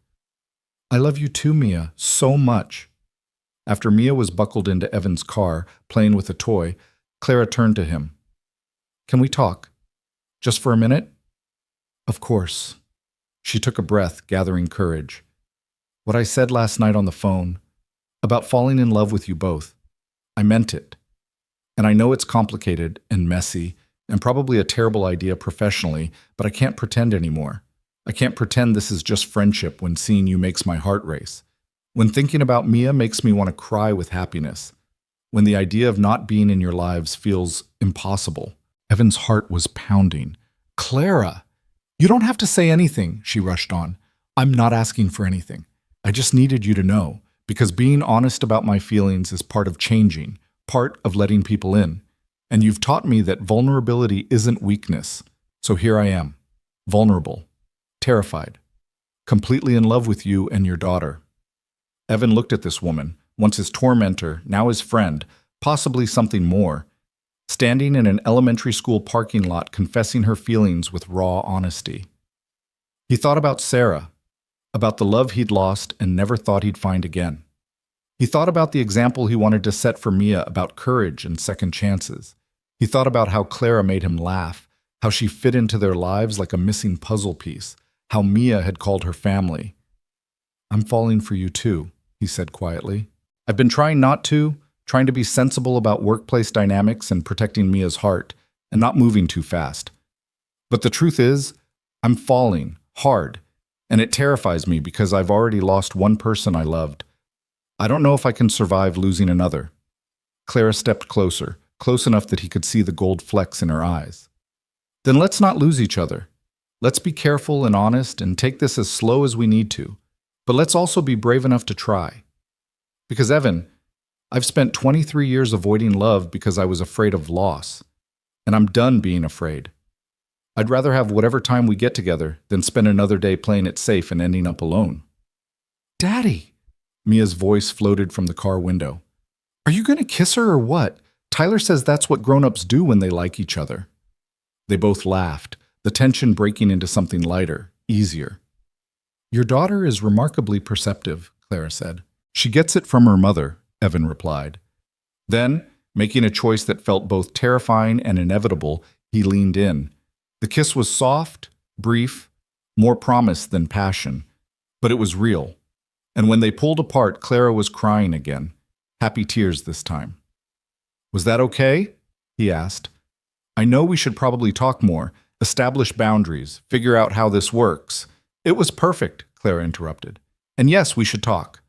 I love you too, Mia, so much. After Mia was buckled into Evan's car, playing with a toy, Clara turned to him. Can we talk? Just for a minute? Of course. She took a breath, gathering courage. What I said last night on the phone, about falling in love with you both, I meant it. And I know it's complicated and messy and probably a terrible idea professionally, but I can't pretend anymore. I can't pretend this is just friendship when seeing you makes my heart race. When thinking about Mia makes me want to cry with happiness. When the idea of not being in your lives feels impossible. Evan's heart was pounding. Clara! You don't have to say anything, she rushed on. I'm not asking for anything. I just needed you to know, because being honest about my feelings is part of changing, part of letting people in. And you've taught me that vulnerability isn't weakness. So here I am, vulnerable, terrified, completely in love with you and your daughter. Evan looked at this woman, once his tormentor, now his friend, possibly something more, standing in an elementary school parking lot confessing her feelings with raw honesty. He thought about Sarah, about the love he'd lost and never thought he'd find again. He thought about the example he wanted to set for Mia about courage and second chances. He thought about how Clara made him laugh, how she fit into their lives like a missing puzzle piece, how Mia had called her family. I'm falling for you too, he said quietly. I've been trying not to, trying to be sensible about workplace dynamics and protecting Mia's heart, and not moving too fast. But the truth is, I'm falling hard, and it terrifies me because I've already lost one person I loved. I don't know if I can survive losing another. Clara stepped closer, close enough that he could see the gold flecks in her eyes. Then let's not lose each other. Let's be careful and honest and take this as slow as we need to. But let's also be brave enough to try. Because, Evan, I've spent 23 years avoiding love because I was afraid of loss. And I'm done being afraid. I'd rather have whatever time we get together than spend another day playing it safe and ending up alone. Daddy! Mia's voice floated from the car window. Are you going to kiss her or what? Tyler says that's what grown-ups do when they like each other. They both laughed, the tension breaking into something lighter, easier. Your daughter is remarkably perceptive, Clara said. She gets it from her mother, Evan replied. Then, making a choice that felt both terrifying and inevitable, he leaned in. The kiss was soft, brief, more promise than passion, but it was real. And when they pulled apart, Clara was crying again, happy tears this time. Was that okay? He asked. I know we should probably talk more, establish boundaries, figure out how this works. It was perfect, Clara interrupted. And yes, we should talk.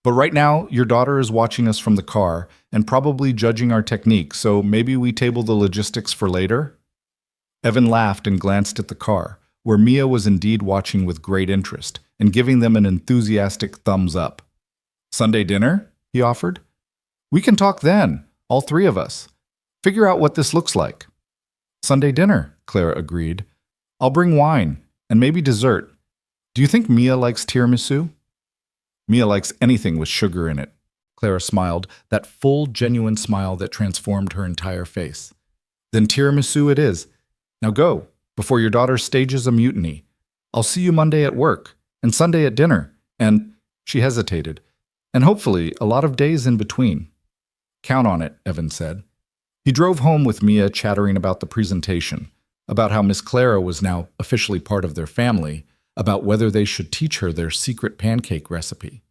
But right now, your daughter is watching us from the car and probably judging our technique, so maybe we table the logistics for later? Evan laughed and glanced at the car, where Mia was indeed watching with great interest and giving them an enthusiastic thumbs up. Sunday dinner? He offered. We can talk then, all three of us. Figure out what this looks like. Sunday dinner, Clara agreed. I'll bring wine and maybe dessert. Do you think Mia likes tiramisu? Mia likes anything with sugar in it. Clara smiled, that full, genuine smile that transformed her entire face. Then tiramisu it is. Now go, before your daughter stages a mutiny. I'll see you Monday at work, and Sunday at dinner, and, she hesitated, and hopefully a lot of days in between. Count on it, Evan said. He drove home with Mia chattering about the presentation, about how Miss Clara was now officially part of their family, about whether they should teach her their secret pancake recipe.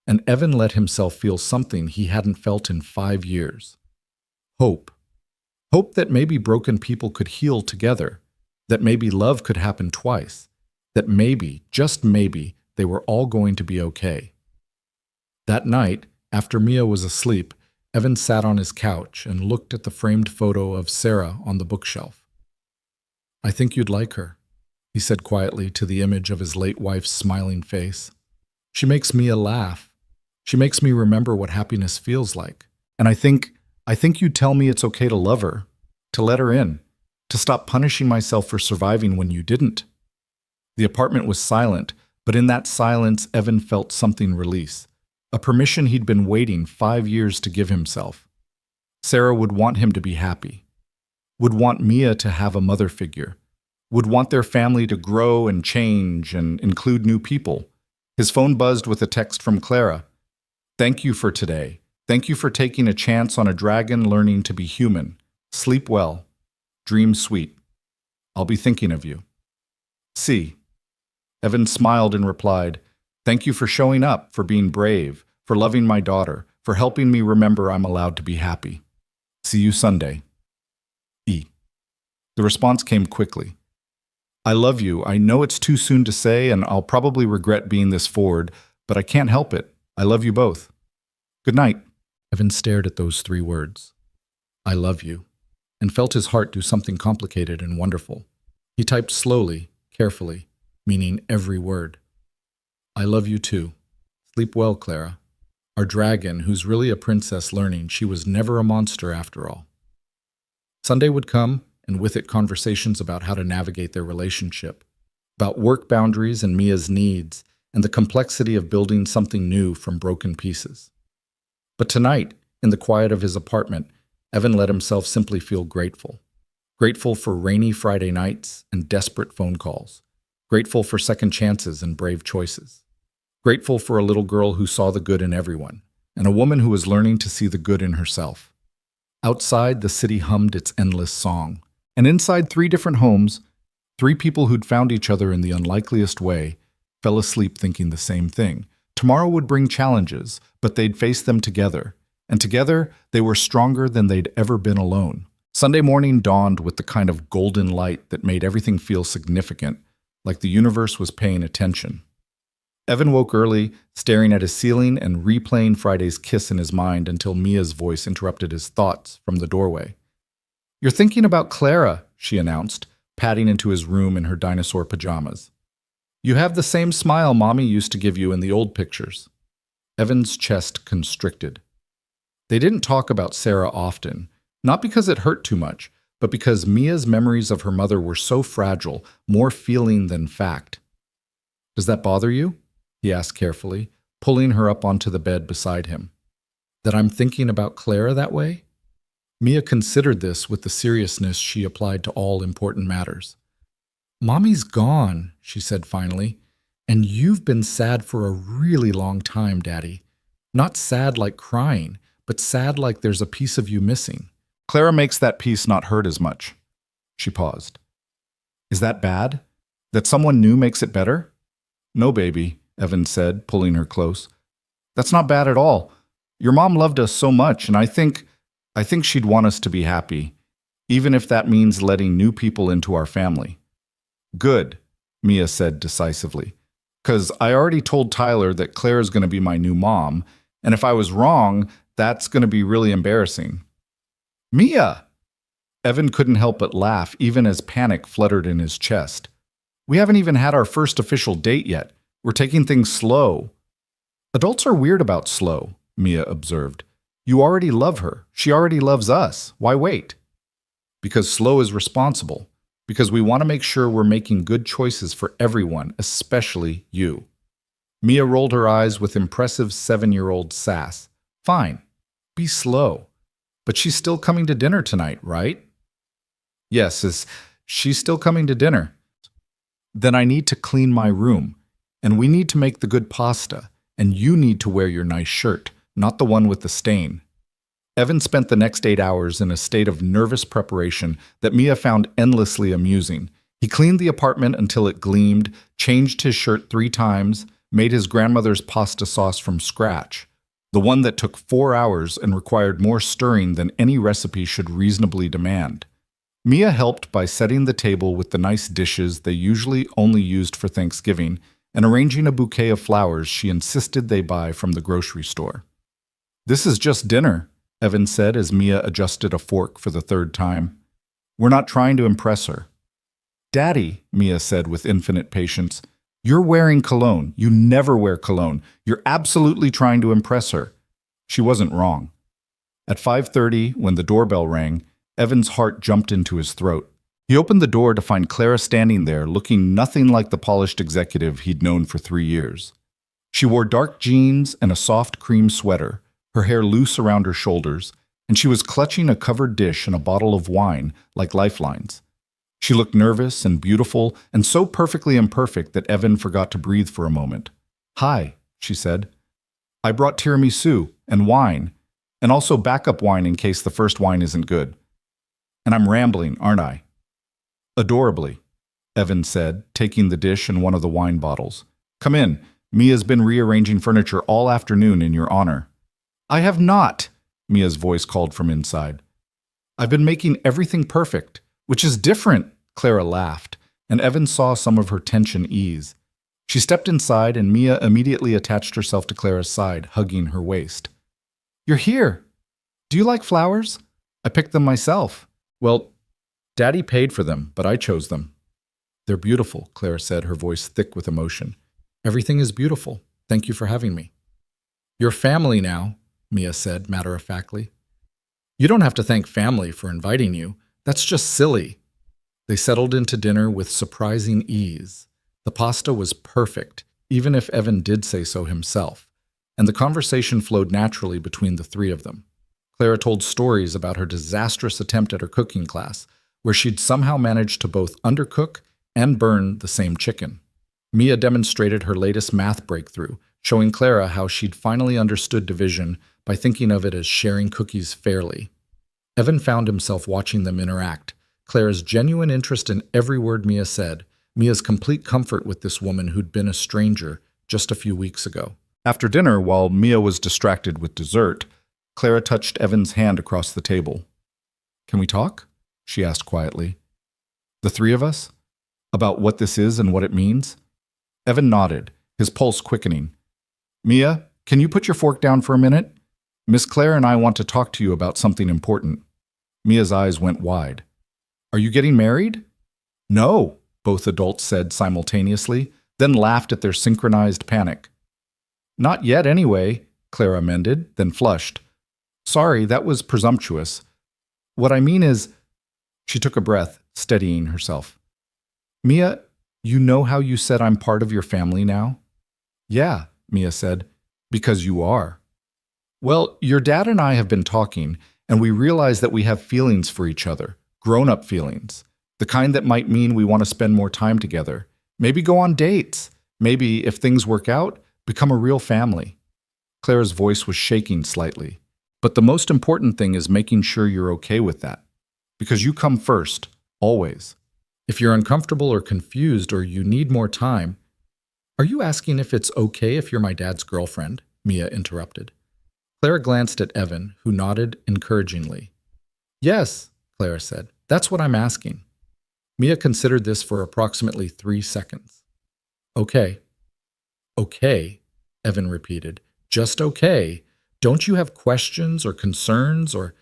And Evan let himself feel something he hadn't felt in 5 years. Hope. Hope that maybe broken people could heal together, that maybe love could happen twice, that maybe, just maybe, they were all going to be okay. That night, after Mia was asleep, Evan sat on his couch and looked at the framed photo of Sarah on the bookshelf. I think you'd like her, he said quietly to the image of his late wife's smiling face. She makes Mia laugh. She makes me remember what happiness feels like. And I think you'd tell me it's okay to love her, to let her in, to stop punishing myself for surviving when you didn't. The apartment was silent, but in that silence, Evan felt something release, a permission he'd been waiting 5 years to give himself. Sarah would want him to be happy, would want Mia to have a mother figure, would want their family to grow and change and include new people. His phone buzzed with a text from Clara. Thank you for today. Thank you for taking a chance on a dragon learning to be human. Sleep well. Dream sweet. I'll be thinking of you. See. Evan smiled and replied, Thank you for showing up, for being brave, for loving my daughter, for helping me remember I'm allowed to be happy. See you Sunday. E. The response came quickly. I love you. I know it's too soon to say, and I'll probably regret being this forward, but I can't help it. I love you both. Good night. Evan stared at those 3 words. I love you, and felt his heart do something complicated and wonderful. He typed slowly, carefully, meaning every word. I love you too. Sleep well, Clara. Our dragon, who's really a princess learning she was never a monster after all. Sunday would come, and with it conversations about how to navigate their relationship, about work boundaries and Mia's needs, and the complexity of building something new from broken pieces. But tonight, in the quiet of his apartment, Evan let himself simply feel grateful. Grateful for rainy Friday nights and desperate phone calls. Grateful for second chances and brave choices. Grateful for a little girl who saw the good in everyone, and a woman who was learning to see the good in herself. Outside, the city hummed its endless song. And inside 3 different homes, 3 people who'd found each other in the unlikeliest way fell asleep thinking the same thing. Tomorrow would bring challenges, but they'd face them together. And together, they were stronger than they'd ever been alone. Sunday morning dawned with the kind of golden light that made everything feel significant, like the universe was paying attention. Evan woke early, staring at his ceiling and replaying Friday's kiss in his mind until Mia's voice interrupted his thoughts from the doorway. "You're thinking about Clara," she announced, padding into his room in her dinosaur pajamas. "You have the same smile Mommy used to give you in the old pictures." Evan's chest constricted. They didn't talk about Sarah often, not because it hurt too much, but because Mia's memories of her mother were so fragile, more feeling than fact. "Does that bother you?" he asked carefully, pulling her up onto the bed beside him. "That I'm thinking about Clara that way?" Mia considered this with the seriousness she applied to all important matters. "Mommy's gone," she said finally, "and you've been sad for a really long time, Daddy. Not sad like crying, but sad like there's a piece of you missing." "Clara makes that piece not hurt as much." She paused. "Is that bad? That someone new makes it better?" "No, baby," Evan said, pulling her close. "That's not bad at all. Your mom loved us so much, and I think she'd want us to be happy, even if that means letting new people into our family." "Good," Mia said decisively, "'cause I already told Tyler that Claire's going to be my new mom, and if I was wrong, that's going to be really embarrassing." "Mia!" Evan couldn't help but laugh, even as panic fluttered in his chest. "We haven't even had our first official date yet. We're taking things slow." "Adults are weird about slow," Mia observed. "You already love her. She already loves us. Why wait?" "Because slow is responsible. Because we want to make sure we're making good choices for everyone, especially you." Mia rolled her eyes with impressive 7-year-old sass. "Fine. Be slow. But she's still coming to dinner tonight, right?" "Yes, she's still coming to dinner." "Then I need to clean my room. And we need to make the good pasta. And you need to wear your nice shirt, not the one with the stain." Evan spent the next 8 hours in a state of nervous preparation that Mia found endlessly amusing. He cleaned the apartment until it gleamed, changed his shirt 3 times, made his grandmother's pasta sauce from scratch, the one that took 4 hours and required more stirring than any recipe should reasonably demand. Mia helped by setting the table with the nice dishes they usually only used for Thanksgiving and arranging a bouquet of flowers she insisted they buy from the grocery store. "This is just dinner," Evan said as Mia adjusted a fork for the 3rd time. "We're not trying to impress her." "Daddy," Mia said with infinite patience, "you're wearing cologne. You never wear cologne. You're absolutely trying to impress her." She wasn't wrong. At 5:30, when the doorbell rang, Evan's heart jumped into his throat. He opened the door to find Clara standing there, looking nothing like the polished executive he'd known for 3 years. She wore dark jeans and a soft cream sweater, her hair loose around her shoulders, and she was clutching a covered dish and a bottle of wine like lifelines. She looked nervous and beautiful and so perfectly imperfect that Evan forgot to breathe for a moment. "Hi," she said. "I brought tiramisu and wine, and also backup wine in case the first wine isn't good. And I'm rambling, aren't I?" "Adorably," Evan said, taking the dish and one of the wine bottles. "Come in. Mia's been rearranging furniture all afternoon in your honor." "I have not," Mia's voice called from inside. "I've been making everything perfect, which is different," Clara laughed, and Evan saw some of her tension ease. She stepped inside, and Mia immediately attached herself to Clara's side, hugging her waist. "You're here. Do you like flowers? I picked them myself." "Well, Daddy paid for them, but I chose them." "They're beautiful," Clara said, her voice thick with emotion. "Everything is beautiful. Thank you for having me." "You're family now," Mia said matter-of-factly. "You don't have to thank family for inviting you. That's just silly." They settled into dinner with surprising ease. The pasta was perfect, even if Evan did say so himself, and the conversation flowed naturally between the 3 of them. Clara told stories about her disastrous attempt at her cooking class, where she'd somehow managed to both undercook and burn the same chicken. Mia demonstrated her latest math breakthrough, showing Clara how she'd finally understood division by thinking of it as sharing cookies fairly. Evan found himself watching them interact, Clara's genuine interest in every word Mia said, Mia's complete comfort with this woman who'd been a stranger just a few weeks ago. After dinner, while Mia was distracted with dessert, Clara touched Evan's hand across the table. "Can we talk?" she asked quietly. The three of us? About what this is and what it means? Evan nodded, his pulse quickening. Mia, can you put your fork down for a minute? Miss Claire and I want to talk to you about something important. Mia's eyes went wide. Are you getting married? No, both adults said simultaneously, then laughed at their synchronized panic. Not yet anyway, Claire amended, then flushed. Sorry, that was presumptuous. What I mean is, she took a breath, steadying herself. Mia, you know how you said I'm part of your family now? Yeah, Mia said, because you are. Well, your dad and I have been talking, and we realize that we have feelings for each other, grown-up feelings, the kind that might mean we want to spend more time together, maybe go on dates, maybe, if things work out, become a real family. Claire's voice was shaking slightly. But the most important thing is making sure you're okay with that. Because you come first, always. If you're uncomfortable or confused or you need more time, are you asking if it's okay if you're my dad's girlfriend? Mia interrupted. Claire glanced at Evan, who nodded encouragingly. Yes, Claire said. That's what I'm asking. Mia considered this for approximately 3 seconds. Okay. Okay, Evan repeated. Just okay. Don't you have questions or concerns or,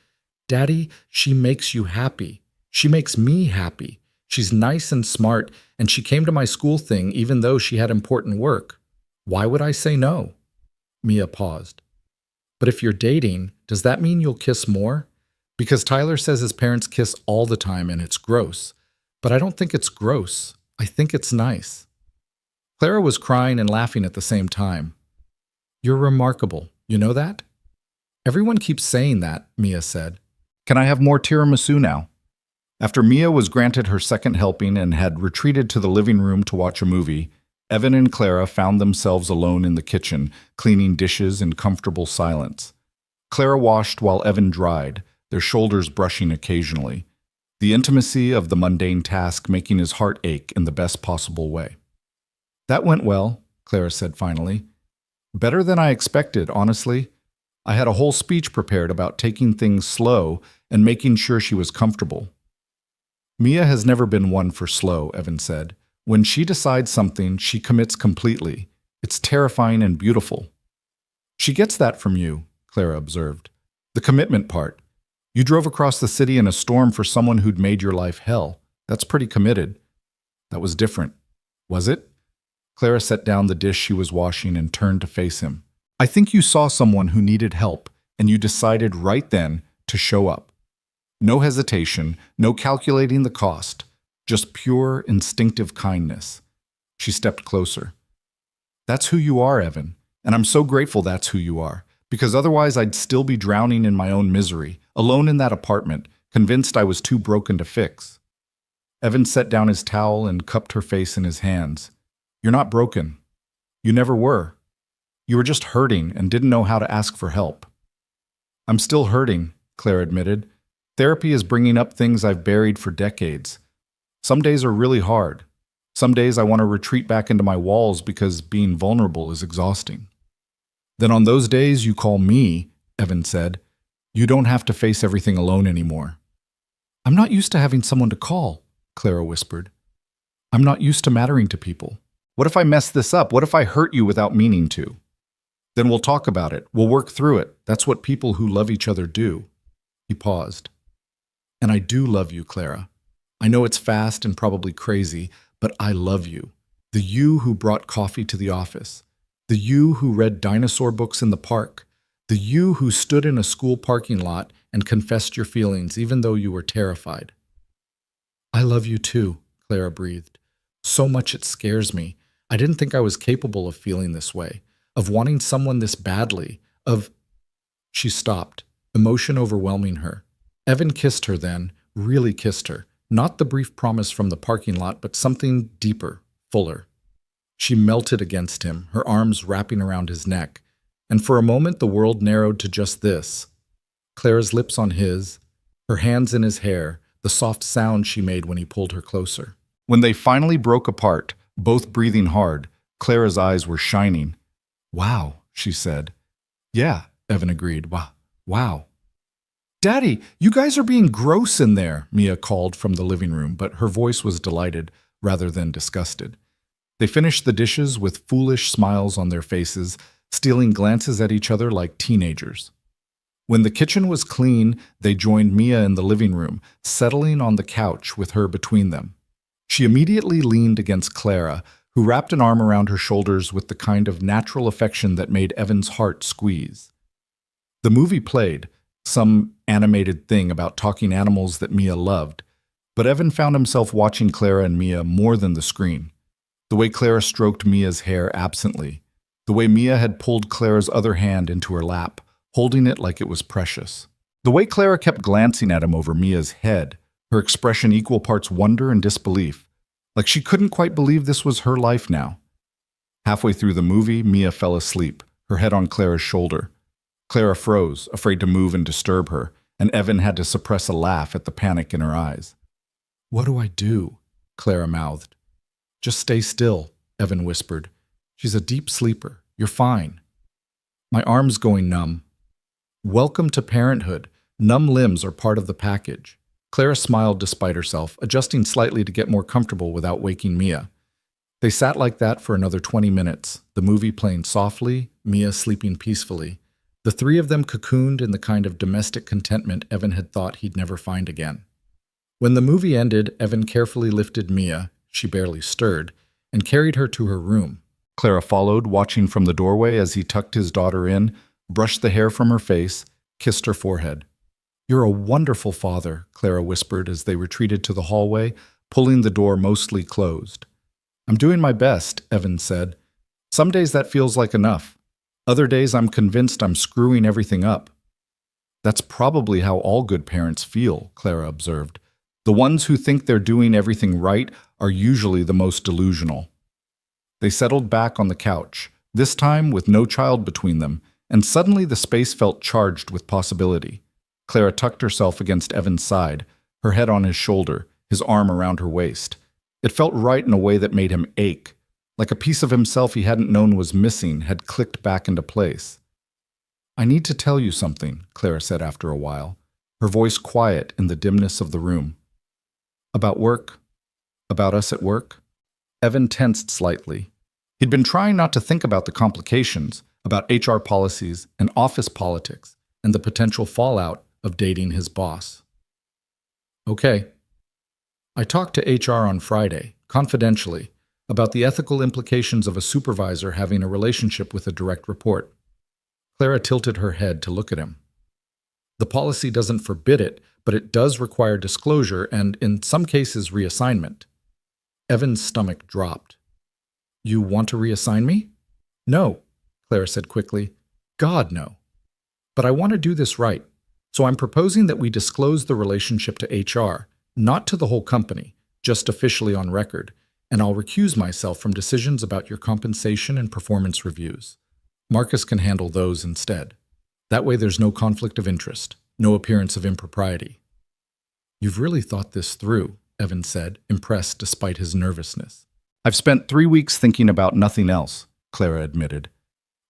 Daddy, she makes you happy. She makes me happy. She's nice and smart, and she came to my school thing even though she had important work. Why would I say no? Mia paused. But if you're dating, does that mean you'll kiss more? Because Tyler says his parents kiss all the time and it's gross. But I don't think it's gross. I think it's nice. Clara was crying and laughing at the same time. You're remarkable. You know that? Everyone keeps saying that, Mia said. Can I have more tiramisu now? After Mia was granted her second helping and had retreated to the living room to watch a movie, Evan and Clara found themselves alone in the kitchen, cleaning dishes in comfortable silence. Clara washed while Evan dried, their shoulders brushing occasionally, the intimacy of the mundane task making his heart ache in the best possible way. That went well, Clara said finally. Better than I expected, honestly. I had a whole speech prepared about taking things slow and making sure she was comfortable. Mia has never been one for slow, Evan said. When she decides something, she commits completely. It's terrifying and beautiful. She gets that from you, Clara observed. The commitment part. You drove across the city in a storm for someone who'd made your life hell. That's pretty committed. That was different. Was it? Clara set down the dish she was washing and turned to face him. I think you saw someone who needed help, and you decided right then to show up. No hesitation, no calculating the cost, just pure instinctive kindness. She stepped closer. That's who you are, Evan, and I'm so grateful that's who you are, because otherwise I'd still be drowning in my own misery, alone in that apartment, convinced I was too broken to fix. Evan set down his towel and cupped her face in his hands. You're not broken. You never were. You were just hurting and didn't know how to ask for help. I'm still hurting, Claire admitted. Therapy is bringing up things I've buried for decades. Some days are really hard. Some days I want to retreat back into my walls because being vulnerable is exhausting. Then on those days you call me, Evan said. You don't have to face everything alone anymore. I'm not used to having someone to call, Clara whispered. I'm not used to mattering to people. What if I mess this up? What if I hurt you without meaning to? Then we'll talk about it. We'll work through it. That's what people who love each other do. He paused. And I do love you, Clara. I know it's fast and probably crazy, but I love you. The you who brought coffee to the office. The you who read dinosaur books in the park. The you who stood in a school parking lot and confessed your feelings even though you were terrified. I love you too, Clara breathed. So much it scares me. I didn't think I was capable of feeling this way, of wanting someone this badly, of... She stopped, emotion overwhelming her. Evan kissed her then, really kissed her. Not the brief promise from the parking lot, but something deeper, fuller. She melted against him, her arms wrapping around his neck, and for a moment the world narrowed to just this. Clara's lips on his, her hands in his hair, the soft sound she made when he pulled her closer. When they finally broke apart, both breathing hard, Clara's eyes were shining. Wow, she said. Yeah, Evan agreed. Wow. Daddy, you guys are being gross in there, Mia called from the living room, but her voice was delighted rather than disgusted. They finished the dishes with foolish smiles on their faces, stealing glances at each other like teenagers. When the kitchen was clean, they joined Mia in the living room, settling on the couch with her between them. She immediately leaned against Clara, who wrapped an arm around her shoulders with the kind of natural affection that made Evan's heart squeeze. The movie played, some animated thing about talking animals that Mia loved, but Evan found himself watching Clara and Mia more than the screen. The way Clara stroked Mia's hair absently, the way Mia had pulled Clara's other hand into her lap, holding it like it was precious. The way Clara kept glancing at him over Mia's head, her expression equal parts wonder and disbelief, like she couldn't quite believe this was her life now. Halfway through the movie, Mia fell asleep, her head on Clara's shoulder. Clara froze, afraid to move and disturb her, and Evan had to suppress a laugh at the panic in her eyes. "What do I do?" Clara mouthed. "Just stay still," Evan whispered. "She's a deep sleeper. You're fine." My arm's going numb. Welcome to parenthood. Numb limbs are part of the package. Clara smiled despite herself, adjusting slightly to get more comfortable without waking Mia. They sat like that for another 20 minutes, the movie playing softly, Mia sleeping peacefully. The three of them cocooned in the kind of domestic contentment Evan had thought he'd never find again. When the movie ended, Evan carefully lifted Mia, she barely stirred, and carried her to her room. Clara followed, watching from the doorway as he tucked his daughter in, brushed the hair from her face, kissed her forehead. "You're a wonderful father," Clara whispered as they retreated to the hallway, pulling the door mostly closed. "I'm doing my best," Evan said. "Some days that feels like enough. Other days I'm convinced I'm screwing everything up." "That's probably how all good parents feel," Clara observed. "The ones who think they're doing everything right are usually the most delusional." They settled back on the couch, this time with no child between them, and suddenly the space felt charged with possibility. Clara tucked herself against Evan's side, her head on his shoulder, his arm around her waist. It felt right in a way that made him ache, like a piece of himself he hadn't known was missing had clicked back into place. "I need to tell you something," Clara said after a while, her voice quiet in the dimness of the room. "About work? About us at work?" Evan tensed slightly. He'd been trying not to think about the complications, about HR policies and office politics, and the potential fallout of dating his boss. "Okay. I talked to HR on Friday, confidentially, about the ethical implications of a supervisor having a relationship with a direct report." Clara tilted her head to look at him. "The policy doesn't forbid it, but it does require disclosure and, in some cases, reassignment." Evan's stomach dropped. "You want to reassign me?" "No," Clara said quickly. "God, no. But I want to do this right, so I'm proposing that we disclose the relationship to HR, not to the whole company, just officially on record, and I'll recuse myself from decisions about your compensation and performance reviews. Marcus can handle those instead. That way there's no conflict of interest, no appearance of impropriety." "You've really thought this through," Evan said, impressed despite his nervousness. "I've spent 3 weeks thinking about nothing else," Clara admitted.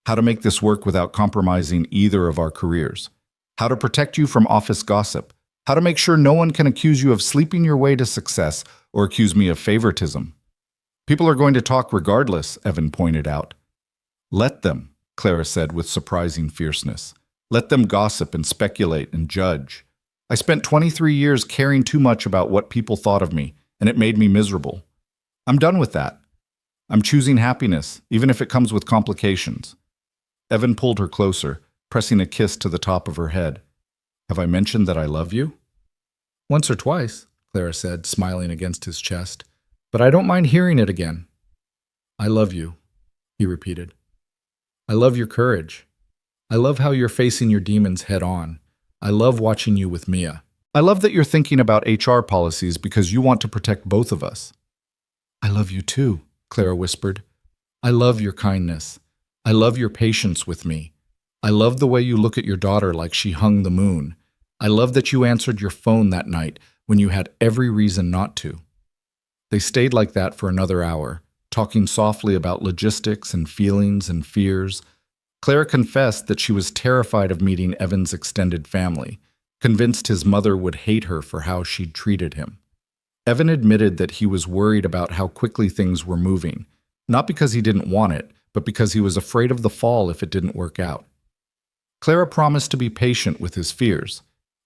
"How to make this work without compromising either of our careers. How to protect you from office gossip. How to make sure no one can accuse you of sleeping your way to success or accuse me of favoritism." "People are going to talk regardless," Evan pointed out. "Let them," Clara said with surprising fierceness. "Let them gossip and speculate and judge. I spent 23 years caring too much about what people thought of me, and it made me miserable. I'm done with that. I'm choosing happiness, even if it comes with complications." Evan pulled her closer, pressing a kiss to the top of her head. "Have I mentioned that I love you?" "Once or twice," Clara said, smiling against his chest. "But I don't mind hearing it again." "I love you," he repeated. "I love your courage. I love how you're facing your demons head on. I love watching you with Mia. I love that you're thinking about HR policies because you want to protect both of us." "I love you too," Clara whispered. "I love your kindness. I love your patience with me. I love the way you look at your daughter like she hung the moon. I love that you answered your phone that night when you had every reason not to." They stayed like that for another hour, talking softly about logistics and feelings and fears. Clara confessed that she was terrified of meeting Evan's extended family, convinced his mother would hate her for how she'd treated him. Evan admitted that he was worried about how quickly things were moving, not because he didn't want it, but because he was afraid of the fall if it didn't work out. Clara promised to be patient with his fears.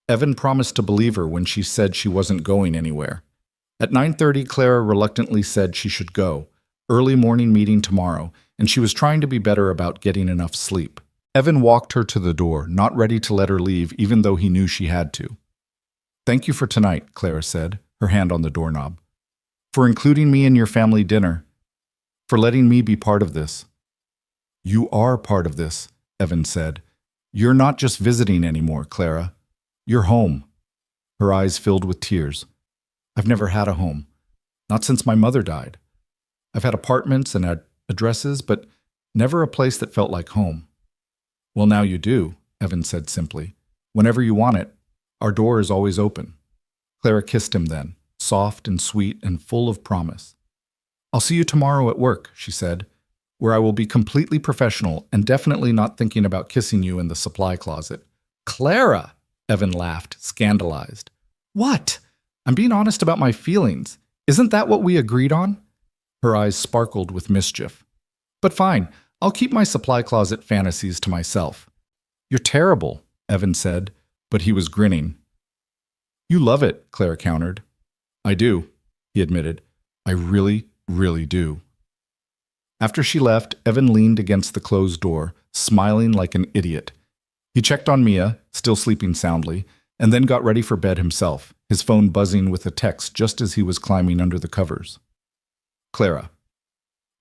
Evan promised to believe her when she said she wasn't going anywhere. At 9:30, Clara reluctantly said she should go. Early morning meeting tomorrow, and she was trying to be better about getting enough sleep. Evan walked her to the door, not ready to let her leave, even though he knew she had to. "Thank you for tonight," Clara said, her hand on the doorknob. "For including me in your family dinner. For letting me be part of this." "You are part of this," Evan said. "You're not just visiting anymore, Clara. You're home." Her eyes filled with tears. "I've never had a home. Not since my mother died. I've had apartments and addresses, but never a place that felt like home." "Well, now you do," Evan said simply. "Whenever you want it, our door is always open." Clara kissed him then, soft and sweet and full of promise. "I'll see you tomorrow at work," she said, "where I will be completely professional and definitely not thinking about kissing you in the supply closet." "Clara!" Evan laughed, scandalized. "What? I'm being honest about my feelings. Isn't that what we agreed on?" Her eyes sparkled with mischief. "But fine, I'll keep my supply closet fantasies to myself." "You're terrible," Evan said, but he was grinning. "You love it," Clara countered. "I do," he admitted. "I really, really do." After she left, Evan leaned against the closed door, smiling like an idiot. He checked on Mia, still sleeping soundly, and then got ready for bed himself, his phone buzzing with a text just as he was climbing under the covers. Clara.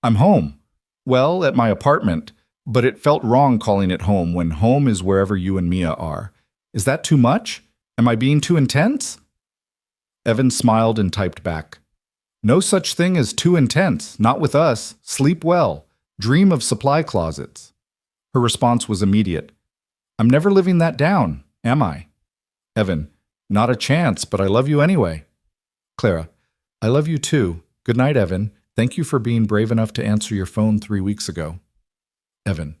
"I'm home. Well, at my apartment, but it felt wrong calling it home when home is wherever you and Mia are. Is that too much? Am I being too intense?" Evan smiled and typed back, "No such thing as too intense, not with us. Sleep well. Dream of supply closets." Her response was immediate. "I'm never living that down, am I?" Evan, "Not a chance, but I love you anyway." Clara, "I love you too. Good night, Evan. Thank you for being brave enough to answer your phone 3 weeks ago." Evan,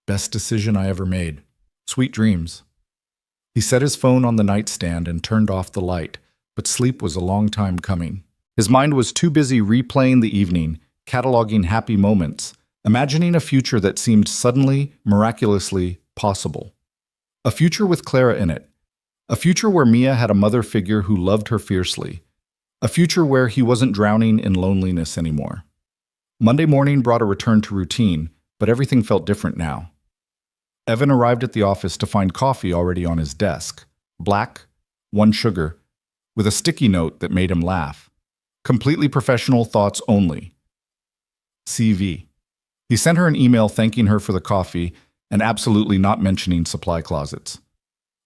"Best decision I ever made. Sweet dreams." He set his phone on the nightstand and turned off the light, but sleep was a long time coming. His mind was too busy replaying the evening, cataloging happy moments, imagining a future that seemed suddenly, miraculously possible. A future with Clara in it. A future where Mia had a mother figure who loved her fiercely. A future where he wasn't drowning in loneliness anymore. Monday morning brought a return to routine, but everything felt different now. Evan arrived at the office to find coffee already on his desk. Black, 1 sugar, with a sticky note that made him laugh. Completely professional thoughts only. CV. He sent her an email thanking her for the coffee and absolutely not mentioning supply closets.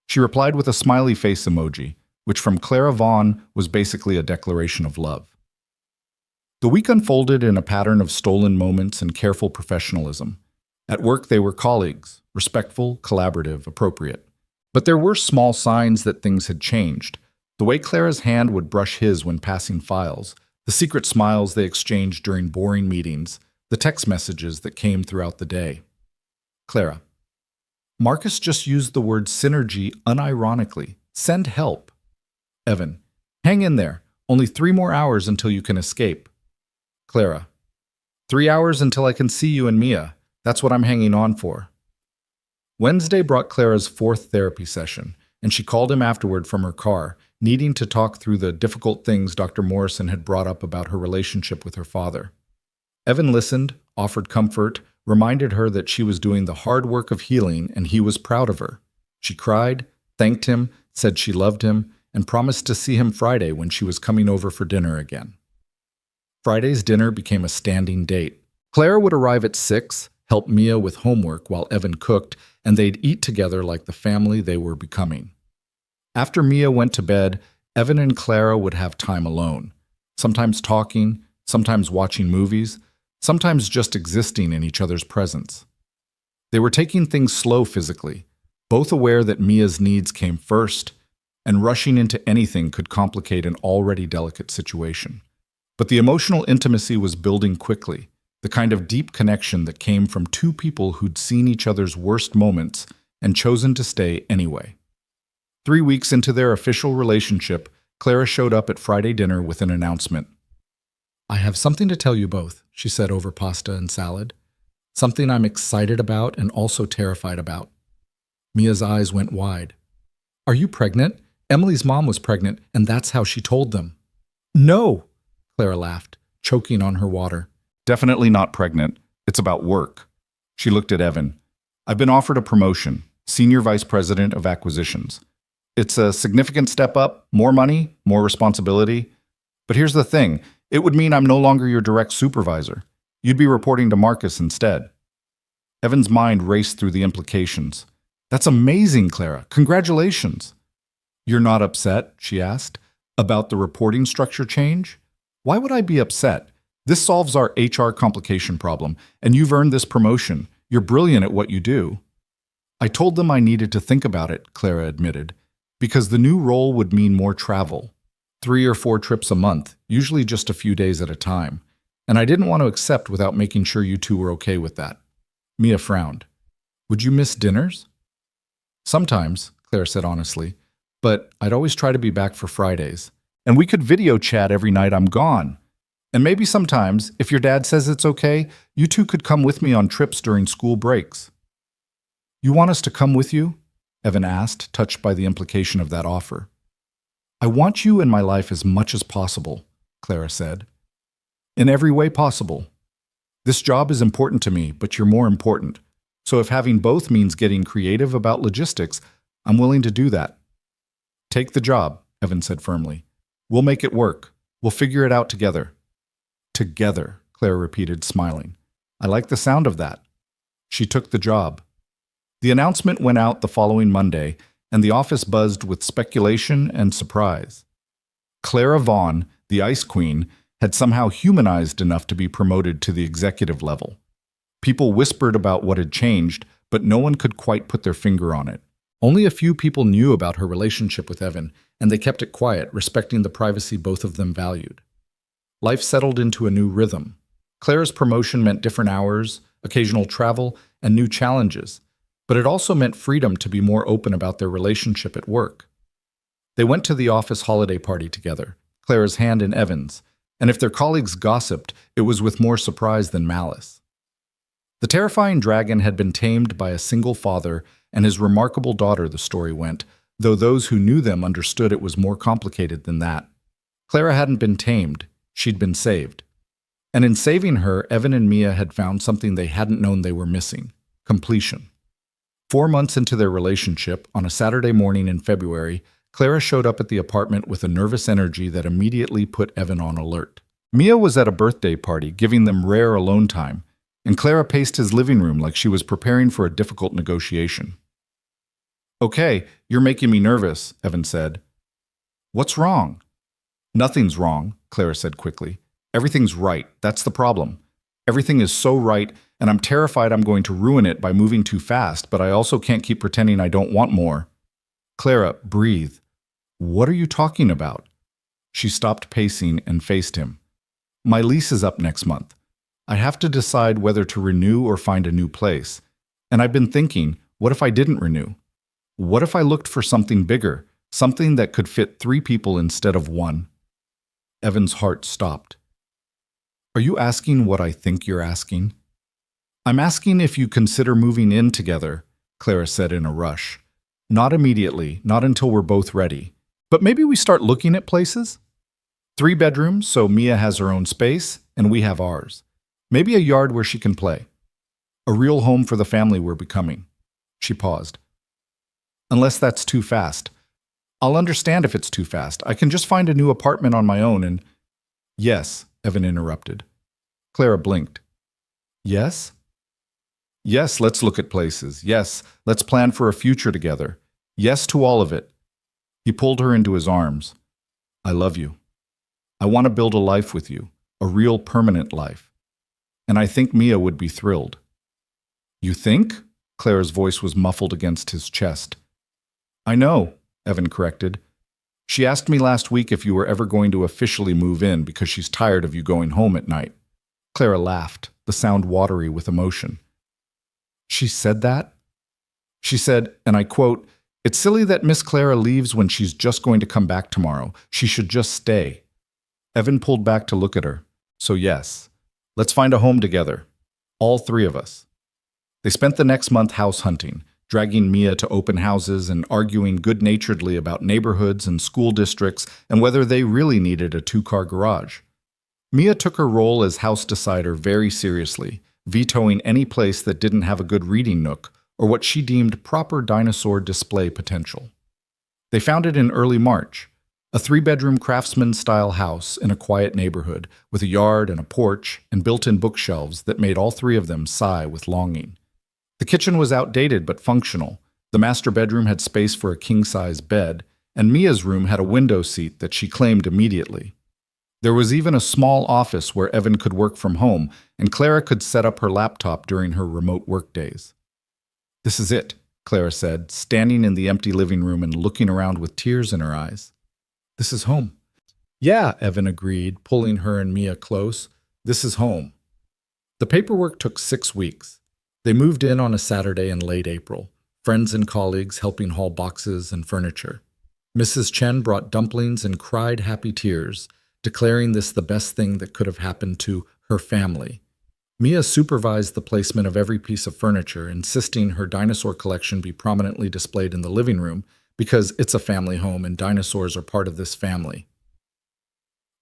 She replied with a smiley face emoji, which from Clara Vaughn was basically a declaration of love. The week unfolded in a pattern of stolen moments and careful professionalism. At work, they were colleagues, respectful, collaborative, appropriate. But there were small signs that things had changed. The way Clara's hand would brush his when passing files, the secret smiles they exchanged during boring meetings, the text messages that came throughout the day. Clara. Marcus just used the word synergy unironically. Send help. Evan. Hang in there. Only 3 more hours until you can escape. Clara. 3 hours until I can see you and Mia. That's what I'm hanging on for. Wednesday brought Clara's 4th therapy session, and she called him afterward from her car, needing to talk through the difficult things Dr. Morrison had brought up about her relationship with her father. Evan listened, offered comfort, reminded her that she was doing the hard work of healing and he was proud of her. She cried, thanked him, said she loved him, and promised to see him Friday when she was coming over for dinner again. Friday's dinner became a standing date. Clara would arrive at 6, help Mia with homework while Evan cooked, and they'd eat together like the family they were becoming. After Mia went to bed, Evan and Clara would have time alone, sometimes talking, sometimes watching movies, sometimes just existing in each other's presence. They were taking things slow physically, both aware that Mia's needs came first, and rushing into anything could complicate an already delicate situation. But the emotional intimacy was building quickly, the kind of deep connection that came from 2 people who'd seen each other's worst moments and chosen to stay anyway. 3 weeks into their official relationship, Clara showed up at Friday dinner with an announcement. I have something to tell you both, she said over pasta and salad. Something I'm excited about and also terrified about. Mia's eyes went wide. Are you pregnant? Emily's mom was pregnant, and that's how she told them. No, Clara laughed, choking on her water. Definitely not pregnant. It's about work. She looked at Evan. I've been offered a promotion, Senior Vice President of Acquisitions. It's a significant step up, more money, more responsibility. But here's the thing, it would mean I'm no longer your direct supervisor. You'd be reporting to Marcus instead. Evan's mind raced through the implications. That's amazing, Clara. Congratulations. You're not upset, she asked, about the reporting structure change? Why would I be upset? This solves our HR complication problem, and you've earned this promotion. You're brilliant at what you do. I told them I needed to think about it, Clara admitted, because the new role would mean more travel. 3 or 4 trips a month, usually just a few days at a time. And I didn't want to accept without making sure you two were okay with that. Mia frowned. Would you miss dinners? Sometimes, Clara said honestly, but I'd always try to be back for Fridays. And we could video chat every night I'm gone. And maybe sometimes, if your dad says it's okay, you two could come with me on trips during school breaks. You want us to come with you? Evan asked, touched by the implication of that offer. I want you in my life as much as possible, Clara said. In every way possible. This job is important to me, but you're more important. So if having both means getting creative about logistics, I'm willing to do that. Take the job, Evan said firmly. We'll make it work. We'll figure it out together. Together, Clara repeated, smiling. I like the sound of that. She took the job. The announcement went out the following Monday, and the office buzzed with speculation and surprise. Clara Vaughn, the Ice Queen, had somehow humanized enough to be promoted to the executive level. People whispered about what had changed, but no one could quite put their finger on it. Only a few people knew about her relationship with Evan, and they kept it quiet, respecting the privacy both of them valued. Life settled into a new rhythm. Clara's promotion meant different hours, occasional travel, and new challenges, but it also meant freedom to be more open about their relationship at work. They went to the office holiday party together, Clara's hand in Evan's, and if their colleagues gossiped, it was with more surprise than malice. The terrifying dragon had been tamed by a single father and his remarkable daughter, the story went, though those who knew them understood it was more complicated than that. Clara hadn't been tamed, she'd been saved. And in saving her, Evan and Mia had found something they hadn't known they were missing: completion. 4 months into their relationship, on a Saturday morning in February, Clara showed up at the apartment with a nervous energy that immediately put Evan on alert. Mia was at a birthday party, giving them rare alone time, and Clara paced his living room like she was preparing for a difficult negotiation. Okay, you're making me nervous, Evan said. What's wrong? Nothing's wrong, Clara said quickly. Everything's right, that's the problem. Everything is so right, and I'm terrified I'm going to ruin it by moving too fast, but I also can't keep pretending I don't want more. Clara, breathe. What are you talking about? She stopped pacing and faced him. My lease is up next month. I have to decide whether to renew or find a new place. And I've been thinking, what if I didn't renew? What if I looked for something bigger, something that could fit 3 people instead of 1? Evan's heart stopped. Are you asking what I think you're asking? I'm asking if you consider moving in together, Clara said in a rush. Not immediately, not until we're both ready. But maybe we start looking at places? 3 bedrooms, so Mia has her own space, and we have ours. Maybe a yard where she can play. A real home for the family we're becoming. She paused. Unless that's too fast. I'll understand if it's too fast. I can just find a new apartment on my own and… Yes, Evan interrupted. Clara blinked. Yes? Yes, let's look at places. Yes, let's plan for a future together. Yes to all of it. He pulled her into his arms. I love you. I want to build a life with you, a real permanent life. And I think Mia would be thrilled. You think? Clara's voice was muffled against his chest. I know, Evan corrected. She asked me last week if you were ever going to officially move in because she's tired of you going home at night. Clara laughed, the sound watery with emotion. She said that? She said, and I quote, It's silly that Miss Clara leaves when she's just going to come back tomorrow. She should just stay. Evan pulled back to look at her. So yes, let's find a home together. All three of us. They spent the next month house hunting, dragging Mia to open houses and arguing good-naturedly about neighborhoods and school districts and whether they really needed a two-car garage. Mia took her role as house decider very seriously, vetoing any place that didn't have a good reading nook or what she deemed proper dinosaur display potential. They found it in early March, a three-bedroom craftsman-style house in a quiet neighborhood with a yard and a porch and built-in bookshelves that made all three of them sigh with longing. The kitchen was outdated but functional. The master bedroom had space for a king-size bed, and Mia's room had a window seat that she claimed immediately. There was even a small office where Evan could work from home, and Clara could set up her laptop during her remote work days. "This is it," Clara said, standing in the empty living room and looking around with tears in her eyes. "This is home." "Yeah," Evan agreed, pulling her and Mia close. "This is home." The paperwork took 6 weeks. They moved in on a Saturday in late April, friends and colleagues helping haul boxes and furniture. Mrs. Chen brought dumplings and cried happy tears, declaring this the best thing that could have happened to her family. Mia supervised the placement of every piece of furniture, insisting her dinosaur collection be prominently displayed in the living room because it's a family home and dinosaurs are part of this family.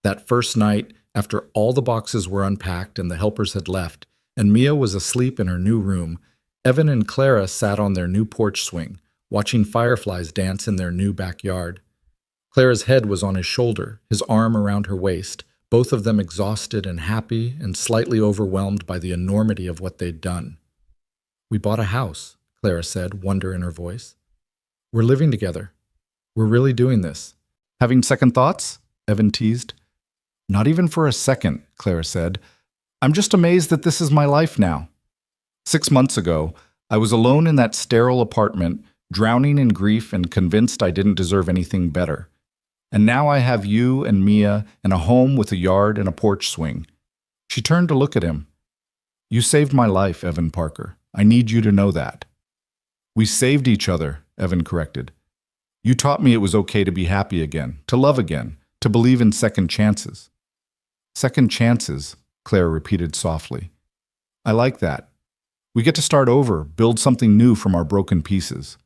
That first night, after all the boxes were unpacked and the helpers had left, and Mia was asleep in her new room, Evan and Clara sat on their new porch swing, watching fireflies dance in their new backyard. Clara's head was on his shoulder, his arm around her waist, both of them exhausted and happy and slightly overwhelmed by the enormity of what they'd done. "We bought a house," Clara said, wonder in her voice. "We're living together. We're really doing this." "Having second thoughts?" Evan teased. "Not even for a second," Clara said. "I'm just amazed that this is my life now. 6 months ago, I was alone in that sterile apartment, drowning in grief and convinced I didn't deserve anything better. And now I have you and Mia and a home with a yard and a porch swing." She turned to look at him. "You saved my life, Evan Parker. I need you to know that." "We saved each other," Evan corrected. "You taught me it was okay to be happy again, to love again, to believe in second chances." "Second chances," Claire repeated softly. "I like that. We get to start over, build something new from our broken pieces."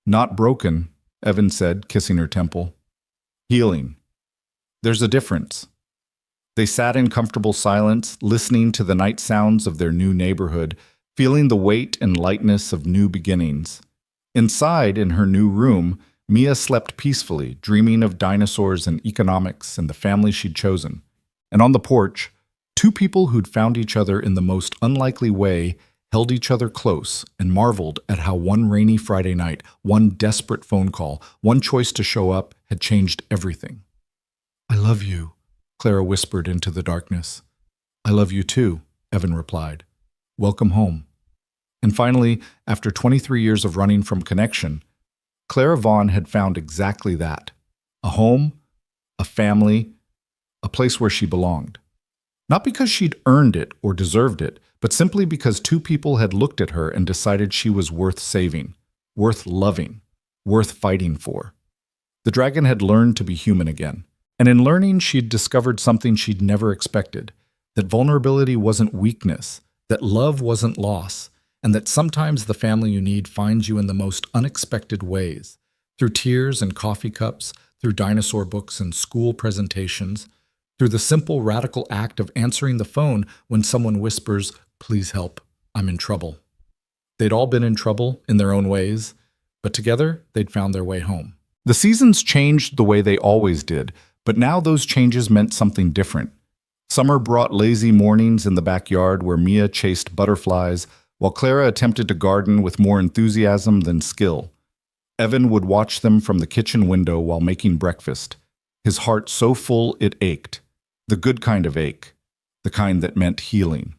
"Not broken," Evan said, kissing her temple. "Healing. There's a difference." They sat in comfortable silence, listening to the night sounds of their new neighborhood, feeling the weight and lightness of new beginnings. Inside, in her new room, Mia slept peacefully, dreaming of dinosaurs and economics and the family she'd chosen. And on the porch, two people who'd found each other in the most unlikely way held each other close and marveled at how one rainy Friday night, one desperate phone call, one choice to show up had changed everything. "I love you," Clara whispered into the darkness. "I love you too," Evan replied. "Welcome home." And finally, after 23 years of running from connection, Clara Vaughn had found exactly that: a home, a family, a place where she belonged. Not because she'd earned it or deserved it, but simply because two people had looked at her and decided she was worth saving, worth loving, worth fighting for. The dragon had learned to be human again, and in learning she'd discovered something she'd never expected, that vulnerability wasn't weakness, that love wasn't loss, and that sometimes the family you need finds you in the most unexpected ways, through tears and coffee cups, through dinosaur books and school presentations, through the simple radical act of answering the phone when someone whispers, "Please help, I'm in trouble." They'd all been in trouble in their own ways, but together they'd found their way home. The seasons changed the way they always did, but now those changes meant something different. Summer brought lazy mornings in the backyard where Mia chased butterflies, while Clara attempted to garden with more enthusiasm than skill. Evan would watch them from the kitchen window while making breakfast, his heart so full it ached, the good kind of ache, the kind that meant healing.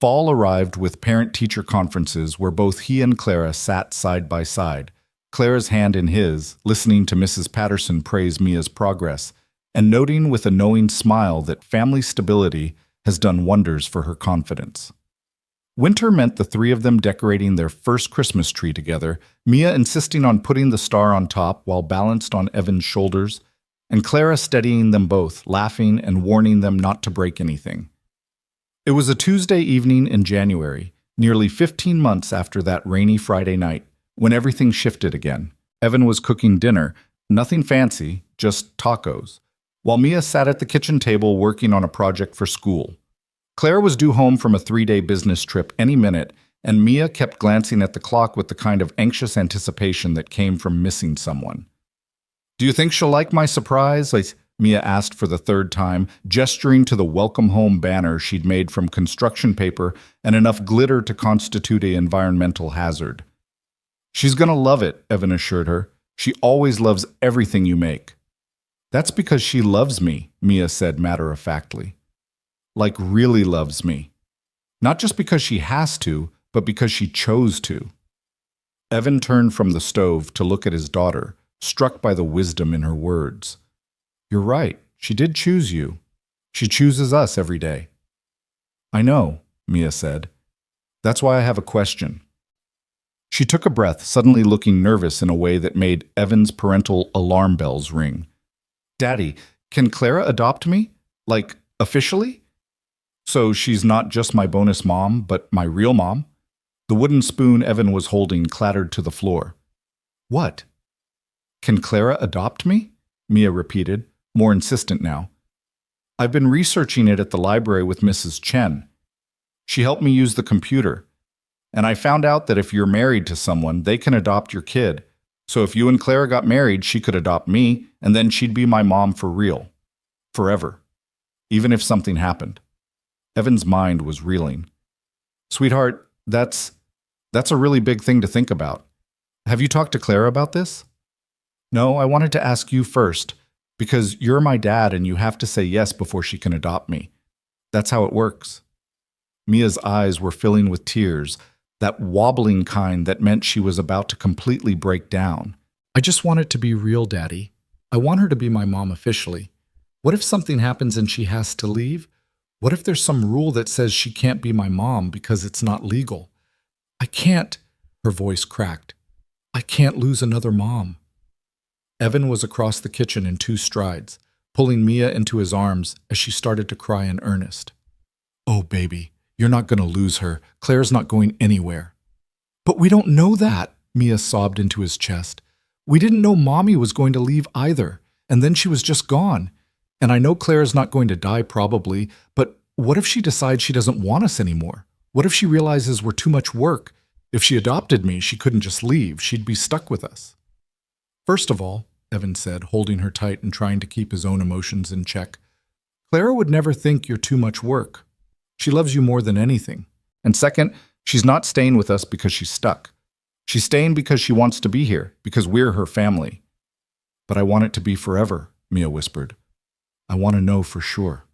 Fall arrived with parent-teacher conferences where both he and Clara sat side by side, Clara's hand in his, listening to Mrs. Patterson praise Mia's progress, and noting with a knowing smile that family stability has done wonders for her confidence. Winter meant the three of them decorating their first Christmas tree together, Mia insisting on putting the star on top while balanced on Evan's shoulders, and Clara steadying them both, laughing and warning them not to break anything. It was a Tuesday evening in January, nearly 15 months after that rainy Friday night, when everything shifted again. Evan was cooking dinner, nothing fancy, just tacos, while Mia sat at the kitchen table working on a project for school. Claire was due home from a 3-day business trip any minute, and Mia kept glancing at the clock with the kind of anxious anticipation that came from missing someone. "Do you think she'll like my surprise?" Mia asked for the third time, gesturing to the welcome home banner she'd made from construction paper and enough glitter to constitute an environmental hazard. "She's gonna love it," Evan assured her. "She always loves everything you make." "That's because she loves me," Mia said matter-of-factly. "Like really loves me. Not just because she has to, but because she chose to." Evan turned from the stove to look at his daughter, struck by the wisdom in her words. "You're right. She did choose you. She chooses us every day." "I know," Mia said. "That's why I have a question." She took a breath, suddenly looking nervous in a way that made Evan's parental alarm bells ring. "Daddy, can Clara adopt me? Like, officially? So she's not just my bonus mom, but my real mom?" The wooden spoon Evan was holding clattered to the floor. "What? Can Clara adopt me?" Mia repeated, more insistent now. "I've been researching it at the library with Mrs. Chen. She helped me use the computer. And I found out that if you're married to someone, they can adopt your kid. So if you and Clara got married, she could adopt me, and then she'd be my mom for real. Forever. Even if something happened." Evan's mind was reeling. "Sweetheart, that's a really big thing to think about. Have you talked to Clara about this?" "No, I wanted to ask you first, because you're my dad and you have to say yes before she can adopt me. That's how it works." Mia's eyes were filling with tears, that wobbling kind that meant she was about to completely break down. "I just want it to be real, Daddy. I want her to be my mom officially. What if something happens and she has to leave? What if there's some rule that says she can't be my mom because it's not legal? I can't," her voice cracked. "I can't lose another mom." Evan was across the kitchen in 2 strides, pulling Mia into his arms as she started to cry in earnest. "Oh, baby, you're not going to lose her. Claire's not going anywhere." "But we don't know that," Mia sobbed into his chest. "We didn't know Mommy was going to leave either, and then she was just gone. And I know Claire's not going to die probably, but what if she decides she doesn't want us anymore? What if she realizes we're too much work? If she adopted me, she couldn't just leave. She'd be stuck with us." "First of all," Evan said, holding her tight and trying to keep his own emotions in check, "Clara would never think you're too much work. She loves you more than anything. And second, she's not staying with us because she's stuck. She's staying because she wants to be here, because we're her family." "But I want it to be forever," Mia whispered. "I want to know for sure."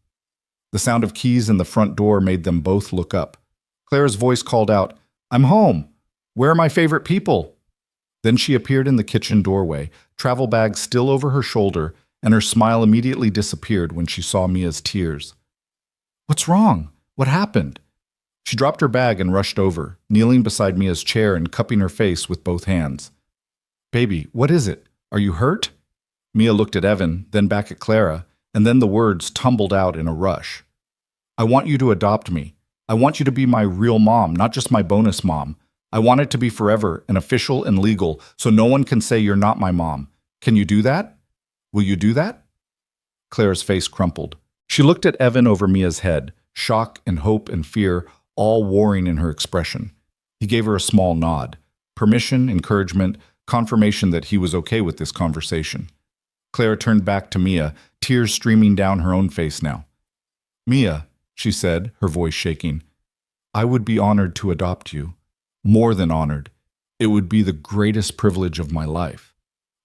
The sound of keys in the front door made them both look up. Clara's voice called out, "I'm home. Where are my favorite people?" Then she appeared in the kitchen doorway, travel bag still over her shoulder, and her smile immediately disappeared when she saw Mia's tears. "What's wrong? What happened?" She dropped her bag and rushed over, kneeling beside Mia's chair and cupping her face with both hands. "Baby, what is it? Are you hurt?" Mia looked at Evan, then back at Clara, and then the words tumbled out in a rush. "I want you to adopt me. I want you to be my real mom, not just my bonus mom. I want it to be forever and official and legal, so no one can say you're not my mom. Can you do that? Will you do that?" Clara's face crumpled. She looked at Evan over Mia's head, shock and hope and fear all warring in her expression. He gave her a small nod. Permission, encouragement, confirmation that he was okay with this conversation. Clara turned back to Mia, tears streaming down her own face now. "Mia," she said, her voice shaking, "I would be honored to adopt you. More than honored. It would be the greatest privilege of my life.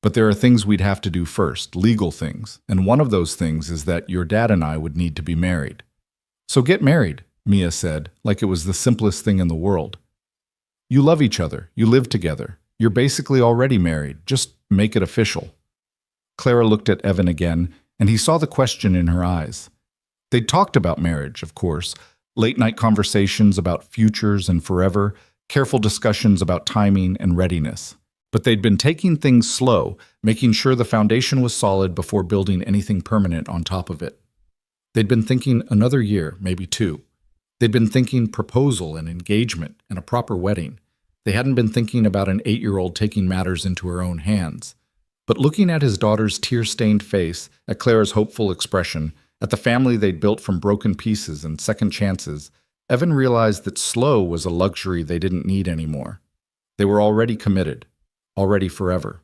But there are things we'd have to do first, legal things, and one of those things is that your dad and I would need to be married." "So get married," Mia said, like it was the simplest thing in the world. "You love each other. You live together. You're basically already married. Just make it official." Clara looked at Evan again, and he saw the question in her eyes. They'd talked about marriage, of course, Late-night conversations about futures and forever, careful discussions about timing and readiness. But they'd been taking things slow, making sure the foundation was solid before building anything permanent on top of it. They'd been thinking another year, maybe two. They'd been thinking proposal and engagement and a proper wedding. They hadn't been thinking about an 8-year-old taking matters into her own hands. But looking at his daughter's tear-stained face, at Clara's hopeful expression, at the family they'd built from broken pieces and second chances, Evan realized that slow was a luxury they didn't need anymore. They were already committed, already forever.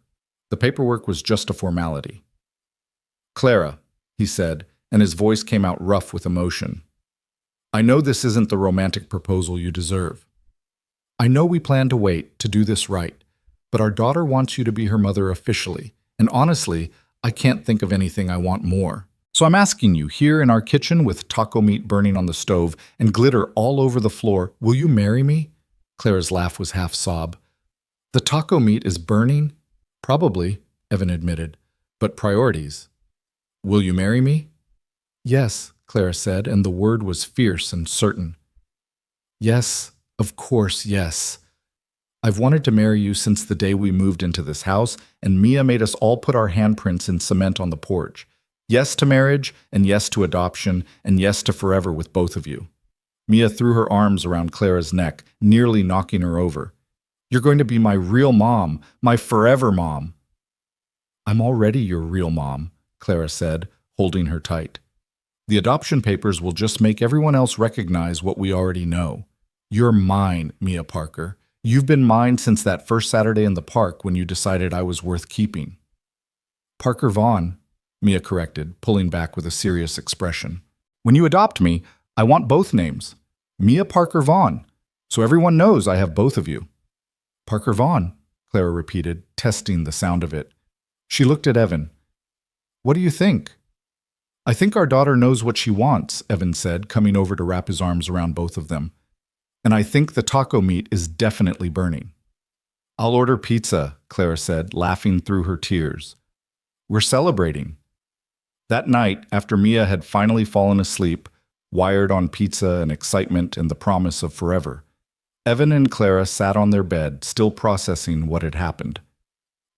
The paperwork was just a formality. "Clara," he said, and his voice came out rough with emotion. "I know this isn't the romantic proposal you deserve. I know we plan to wait to do this right, but our daughter wants you to be her mother officially, and honestly, I can't think of anything I want more. So I'm asking you, here in our kitchen with taco meat burning on the stove and glitter all over the floor, will you marry me?" Clara's laugh was half sob. "The taco meat is burning?" "Probably," Evan admitted, "but priorities. Will you marry me?" "Yes," Clara said, and the word was fierce and certain. "Yes, of course, yes. I've wanted to marry you since the day we moved into this house, and Mia made us all put our handprints in cement on the porch. Yes to marriage, and yes to adoption, and yes to forever with both of you." Mia threw her arms around Clara's neck, nearly knocking her over. "You're going to be my real mom, my forever mom." "I'm already your real mom," Clara said, holding her tight. "The adoption papers will just make everyone else recognize what we already know. You're mine, Mia Parker. You've been mine since that first Saturday in the park when you decided I was worth keeping." "Parker Vaughn," Mia corrected, pulling back with a serious expression. "When you adopt me, I want both names. Mia Parker Vaughn, so everyone knows I have both of you." "Parker Vaughn," Clara repeated, testing the sound of it. She looked at Evan. "What do you think?" "I think our daughter knows what she wants," Evan said, coming over to wrap his arms around both of them. "And I think the taco meat is definitely burning." "I'll order pizza," Clara said, laughing through her tears. "We're celebrating." That night, after Mia had finally fallen asleep, wired on pizza and excitement and the promise of forever, Evan and Clara sat on their bed, still processing what had happened.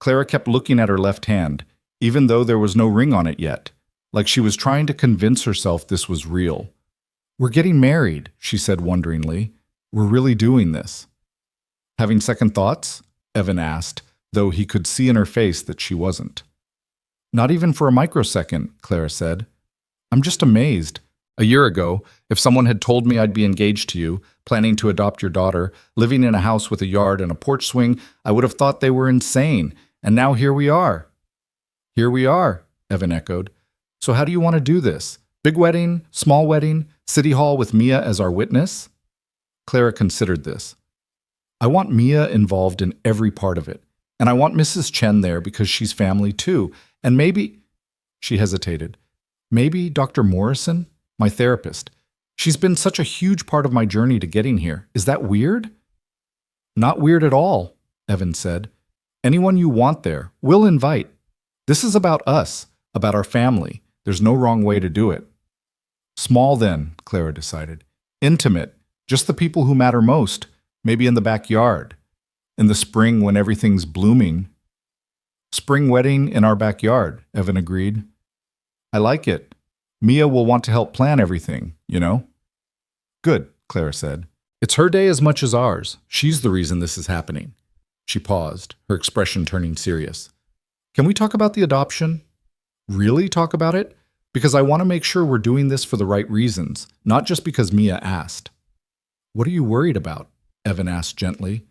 Clara kept looking at her left hand, even though there was no ring on it yet, like she was trying to convince herself this was real. "We're getting married," she said wonderingly. "We're really doing this." "Having second thoughts?" Evan asked, though he could see in her face that she wasn't. "Not even for a microsecond," Clara said. "I'm just amazed. A year ago, if someone had told me I'd be engaged to you, planning to adopt your daughter, living in a house with a yard and a porch swing, I would have thought they were insane. And now here we are." "Here we are," Evan echoed. "So how do you want to do this? Big wedding, small wedding, city hall with Mia as our witness?" Clara considered this. "I want Mia involved in every part of it. And I want Mrs. Chen there because she's family too. And maybe," she hesitated, "maybe Dr. Morrison, my therapist. She's been such a huge part of my journey to getting here. Is that weird?" "Not weird at all," Evan said. "Anyone you want there, we'll invite. This is about us, about our family. There's no wrong way to do it." "Small then," Clara decided. "Intimate, just the people who matter most, maybe in the backyard. In the spring when everything's blooming." "Spring wedding in our backyard," Evan agreed. "I like it. Mia will want to help plan everything, you know." "Good," Clara said. "It's her day as much as ours. She's the reason this is happening." She paused, her expression turning serious. "Can we talk about the adoption? Really talk about it? Because I want to make sure we're doing this for the right reasons, not just because Mia asked." "What are you worried about?" Evan asked gently.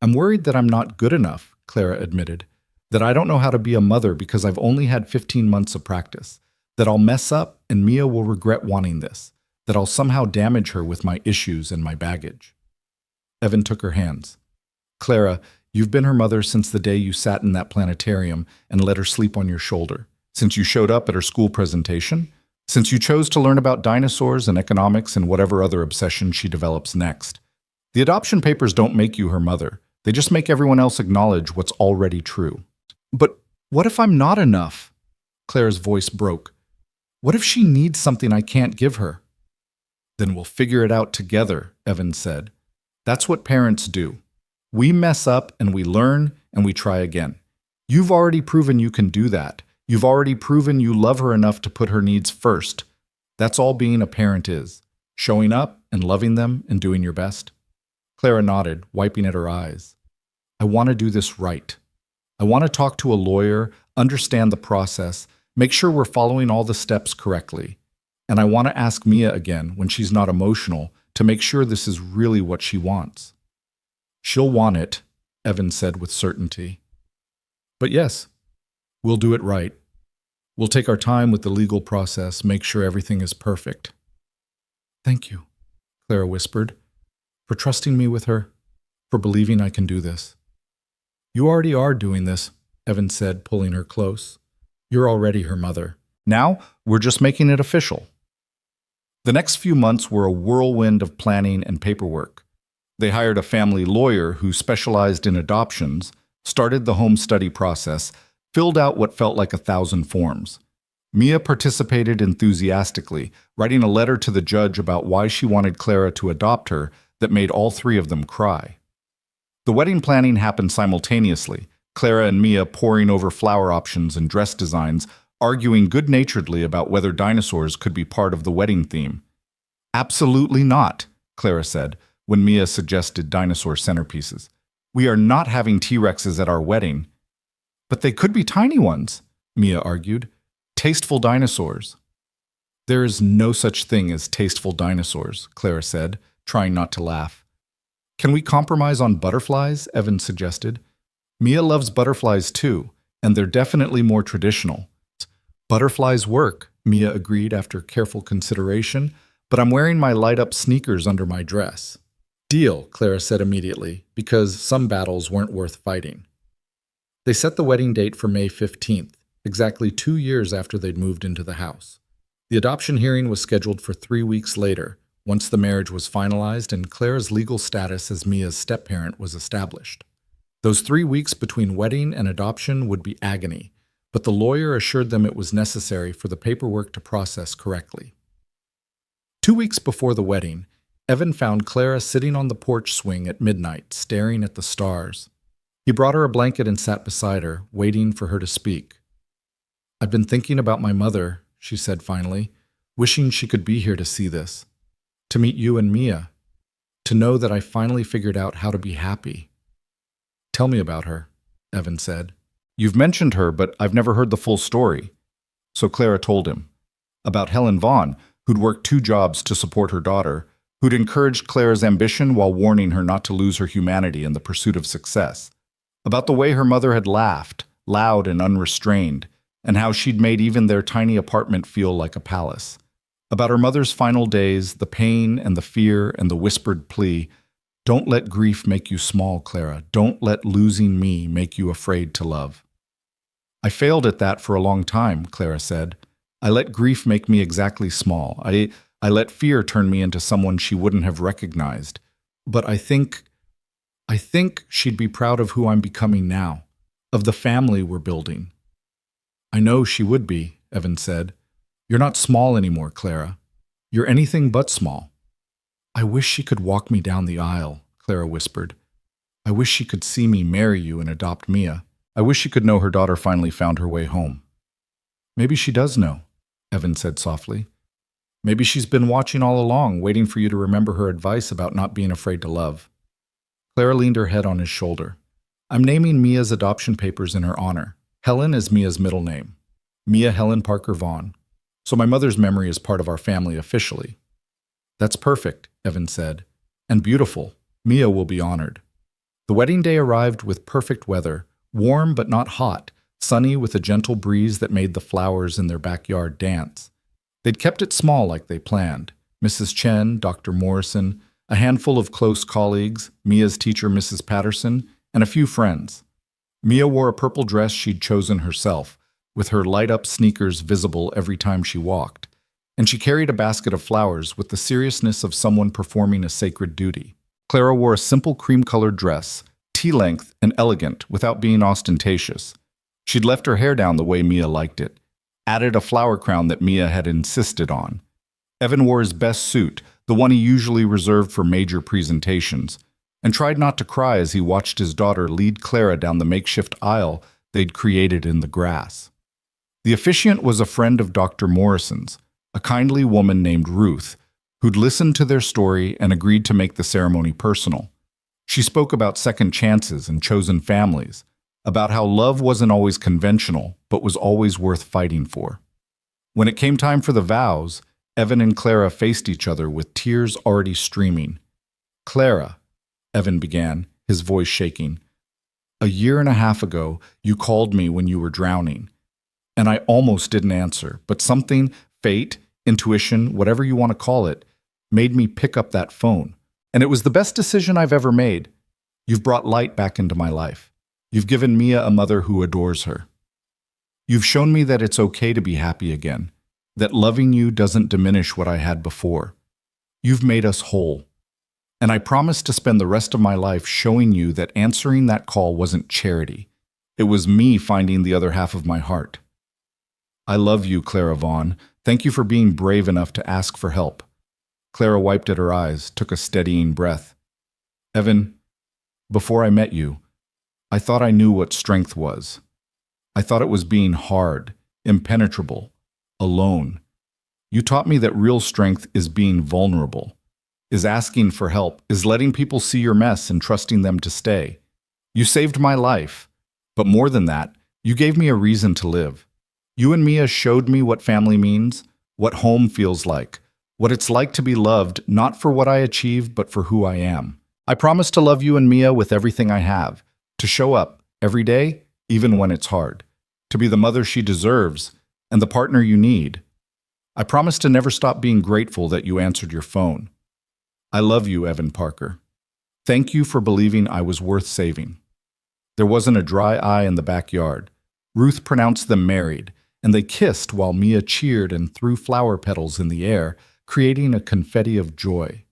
"I'm worried that I'm not good enough," Clara admitted. "That I don't know how to be a mother because I've only had 15 months of practice. That I'll mess up and Mia will regret wanting this. That I'll somehow damage her with my issues and my baggage." Evan took her hands. "Clara, you've been her mother since the day you sat in that planetarium and let her sleep on your shoulder. Since you showed up at her school presentation. Since you chose to learn about dinosaurs and economics and whatever other obsession she develops next. The adoption papers don't make you her mother. They just make everyone else acknowledge what's already true." "But what if I'm not enough?" Clara's voice broke. "What if she needs something I can't give her?" Then we'll figure it out together, Evan said. That's what parents do. We mess up and we learn and we try again. You've already proven you can do that. You've already proven you love her enough to put her needs first. That's all being a parent is. Showing up and loving them and doing your best. Clara nodded, wiping at her eyes. I want to do this right. I want to talk to a lawyer, understand the process, make sure we're following all the steps correctly. And I want to ask Mia again, when she's not emotional, to make sure this is really what she wants. She'll want it, Evan said with certainty. But yes, we'll do it right. We'll take our time with the legal process, make sure everything is perfect. Thank you, Clara whispered, for trusting me with her, for believing I can do this. You already are doing this, Evan said, pulling her close. You're already her mother. Now, we're just making it official. The next few months were a whirlwind of planning and paperwork. They hired a family lawyer who specialized in adoptions, started the home study process, filled out what felt like 1,000 forms. Mia participated enthusiastically, writing a letter to the judge about why she wanted Clara to adopt her that made all three of them cry. The wedding planning happened simultaneously, Clara and Mia poring over flower options and dress designs, arguing good-naturedly about whether dinosaurs could be part of the wedding theme. Absolutely not, Clara said, when Mia suggested dinosaur centerpieces. We are not having T-Rexes at our wedding. But they could be tiny ones, Mia argued. Tasteful dinosaurs. There is no such thing as tasteful dinosaurs, Clara said, trying not to laugh. Can we compromise on butterflies? Evan suggested. Mia loves butterflies too, and they're definitely more traditional. Butterflies work, Mia agreed after careful consideration, but I'm wearing my light-up sneakers under my dress. Deal, Clara said immediately, because some battles weren't worth fighting. They set the wedding date for May 15th, exactly 2 years after they'd moved into the house. The adoption hearing was scheduled for 3 weeks later, once the marriage was finalized and Clara's legal status as Mia's step-parent was established. Those 3 weeks between wedding and adoption would be agony, but the lawyer assured them it was necessary for the paperwork to process correctly. 2 weeks before the wedding, Evan found Clara sitting on the porch swing at midnight, staring at the stars. He brought her a blanket and sat beside her, waiting for her to speak. I've been thinking about my mother, she said finally, wishing she could be here to see this. To meet you and Mia. To know that I finally figured out how to be happy. Tell me about her, Evan said. You've mentioned her, but I've never heard the full story. So Clara told him. About Helen Vaughn, who'd worked 2 jobs to support her daughter, who'd encouraged Clara's ambition while warning her not to lose her humanity in the pursuit of success. About the way her mother had laughed, loud and unrestrained, and how she'd made even their tiny apartment feel like a palace. About her mother's final days, the pain and the fear and the whispered plea, "Don't let grief make you small, Clara. Don't let losing me make you afraid to love." I failed at that for a long time, Clara said. I let grief make me exactly small. I let fear turn me into someone she wouldn't have recognized. But I think she'd be proud of who I'm becoming now, of the family we're building. I know she would be, Evan said. You're not small anymore, Clara. You're anything but small. I wish she could walk me down the aisle, Clara whispered. I wish she could see me marry you and adopt Mia. I wish she could know her daughter finally found her way home. Maybe she does know, Evan said softly. Maybe she's been watching all along, waiting for you to remember her advice about not being afraid to love. Clara leaned her head on his shoulder. I'm naming Mia's adoption papers in her honor. Helen is Mia's middle name. Mia Helen Parker Vaughn. So my mother's memory is part of our family officially. That's perfect, Evan said. And beautiful. Mia will be honored. The wedding day arrived with perfect weather, warm but not hot, sunny with a gentle breeze that made the flowers in their backyard dance. They'd kept it small like they planned. Mrs. Chen, Dr. Morrison, a handful of close colleagues, Mia's teacher Mrs. Patterson, and a few friends. Mia wore a purple dress she'd chosen herself, with her light-up sneakers visible every time she walked, and she carried a basket of flowers with the seriousness of someone performing a sacred duty. Clara wore a simple cream-colored dress, tea-length and elegant without being ostentatious. She'd left her hair down the way Mia liked it, added a flower crown that Mia had insisted on. Evan wore his best suit, the one he usually reserved for major presentations, and tried not to cry as he watched his daughter lead Clara down the makeshift aisle they'd created in the grass. The officiant was a friend of Dr. Morrison's, a kindly woman named Ruth, who'd listened to their story and agreed to make the ceremony personal. She spoke about second chances and chosen families, about how love wasn't always conventional, but was always worth fighting for. When it came time for the vows, Evan and Clara faced each other with tears already streaming. "Clara," Evan began, his voice shaking, "a year and a half ago, you called me when you were drowning. And I almost didn't answer, but something, fate, intuition, whatever you want to call it, made me pick up that phone. And it was the best decision I've ever made. You've brought light back into my life. You've given Mia a mother who adores her. You've shown me that it's okay to be happy again, that loving you doesn't diminish what I had before. You've made us whole. And I promise to spend the rest of my life showing you that answering that call wasn't charity. It was me finding the other half of my heart. I love you, Clara Vaughn. Thank you for being brave enough to ask for help." Clara wiped at her eyes, took a steadying breath. "Evan, before I met you, I thought I knew what strength was. I thought it was being hard, impenetrable, alone. You taught me that real strength is being vulnerable, is asking for help, is letting people see your mess and trusting them to stay. You saved my life, but more than that, you gave me a reason to live. You and Mia showed me what family means, what home feels like, what it's like to be loved not for what I achieve, but for who I am. I promise to love you and Mia with everything I have, to show up every day, even when it's hard, to be the mother she deserves and the partner you need. I promise to never stop being grateful that you answered your phone. I love you, Evan Parker. Thank you for believing I was worth saving." There wasn't a dry eye in the backyard. Ruth pronounced them married, and they kissed while Mia cheered and threw flower petals in the air, creating a confetti of joy.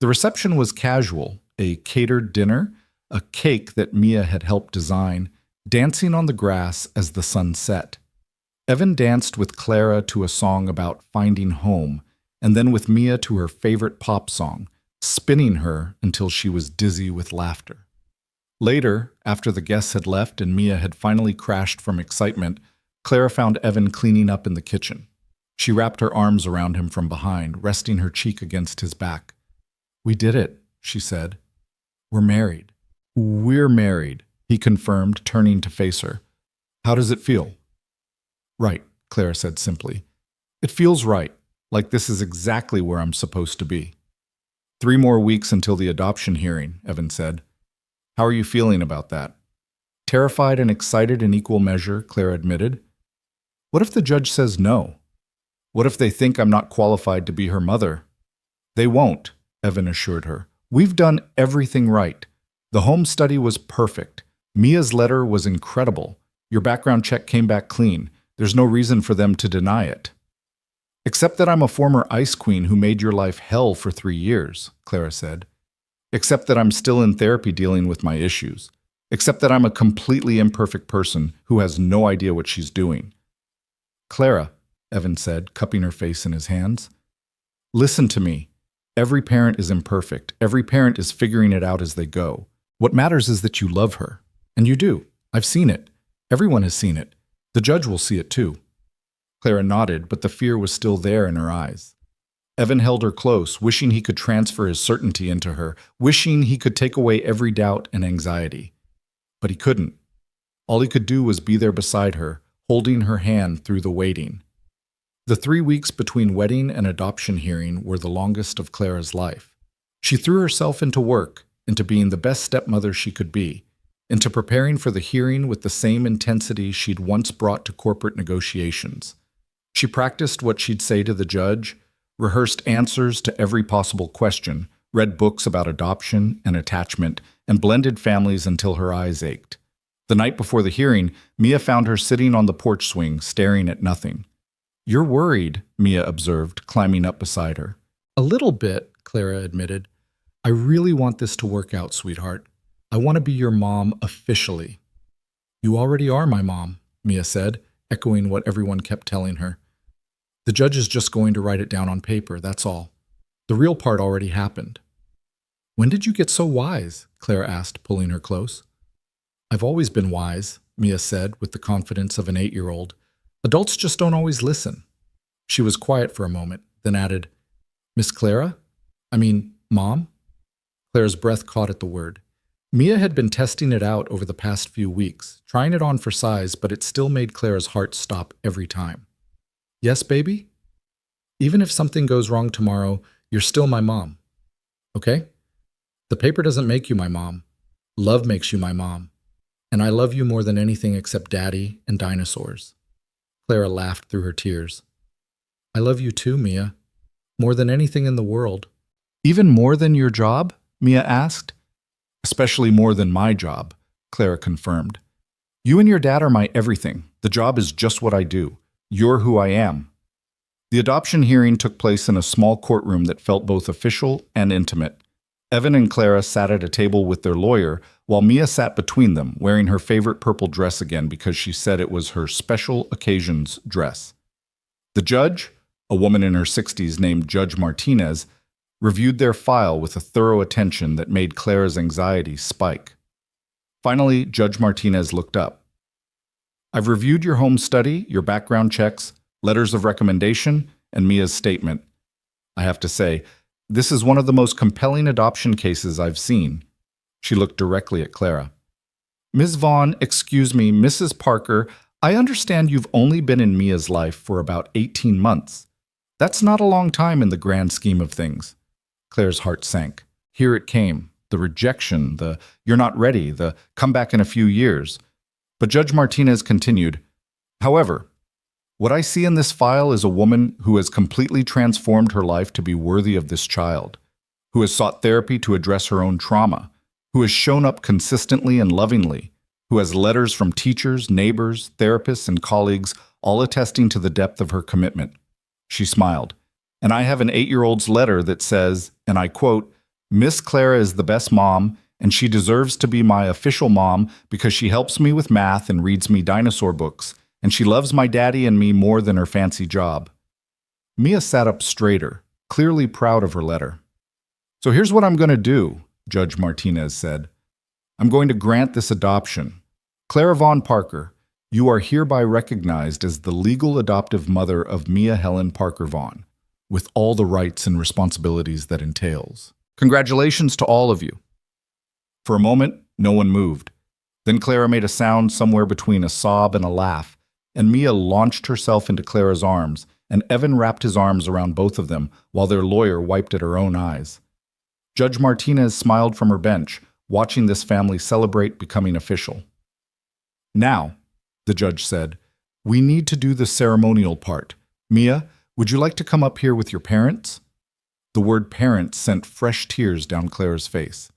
The reception was casual, a catered dinner, a cake that Mia had helped design, dancing on the grass as the sun set. Evan danced with Clara to a song about finding home, and then with Mia to her favorite pop song, spinning her until she was dizzy with laughter. Later, after the guests had left and Mia had finally crashed from excitement, Clara found Evan cleaning up in the kitchen. She wrapped her arms around him from behind, resting her cheek against his back. "We did it," she said. "We're married." "We're married," he confirmed, turning to face her. "How does it feel?" "Right," Clara said simply. "It feels right, like this is exactly where I'm supposed to be." 3 more weeks until the adoption hearing, Evan said. "How are you feeling about that?" "Terrified and excited in equal measure," Clara admitted. "What if the judge says no? What if they think I'm not qualified to be her mother?" "They won't," Evan assured her. "We've done everything right. The home study was perfect. Mia's letter was incredible. Your background check came back clean. There's no reason for them to deny it." "Except that I'm a former ice queen who made your life hell for 3 years," Clara said. "Except that I'm still in therapy dealing with my issues. Except that I'm a completely imperfect person who has no idea what she's doing." "Clara," Evan said, cupping her face in his hands, "listen to me. Every parent is imperfect. Every parent is figuring it out as they go. What matters is that you love her. And you do. I've seen it. Everyone has seen it. The judge will see it too." Clara nodded, but the fear was still there in her eyes. Evan held her close, wishing he could transfer his certainty into her, wishing he could take away every doubt and anxiety. But he couldn't. All he could do was be there beside her, holding her hand through the waiting. The 3 weeks between wedding and adoption hearing were the longest of Clara's life. She threw herself into work, into being the best stepmother she could be, into preparing for the hearing with the same intensity she'd once brought to corporate negotiations. She practiced what she'd say to the judge, rehearsed answers to every possible question, read books about adoption and attachment, and blended families until her eyes ached. The night before the hearing, Mia found her sitting on the porch swing, staring at nothing. "You're worried," Mia observed, climbing up beside her. "A little bit," Clara admitted. "I really want this to work out, sweetheart. I want to be your mom officially." "You already are my mom," Mia said, echoing what everyone kept telling her. "The judge is just going to write it down on paper, that's all." The real part already happened. When did you get so wise? Clara asked, pulling her close. I've always been wise, Mia said with the confidence of an 8-year-old. Adults just don't always listen. She was quiet for a moment, then added, Miss Clara? Mom? Clara's breath caught at the word. Mia had been testing it out over the past few weeks, trying it on for size, but it still made Clara's heart stop every time. Yes, baby? Even if something goes wrong tomorrow, you're still my mom. Okay? The paper doesn't make you my mom. Love makes you my mom. And I love you more than anything except Daddy and dinosaurs. Clara laughed through her tears. I love you too, Mia. More than anything in the world. Even more than your job? Mia asked. Especially more than my job, Clara confirmed. You and your dad are my everything. The job is just what I do. You're who I am. The adoption hearing took place in a small courtroom that felt both official and intimate. Evan and Clara sat at a table with their lawyer, while Mia sat between them, wearing her favorite purple dress again because she said it was her special occasions dress. The judge, a woman in her 60s named Judge Martinez, reviewed their file with a thorough attention that made Clara's anxiety spike. Finally, Judge Martinez looked up. I've reviewed your home study, your background checks, letters of recommendation, and Mia's statement. I have to say, this is one of the most compelling adoption cases I've seen. She looked directly at Clara. Ms. Vaughn, excuse me, Mrs. Parker, I understand you've only been in Mia's life for about 18 months. That's not a long time in the grand scheme of things. Clara's heart sank. Here it came, the rejection, the you're not ready, the come back in a few years. But Judge Martinez continued, however, what I see in this file is a woman who has completely transformed her life to be worthy of this child, who has sought therapy to address her own trauma, who has shown up consistently and lovingly, who has letters from teachers, neighbors, therapists, and colleagues all attesting to the depth of her commitment. She smiled. And I have an 8-year-old's letter that says, and I quote, Miss Clara is the best mom, and she deserves to be my official mom because she helps me with math and reads me dinosaur books, and she loves my daddy and me more than her fancy job. Mia sat up straighter, clearly proud of her letter. So here's what I'm going to do, Judge Martinez said. I'm going to grant this adoption. Clara Vaughn Parker, you are hereby recognized as the legal adoptive mother of Mia Helen Parker Vaughn, with all the rights and responsibilities that entails. Congratulations to all of you. For a moment, no one moved. Then Clara made a sound somewhere between a sob and a laugh, and Mia launched herself into Clara's arms, and Evan wrapped his arms around both of them while their lawyer wiped at her own eyes. Judge Martinez smiled from her bench, watching this family celebrate becoming official. Now, the judge said, we need to do the ceremonial part. Mia, would you like to come up here with your parents? The word parents sent fresh tears down Clara's face.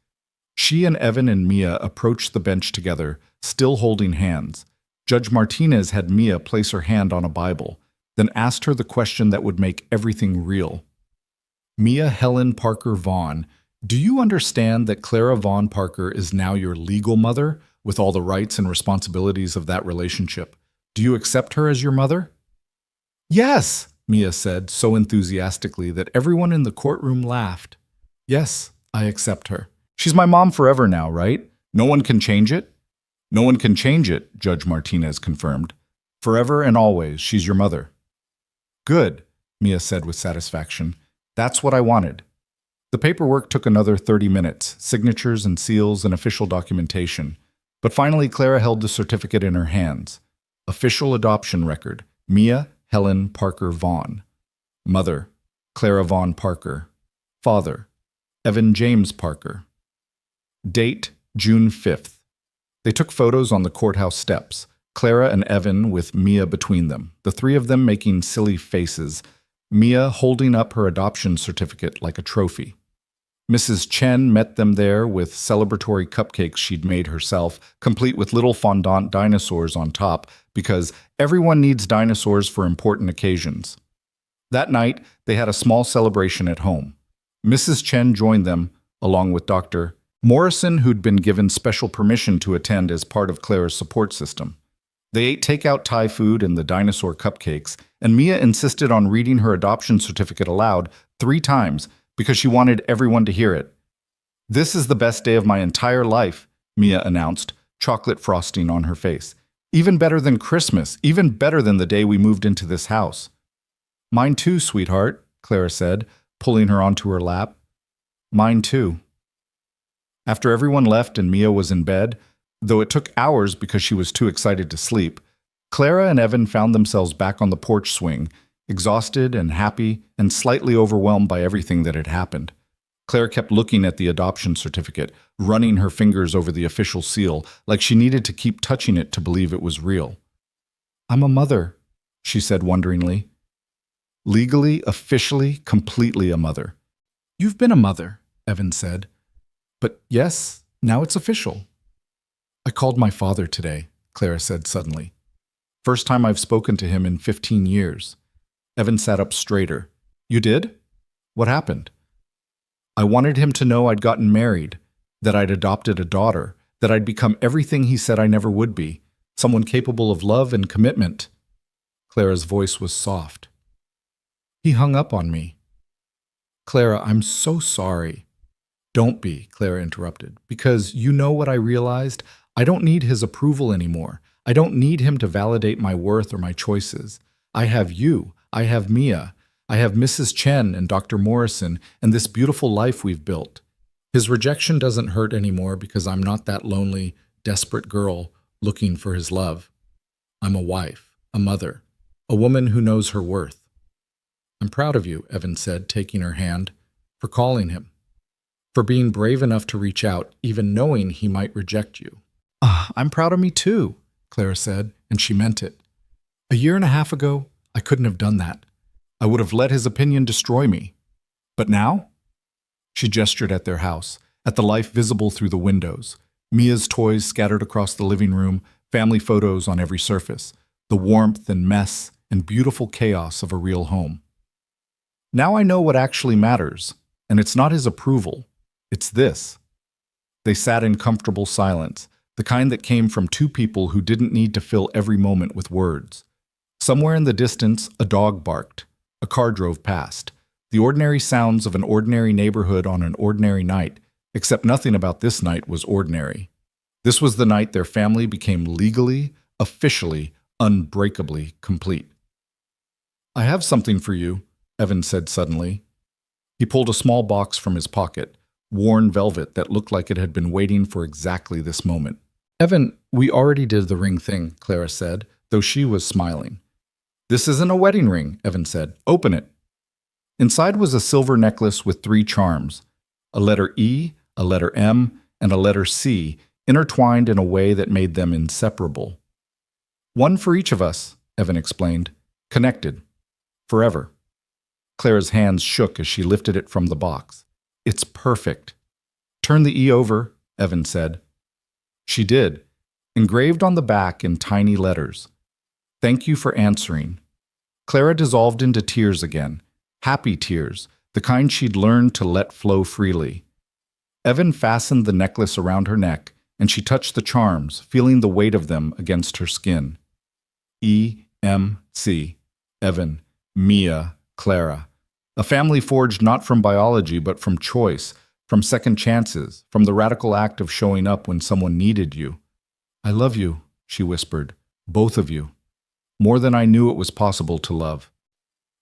She and Evan and Mia approached the bench together, still holding hands. Judge Martinez had Mia place her hand on a Bible, then asked her the question that would make everything real. Mia Helen Parker Vaughn, do you understand that Clara Vaughn Parker is now your legal mother, with all the rights and responsibilities of that relationship? Do you accept her as your mother? Yes, Mia said so enthusiastically that everyone in the courtroom laughed. Yes, I accept her. She's my mom forever now, right? No one can change it? No one can change it, Judge Martinez confirmed. Forever and always, she's your mother. Good, Mia said with satisfaction. That's what I wanted. The paperwork took another 30 minutes, signatures and seals and official documentation. But finally, Clara held the certificate in her hands. Official adoption record, Mia Helen Parker Vaughn. Mother, Clara Vaughn Parker. Father, Evan James Parker. Date, June 5th. They took photos on the courthouse steps, Clara and Evan with Mia between them, the three of them making silly faces, Mia holding up her adoption certificate like a trophy. Mrs. Chen met them there with celebratory cupcakes she'd made herself, complete with little fondant dinosaurs on top, because everyone needs dinosaurs for important occasions. That night, they had a small celebration at home. Mrs. Chen joined them, along with Dr. Morrison, who'd been given special permission to attend as part of Clara's support system. They ate takeout Thai food and the dinosaur cupcakes, and Mia insisted on reading her adoption certificate aloud 3 times because she wanted everyone to hear it. "This is the best day of my entire life," Mia announced, chocolate frosting on her face. "Even better than Christmas, even better than the day we moved into this house." "Mine too, sweetheart," Clara said, pulling her onto her lap. "Mine too." After everyone left and Mia was in bed, though it took hours because she was too excited to sleep, Clara and Evan found themselves back on the porch swing, exhausted and happy and slightly overwhelmed by everything that had happened. Claire kept looking at the adoption certificate, running her fingers over the official seal, like she needed to keep touching it to believe it was real. "I'm a mother," she said wonderingly. "Legally, officially, completely a mother." "You've been a mother," Evan said. "But yes, now it's official." "I called my father today," Clara said suddenly. "First time I've spoken to him in 15 years. Evan sat up straighter. "You did? What happened?" "I wanted him to know I'd gotten married, that I'd adopted a daughter, that I'd become everything he said I never would be, someone capable of love and commitment." Clara's voice was soft. "He hung up on me." "Clara, I'm so sorry." "Don't be," Clara interrupted, "because you know what I realized? I don't need his approval anymore. I don't need him to validate my worth or my choices. I have you. I have Mia. I have Mrs. Chen and Dr. Morrison and this beautiful life we've built. His rejection doesn't hurt anymore because I'm not that lonely, desperate girl looking for his love. I'm a wife, a mother, a woman who knows her worth." "I'm proud of you," Evan said, taking her hand, "for calling him, for being brave enough to reach out, even knowing he might reject you." "I'm proud of me too," Clara said, and she meant it. "A year and a half ago, I couldn't have done that. I would have let his opinion destroy me. But now?" She gestured at their house, at the life visible through the windows. Mia's toys scattered across the living room, family photos on every surface, the warmth and mess and beautiful chaos of a real home. "Now I know what actually matters, and it's not his approval. It's this." They sat in comfortable silence, the kind that came from two people who didn't need to fill every moment with words. Somewhere in the distance, a dog barked. A car drove past. The ordinary sounds of an ordinary neighborhood on an ordinary night, except nothing about this night was ordinary. This was the night their family became legally, officially, unbreakably complete. "I have something for you," Evan said suddenly. He pulled a small box from his pocket, worn velvet that looked like it had been waiting for exactly this moment. "Evan, we already did the ring thing," Clara said, though she was smiling. "This isn't a wedding ring," Evan said. "Open it." Inside was a silver necklace with 3 charms, a letter E, a letter M, and a letter C, intertwined in a way that made them inseparable. "One for each of us," Evan explained. "Connected. Forever." Clara's hands shook as she lifted it from the box. "It's perfect." "Turn the E over," Evan said. She did, engraved on the back in tiny letters. "Thank you for answering." Clara dissolved into tears again, happy tears, the kind she'd learned to let flow freely. Evan fastened the necklace around her neck, and she touched the charms, feeling the weight of them against her skin. E-M-C, Evan, Mia, Clara. A family forged not from biology but from choice, from second chances, from the radical act of showing up when someone needed you. "I love you," she whispered, "both of you. More than I knew it was possible to love."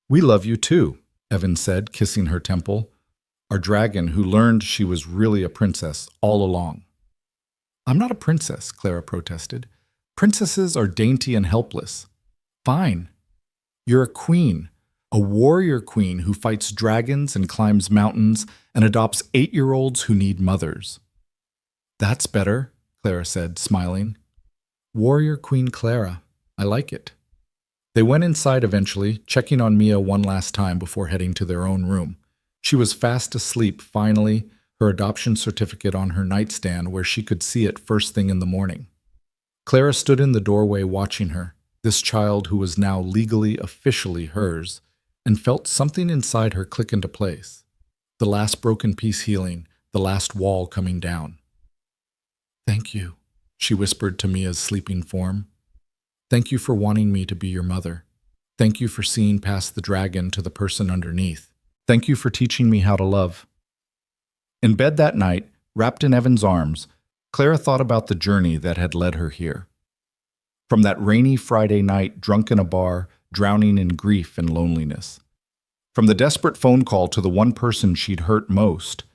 "We love you too," Evan said, kissing her temple. "Our dragon who learned she was really a princess all along." "I'm not a princess," Clara protested. "Princesses are dainty and helpless." "Fine. You're a queen, a warrior queen who fights dragons and climbs mountains and adopts 8-year-olds who need mothers." "That's better," Clara said, smiling. "Warrior Queen Clara. I like it." They went inside eventually, checking on Mia one last time before heading to their own room. She was fast asleep, finally, her adoption certificate on her nightstand where she could see it first thing in the morning. Clara stood in the doorway watching her, this child who was now legally, officially hers, and felt something inside her click into place. The last broken piece healing, the last wall coming down. "Thank you," she whispered to Mia's sleeping form. "Thank you for wanting me to be your mother. Thank you for seeing past the dragon to the person underneath. Thank you for teaching me how to love. In bed that night, wrapped in Evan's arms, Clara thought about the journey that had led her here. From that rainy Friday night, drunk in a bar, drowning in grief and loneliness. From the desperate phone call to the one person she'd hurt most.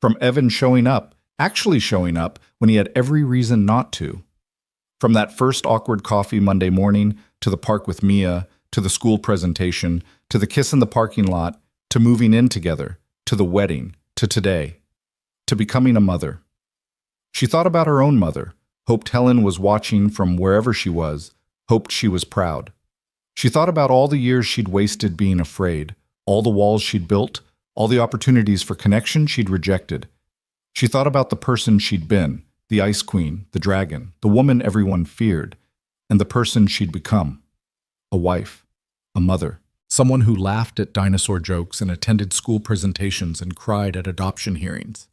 From Evan showing up, actually showing up, when he had every reason not to. From that first awkward coffee Monday morning, to the park with Mia, to the school presentation, to the kiss in the parking lot, to moving in together, to the wedding, to today, to becoming a mother. She thought about her own mother, hoped Helen was watching from wherever she was, hoped she was proud. She thought about all the years she'd wasted being afraid, all the walls she'd built, all the opportunities for connection she'd rejected. She thought about the person she'd been, the Ice Queen, the dragon, the woman everyone feared, and the person she'd become. A wife, a mother, someone who laughed at dinosaur jokes and attended school presentations and cried at adoption hearings.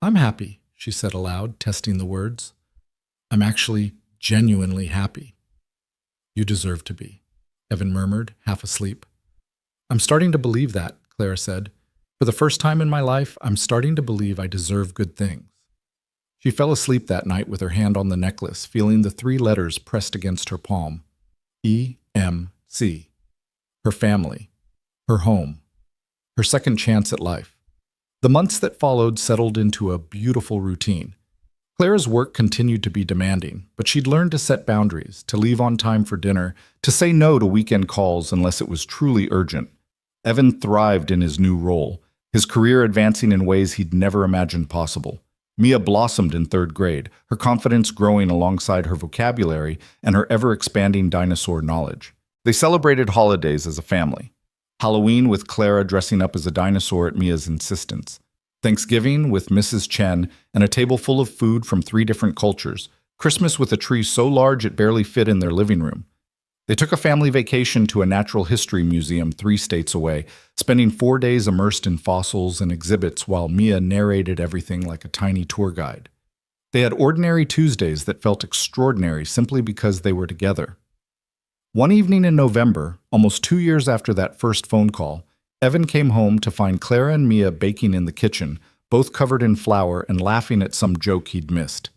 "I'm happy," she said aloud, testing the words. "I'm actually genuinely happy." "You deserve to be," Evan murmured, half asleep. "I'm starting to believe that," Clara said. "For the first time in my life, I'm starting to believe I deserve good things." She fell asleep that night with her hand on the necklace, feeling the 3 letters pressed against her palm. EMC. Her family. Her home. Her second chance at life. The months that followed settled into a beautiful routine. Clara's work continued to be demanding, but she'd learned to set boundaries, to leave on time for dinner, to say no to weekend calls unless it was truly urgent. Evan thrived in his new role, his career advancing in ways he'd never imagined possible. Mia blossomed in 3rd grade, her confidence growing alongside her vocabulary and her ever-expanding dinosaur knowledge. They celebrated holidays as a family. Halloween with Clara dressing up as a dinosaur at Mia's insistence. Thanksgiving with Mrs. Chen and a table full of food from 3 different cultures. Christmas with a tree so large it barely fit in their living room. They took a family vacation to a natural history museum 3 states away, spending 4 days immersed in fossils and exhibits while Mia narrated everything like a tiny tour guide. They had ordinary Tuesdays that felt extraordinary simply because they were together. One evening in November, almost 2 years after that first phone call, Evan came home to find Clara and Mia baking in the kitchen, both covered in flour and laughing at some joke he'd missed.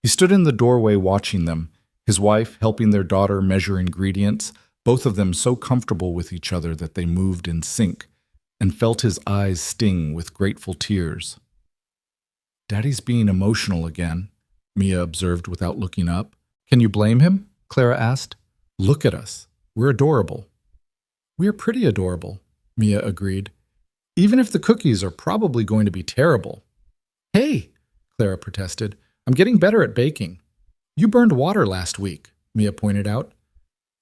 He stood in the doorway watching them, his wife helping their daughter measure ingredients, both of them so comfortable with each other that they moved in sync, and felt his eyes sting with grateful tears. "Daddy's being emotional again," Mia observed without looking up. "Can you blame him?" Clara asked. "Look at us. We're adorable." "We're pretty adorable," Mia agreed. "Even if the cookies are probably going to be terrible." "Hey," Clara protested, "I'm getting better at baking." "You burned water last week," Mia pointed out.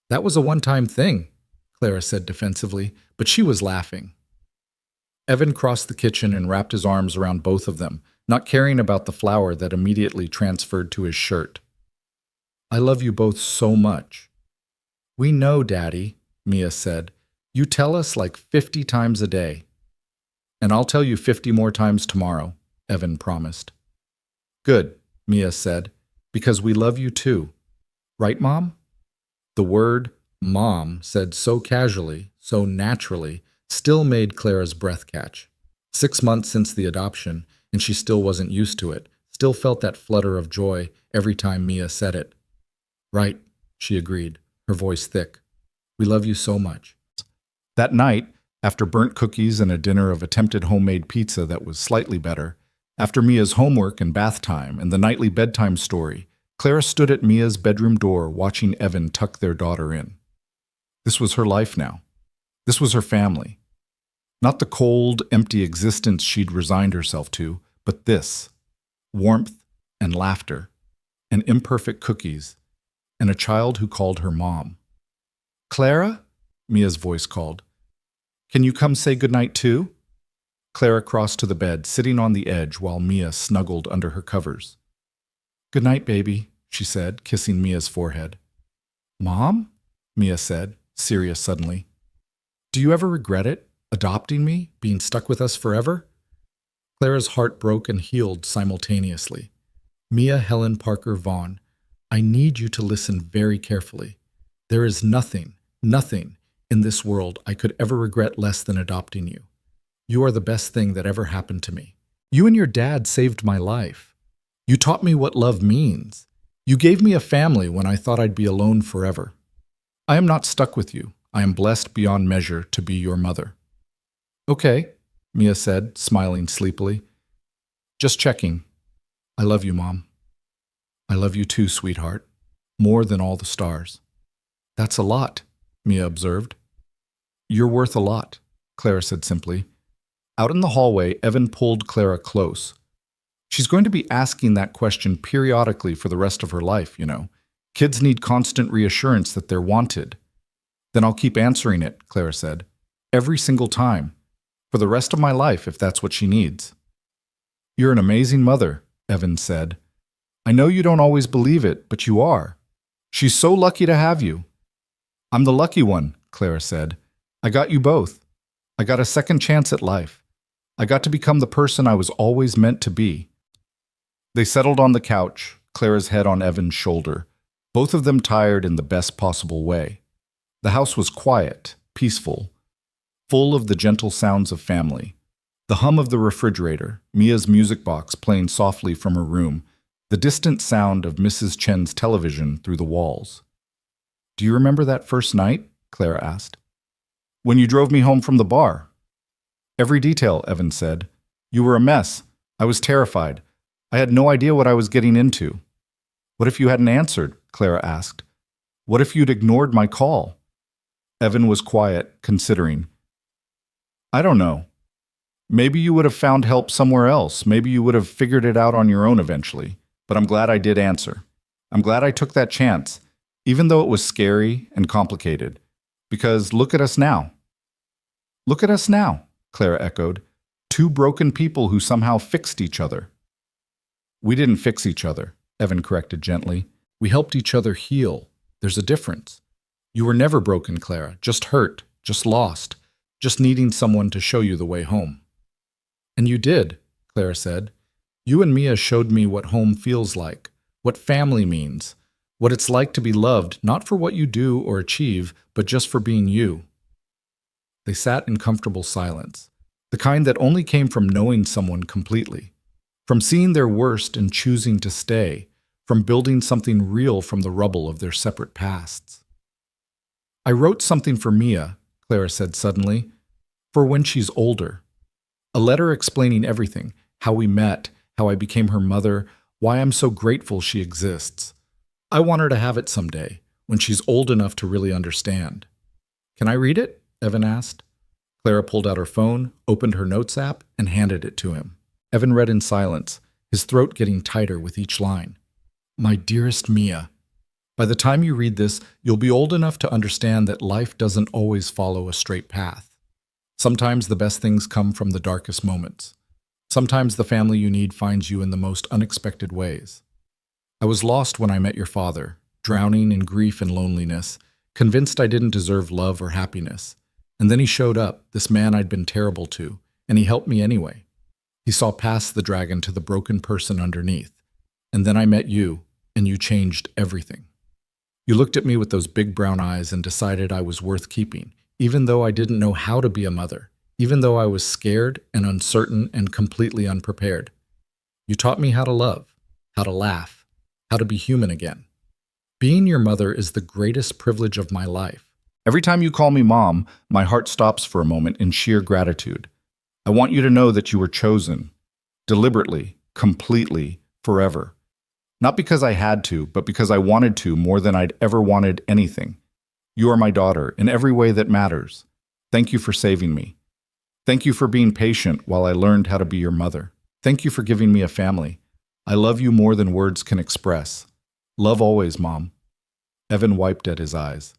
"That was a one-time thing," Clara said defensively, but she was laughing. Evan crossed the kitchen and wrapped his arms around both of them, not caring about the flour that immediately transferred to his shirt. "I love you both so much." "We know, Daddy," Mia said. "You tell us like 50 times a day." "And I'll tell you 50 more times tomorrow," Evan promised. "Good," Mia said, "because we love you too. Right, Mom?" The word "Mom," said so casually, so naturally, still made Clara's breath catch. 6 months since the adoption, and she still wasn't used to it, still felt that flutter of joy every time Mia said it. "Right," she agreed, her voice thick. "We love you so much." That night, after burnt cookies and a dinner of attempted homemade pizza that was slightly better, after Mia's homework and bath time and the nightly bedtime story, Clara stood at Mia's bedroom door watching Evan tuck their daughter in. This was her life now. This was her family. Not the cold, empty existence she'd resigned herself to, but this. Warmth and laughter, and imperfect cookies, and a child who called her Mom. "Clara?" Mia's voice called. "Can you come say goodnight too?" Clara crossed to the bed, sitting on the edge while Mia snuggled under her covers. "Good night, baby," she said, kissing Mia's forehead. "Mom?" Mia said, serious suddenly. "Do you ever regret it, adopting me, being stuck with us forever?" Clara's heart broke and healed simultaneously. "Mia Helen Parker Vaughn, I need you to listen very carefully. There is nothing in this world I could ever regret less than adopting you. You are the best thing that ever happened to me. You and your dad saved my life. You taught me what love means. You gave me a family when I thought I'd be alone forever. I am not stuck with you. I am blessed beyond measure to be your mother." "Okay," Mia said, smiling sleepily. "Just checking. I love you, Mom." "I love you too, sweetheart. More than all the stars." "That's a lot," Mia observed. "You're worth a lot," Clara said simply. Out in the hallway, Evan pulled Clara close. "She's going to be asking that question periodically for the rest of her life, you know. Kids need constant reassurance that they're wanted." "Then I'll keep answering it," Clara said. "Every single time. For the rest of my life, if that's what she needs." "You're an amazing mother," Evan said. "I know you don't always believe it, but you are. She's so lucky to have you." "I'm the lucky one," Clara said. "I got you both. I got a second chance at life. I got to become the person I was always meant to be." They settled on the couch, Clara's head on Evan's shoulder, both of them tired in the best possible way. The house was quiet, peaceful, full of the gentle sounds of family. The hum of the refrigerator, Mia's music box playing softly from her room, the distant sound of Mrs. Chen's television through the walls. "Do you remember that first night?" Clara asked. "When you drove me home from the bar." "Every detail," Evan said. "You were a mess. I was terrified. I had no idea what I was getting into." "What if you hadn't answered?" Clara asked. "What if you'd ignored my call?" Evan was quiet, considering. "I don't know. Maybe you would have found help somewhere else. Maybe you would have figured it out on your own eventually. But I'm glad I did answer. I'm glad I took that chance, even though it was scary and complicated. Because look at us now." "Look at us now," Clara echoed. "Two broken people who somehow fixed each other." "We didn't fix each other," Evan corrected gently. "We helped each other heal. There's a difference. You were never broken, Clara, just hurt, just lost, just needing someone to show you the way home." "And you did," Clara said. "You and Mia showed me what home feels like, what family means, what it's like to be loved not for what you do or achieve, but just for being you." They sat in comfortable silence, the kind that only came from knowing someone completely, from seeing their worst and choosing to stay, from building something real from the rubble of their separate pasts. "I wrote something for Mia," Clara said suddenly, "for when she's older. A letter explaining everything, how we met, how I became her mother, why I'm so grateful she exists. I want her to have it someday, when she's old enough to really understand." "Can I read it?" Evan asked. Clara pulled out her phone, opened her notes app, and handed it to him. Evan read in silence, his throat getting tighter with each line. "My dearest Mia, by the time you read this, you'll be old enough to understand that life doesn't always follow a straight path. Sometimes the best things come from the darkest moments. Sometimes the family you need finds you in the most unexpected ways. I was lost when I met your father, drowning in grief and loneliness, convinced I didn't deserve love or happiness. And then he showed up, this man I'd been terrible to, and he helped me anyway. He saw past the dragon to the broken person underneath. And then I met you, and you changed everything. You looked at me with those big brown eyes and decided I was worth keeping, even though I didn't know how to be a mother, even though I was scared and uncertain and completely unprepared. You taught me how to love, how to laugh, how to be human again. Being your mother is the greatest privilege of my life. Every time you call me Mom, my heart stops for a moment in sheer gratitude. I want you to know that you were chosen, deliberately, completely, forever. Not because I had to, but because I wanted to more than I'd ever wanted anything. You are my daughter in every way that matters. Thank you for saving me. Thank you for being patient while I learned how to be your mother. Thank you for giving me a family. I love you more than words can express. Love always, Mom." Evan wiped at his eyes.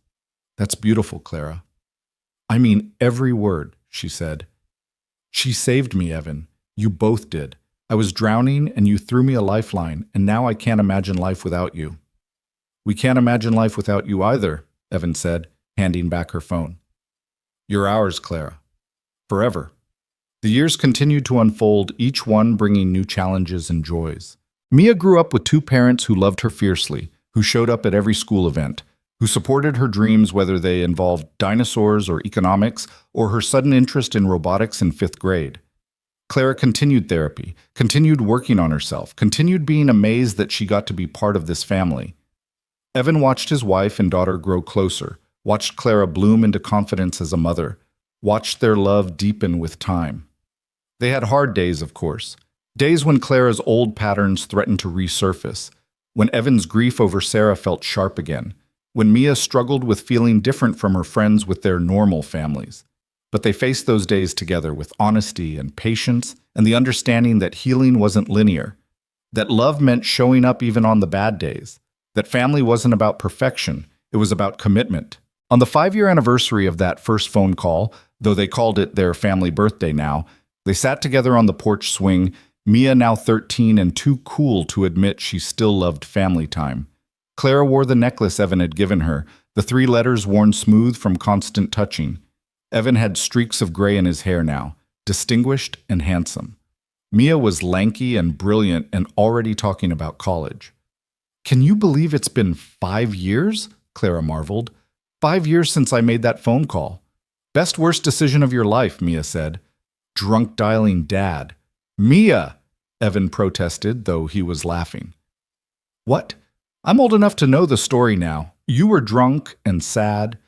"That's beautiful, Clara." "I mean every word," she said. "She saved me, Evan. You both did. I was drowning and you threw me a lifeline, and now I can't imagine life without you." "We can't imagine life without you either," Evan said, handing back her phone. "You're ours, Clara. Forever." The years continued to unfold, each one bringing new challenges and joys. Mia grew up with two parents who loved her fiercely, who showed up at every school event, who supported her dreams whether they involved dinosaurs or economics or her sudden interest in robotics in fifth grade. Clara continued therapy, continued working on herself, continued being amazed that she got to be part of this family. Evan watched his wife and daughter grow closer, watched Clara bloom into confidence as a mother, watched their love deepen with time. They had hard days, of course. Days when Clara's old patterns threatened to resurface, when Evan's grief over Sarah felt sharp again, when Mia struggled with feeling different from her friends with their normal families. But they faced those days together with honesty and patience and the understanding that healing wasn't linear, that love meant showing up even on the bad days, that family wasn't about perfection, it was about commitment. On the 5-year anniversary of that first phone call, though they called it their family birthday now, they sat together on the porch swing, Mia now 13 and too cool to admit she still loved family time. Clara wore the necklace Evan had given her, the 3 letters worn smooth from constant touching. Evan had streaks of gray in his hair now, distinguished and handsome. Mia was lanky and brilliant and already talking about college. "Can you believe it's been 5 years?" Clara marveled. 5 years since I made that phone call. "Best worst decision of your life," Mia said. "Drunk dialing dad." "Mia!" Evan protested, though he was laughing. "What? I'm old enough to know the story now. You were drunk and sad.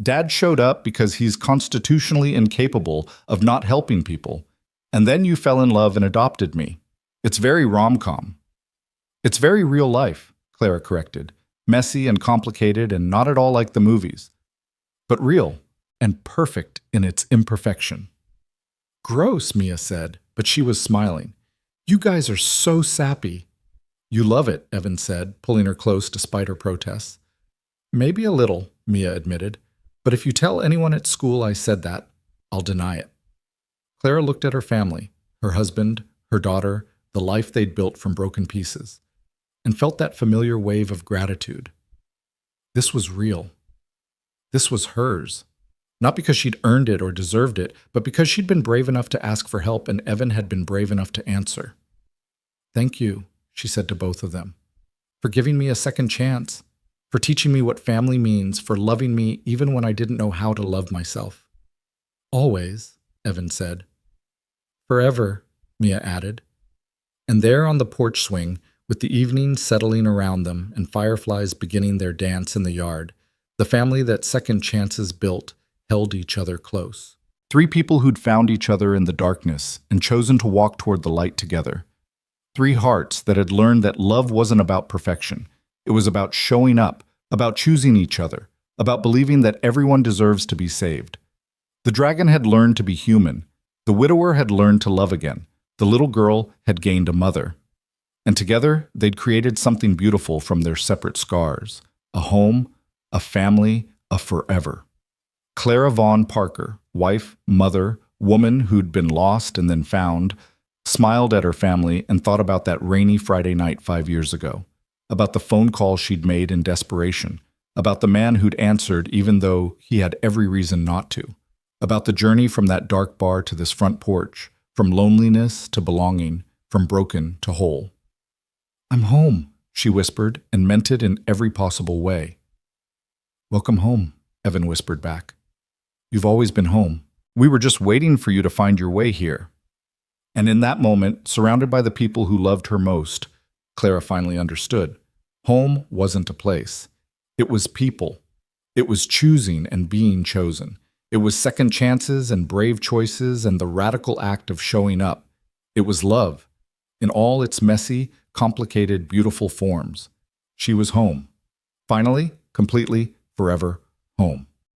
Dad showed up because he's constitutionally incapable of not helping people. And then you fell in love and adopted me. It's very rom-com." "It's very real life," Clara corrected. "Messy and complicated and not at all like the movies. But real and perfect in its imperfection." "Gross," Mia said, but she was smiling. "You guys are so sappy." "You love it," Evan said, pulling her close despite her protests. "Maybe a little," Mia admitted. "But if you tell anyone at school I said that, I'll deny it." Clara looked at her family, her husband, her daughter, the life they'd built from broken pieces, and felt that familiar wave of gratitude. This was real. This was hers. Not because she'd earned it or deserved it, but because she'd been brave enough to ask for help and Evan had been brave enough to answer. "Thank you," she said to both of them, "for giving me a second chance, for teaching me what family means, for loving me even when I didn't know how to love myself." "Always," Evan said. "Forever," Mia added. And there on the porch swing, with the evening settling around them and fireflies beginning their dance in the yard, the family that second chances built held each other close. 3 people who'd found each other in the darkness and chosen to walk toward the light together. 3 hearts that had learned that love wasn't about perfection. It was about showing up, about choosing each other, about believing that everyone deserves to be saved. The dragon had learned to be human. The widower had learned to love again. The little girl had gained a mother. And together, they'd created something beautiful from their separate scars. A home, a family, a forever. Clara Vaughn Parker, wife, mother, woman who'd been lost and then found, smiled at her family and thought about that rainy Friday night 5 years ago, about the phone call she'd made in desperation, about the man who'd answered even though he had every reason not to, about the journey from that dark bar to this front porch, from loneliness to belonging, from broken to whole. "I'm home," she whispered, and meant it in every possible way. "Welcome home," Evan whispered back. "You've always been home. We were just waiting for you to find your way here." And in that moment, surrounded by the people who loved her most, Clara finally understood. Home wasn't a place. It was people. It was choosing and being chosen. It was second chances and brave choices and the radical act of showing up. It was love, in all its messy, complicated, beautiful forms. She was home. Finally, completely, forever home.